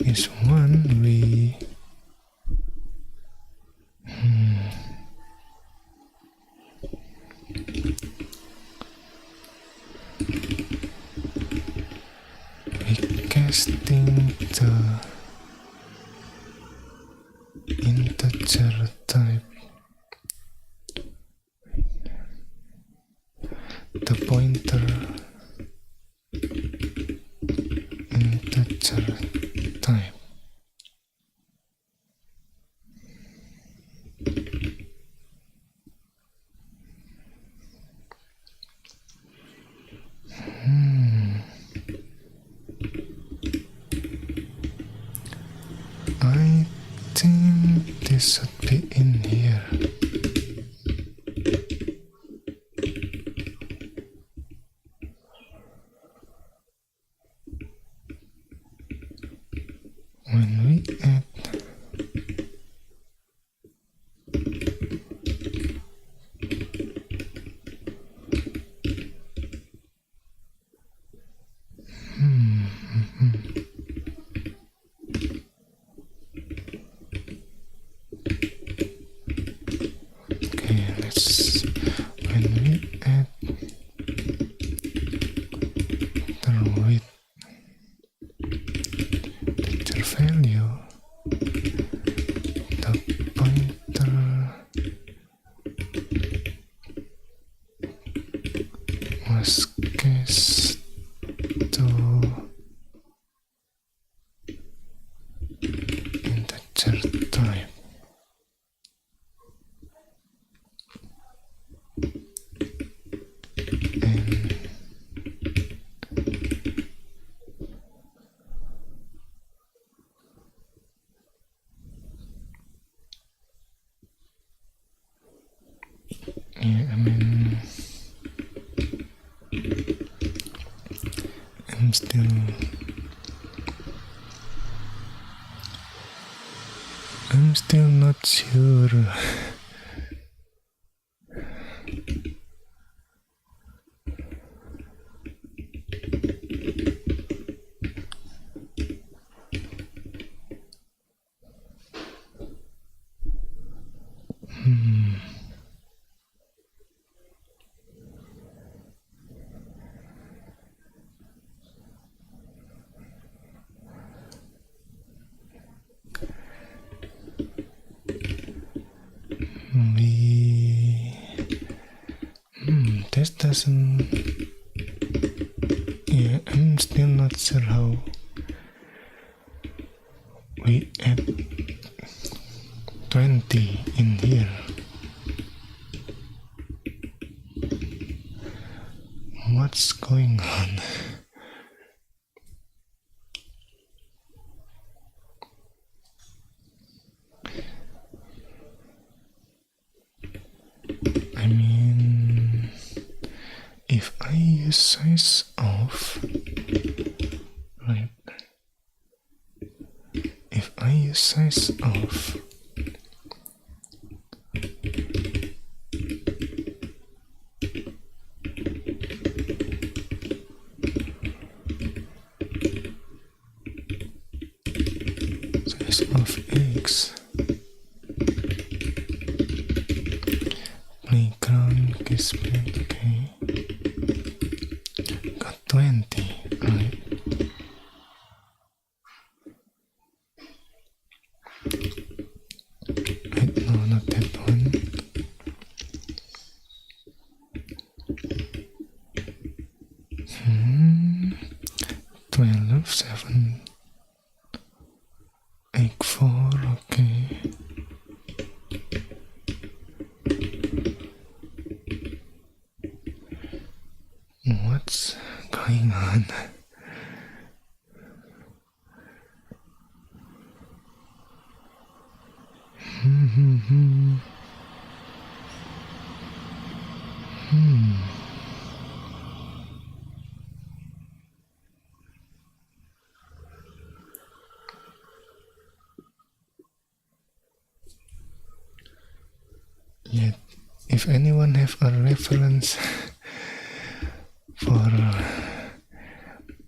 is 1. We casting the integer type, the pointer integer type. I think this should be in here. When we add when we add the width picture value, the pointer was cast to integer type. Yeah, I mean, I'm still not sure. doesn't. Yeah, I'm still not sure how we add 20 in here. What's going on? I mean, if I use size of, right? If I use size of, x, playground, kiss play, okay, got 20, right? Wait, no, not that one. Hmm, 12, 7, 8, 4, okay. What's going on? Yet, if anyone have a reference for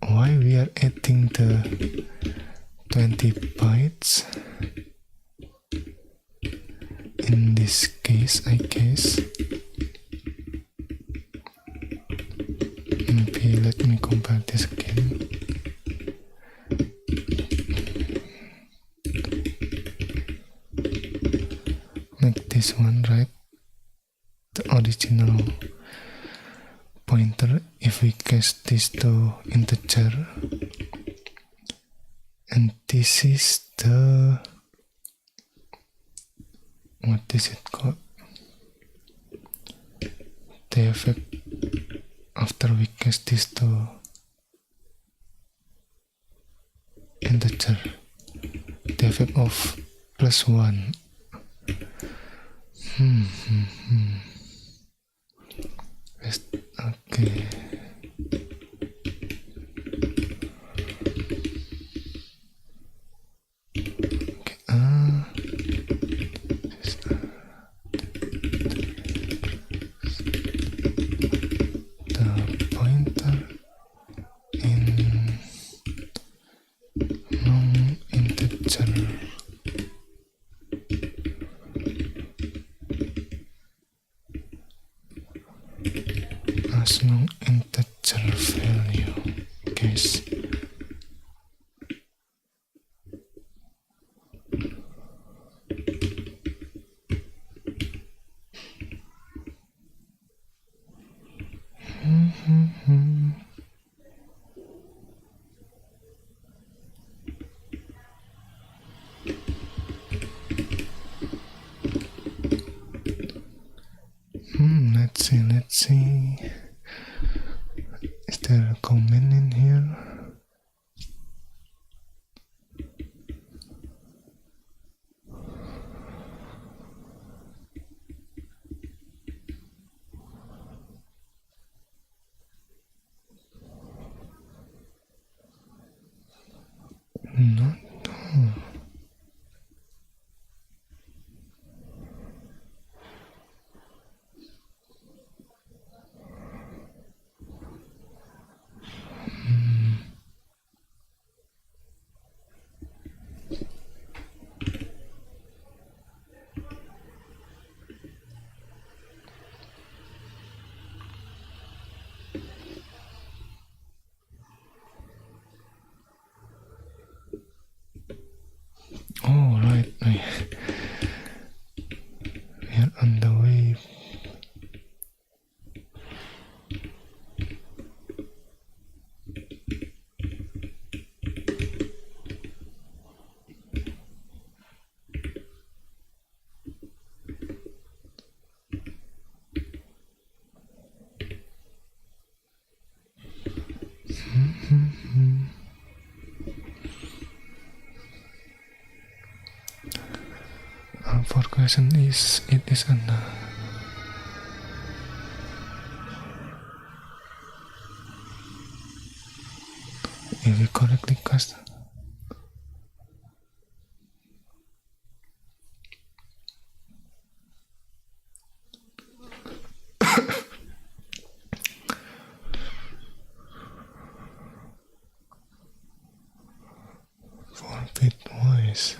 why we are adding the 20 bytes, in this case, I guess, maybe let me compare this again. Like this one, right? The original pointer, if we cast this to integer, and this is the, what is it called, the effect after we cast this to integer, the effect of +1. Okay. The pointer in non-integer. As non-integer value, guys. Let's see. Is there a comment in here? Not. For question is it is a noun. If we correctly cast for bitwise.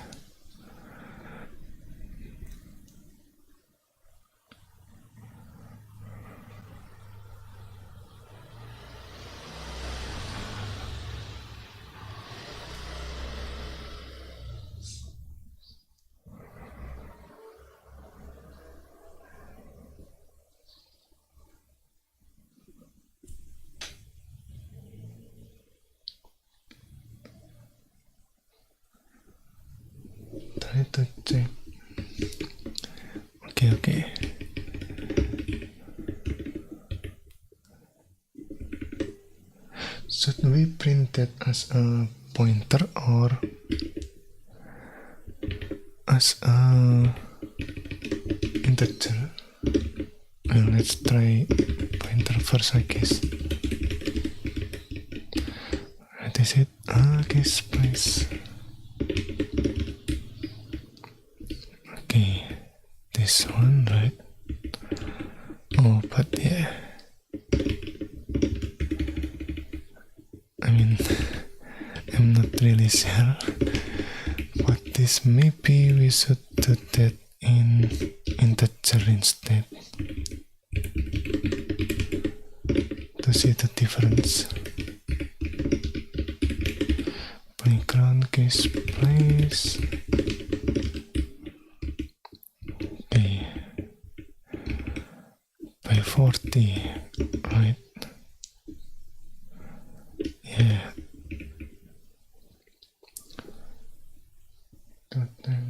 Try to check. Okay. Should we print that as a pointer or as a integer? Well, let's try pointer first, I guess. What is it? Guess place. Okay, this one, right? Oh, but yeah. I mean, I'm not really sure. But this maybe we should do that in integer instead. To see the difference. Background case place. Okay. By 40, right? Yeah. Total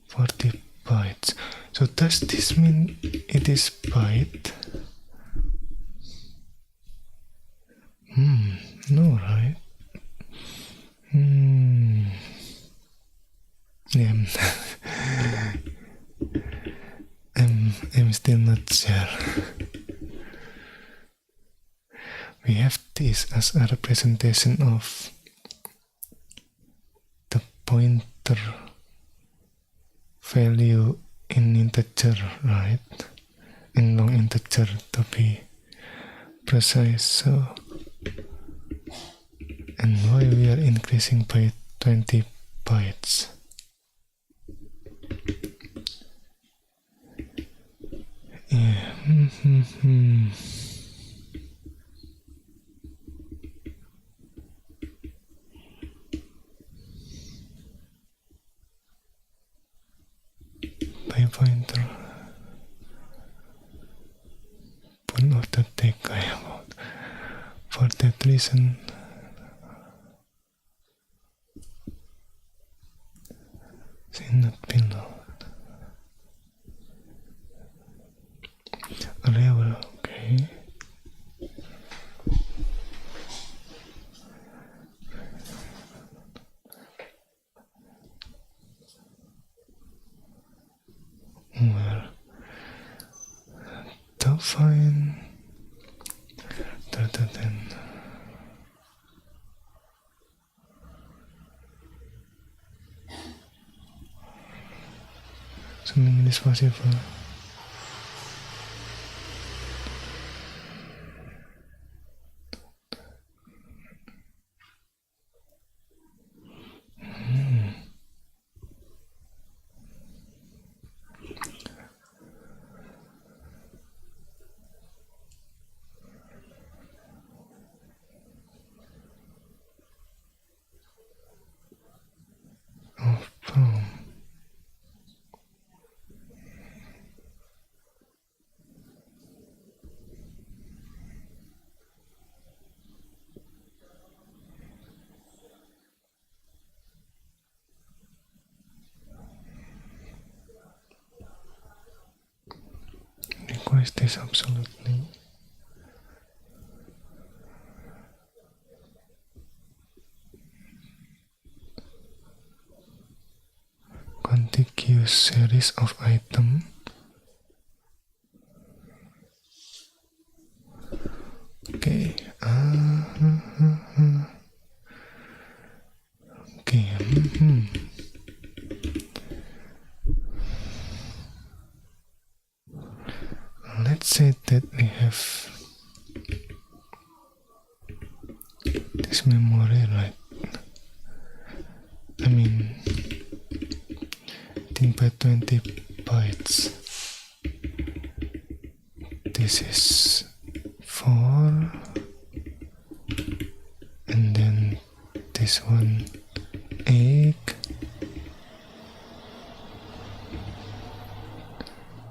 40 bytes. So does this mean it is byte? No, right? Yeah. I'm still not sure. We have this as a representation of the pointer value in integer, right? In long integer to be precise. So, and why we are increasing by 20 bytes? Yeah. By pointer. Pun of the take I about. For that reason, see not below. A level, okay. Well, to find data then. Something is possible. From request is absolutely quantic use series of item. Okay. Okay. Let's say that we have this memory, right? I mean, 10 by 20 bytes. This is 4, and then this one 8,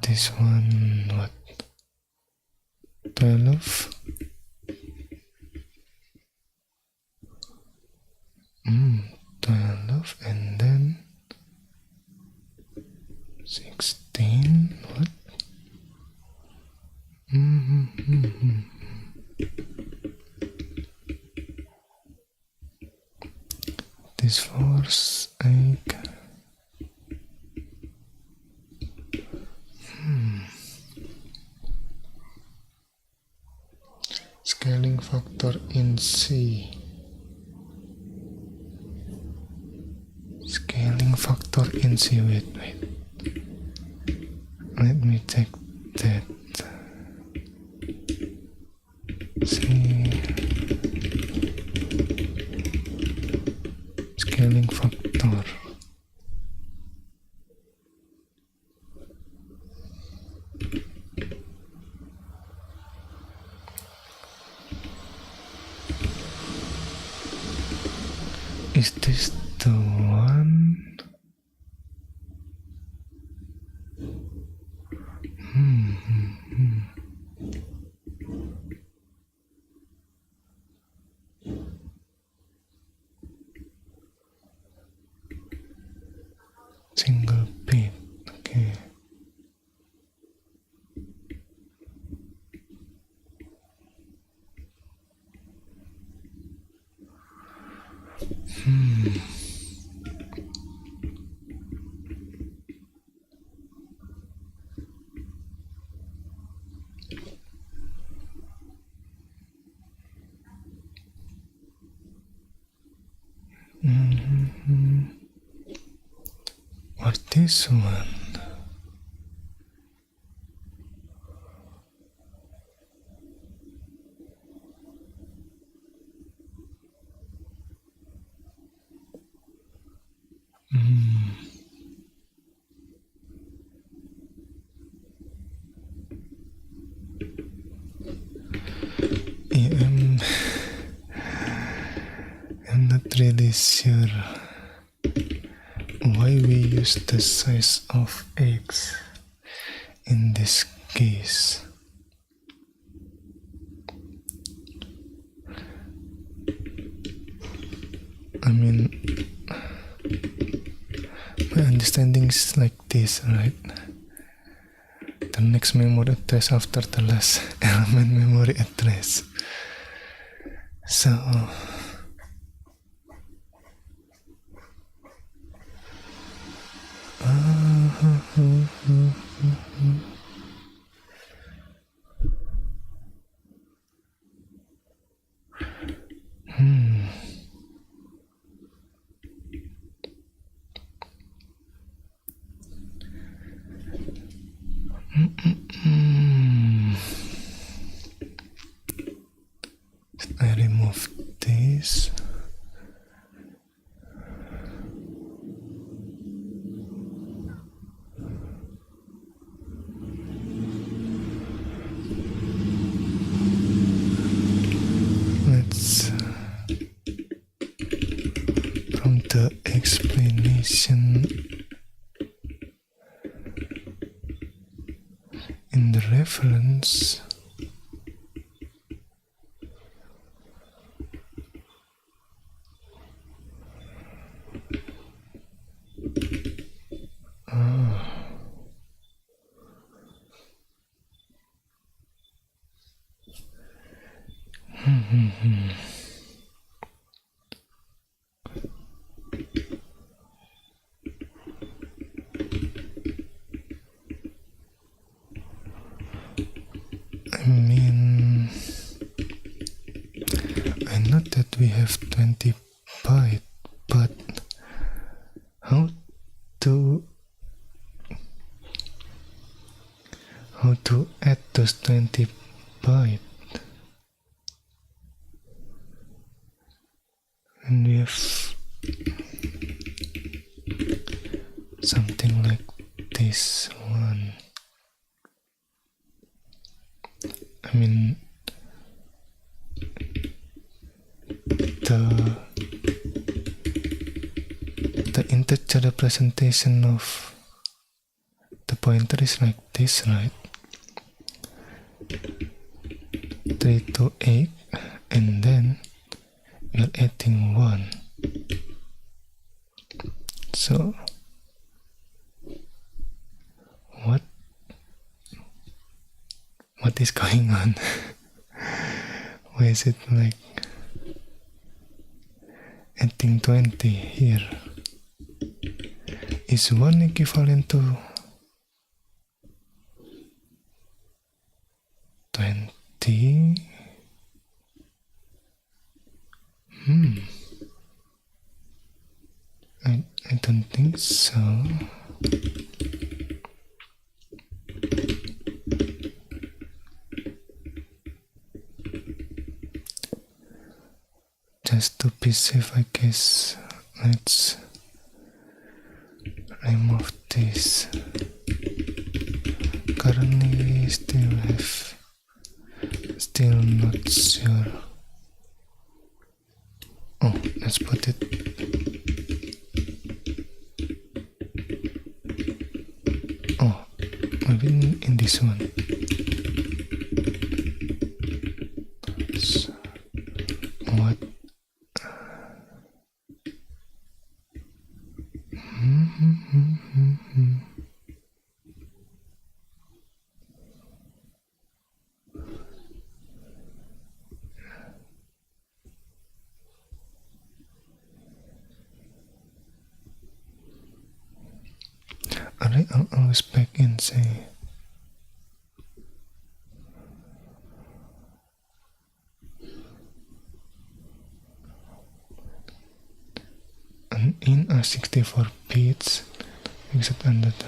this one what, 12, 12, and then 16, what? This 4, 8. Scaling factor in C. Scaling factor in C. Wait. Let me check that. C. Scaling factor. Is this the one? Single bit, okay. Or this one. I'm not really sure why we use the size of x in this case. I mean, my understanding is like this, right? The next memory address after the last element memory address. So I remove this. Let's from the explanation in the reference. we have 20 byte, but how to add those 20 byte when we have something like this one? I mean, the integer representation of the pointer is like this, right? 3 to 8, and then we are adding 1. So what is going on? Why is it like adding 20 here? Is 1 equivalent to 20? I don't think so. Just to be safe, I guess, let's remove this. Currently we still not sure. Oh, let's put it. Oh, maybe in this one. So, what? Alright, I'll always back and say and in a 64 bits except under the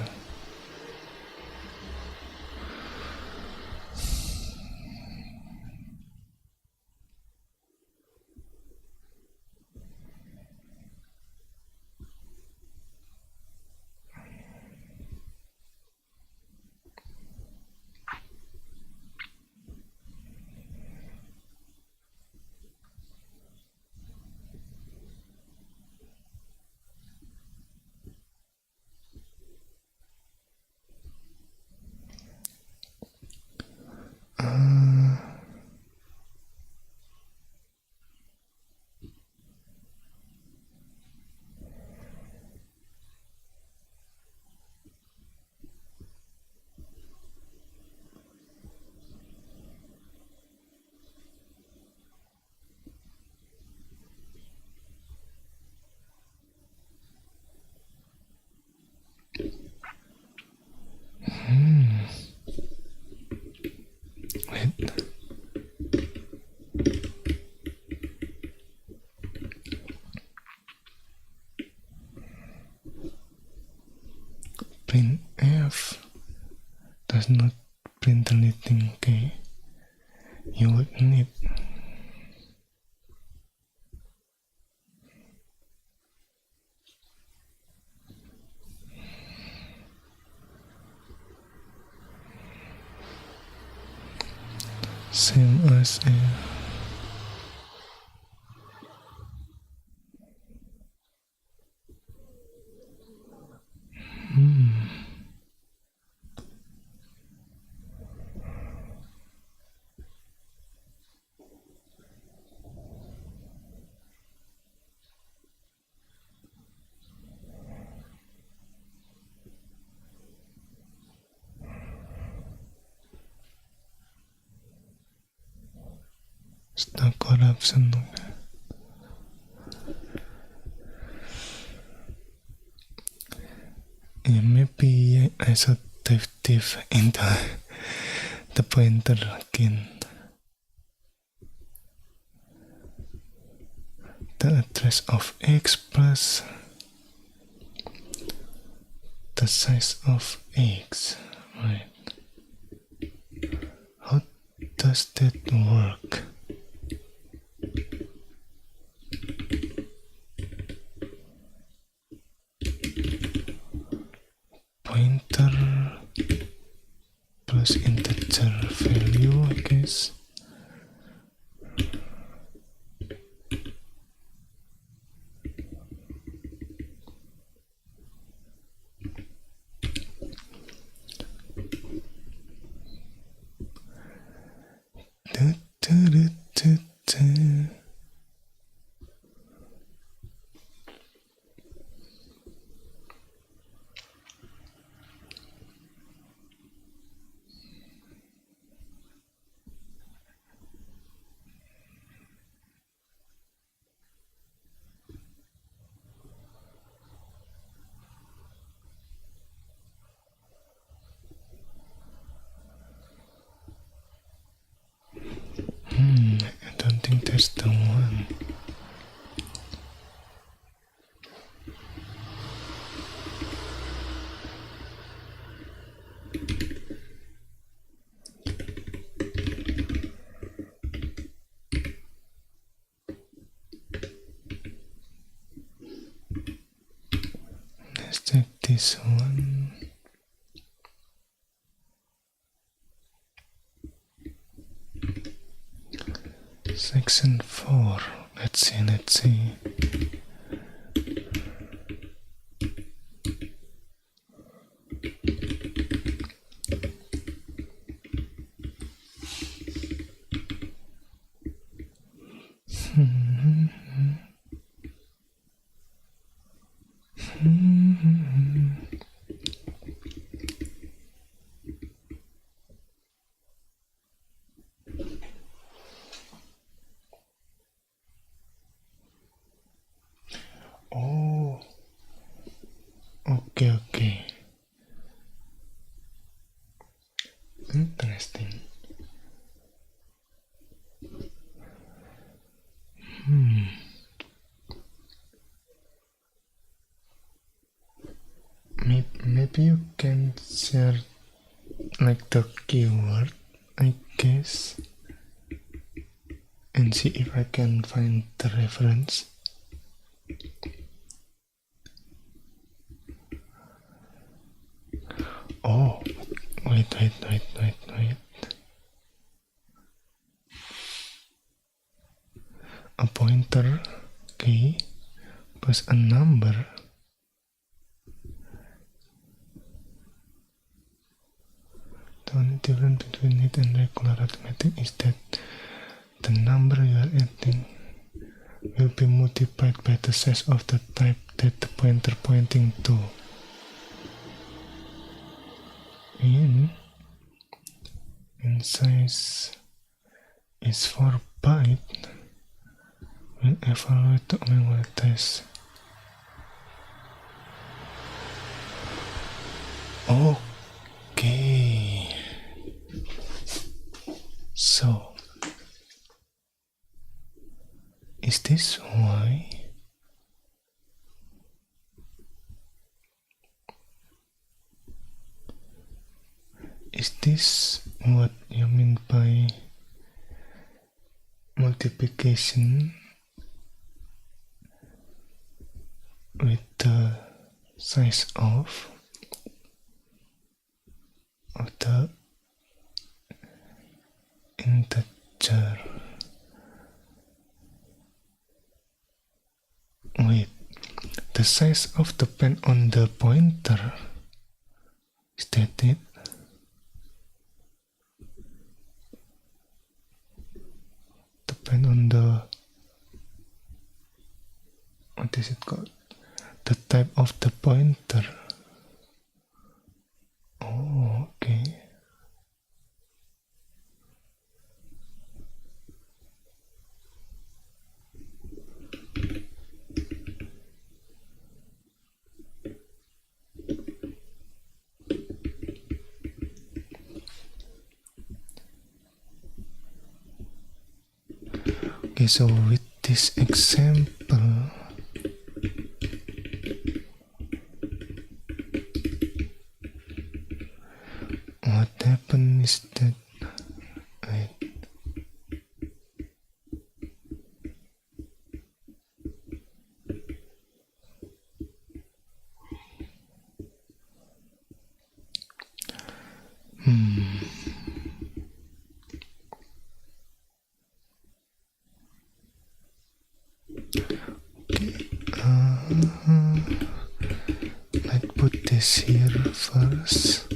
printf does not print anything. Okay, you would need same as a stock corruption. Yeah, maybe I should dive deep into the pointer again. the address of x plus the size of x, right? How does that work? Pointer plus integer value, I guess. I don't think that's the one. Let's check this one. Section 4. Let's see. Oh, okay. Interesting. Maybe you can share like the keyword, I guess, and see if I can find the reference. Oh, wait. A pointer, okay, plus a number. The only difference between it and regular arithmetic is that the number you are adding will be multiplied by the size of the type that the pointer pointing to. In size is 4 byte, we'll evaluate the omega test. Okay. So, is this why? Is this what you mean by multiplication with the size of the integer? Wait, the size of the pen on the pointer, is that it? The pen on the, what is it called? The type of the pointer. Oh, okay. Okay, so with this example, is that? Wait. Let's put this here first.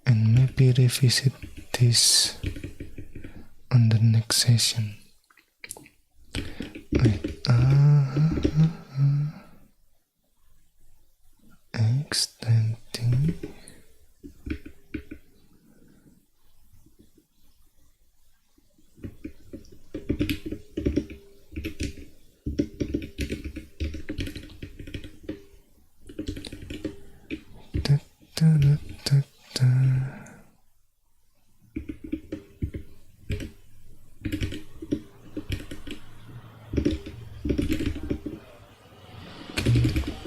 And maybe revisit this on the next session. Wait, extending.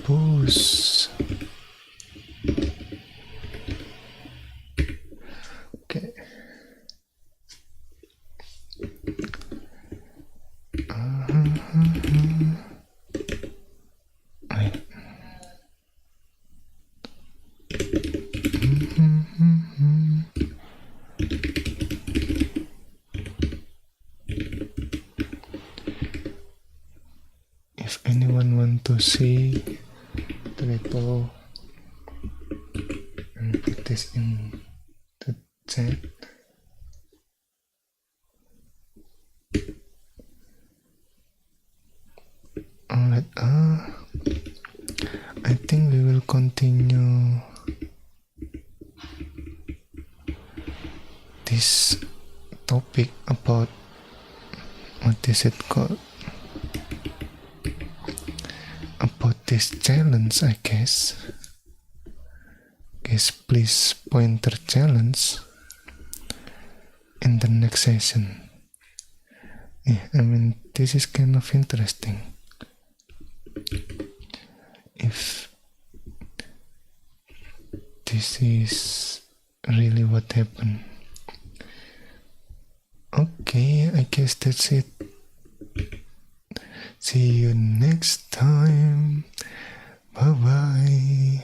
Pause. Okay. Wait. If anyone want to see the repo, and put this in the chat. Alright, I think we will continue this topic about what is it called? About this challenge, I guess. Please pointer challenge in the next session. Yeah, I mean, this is kind of interesting. If this is really what happened. Okay, I guess that's it. See you next time. Bye bye.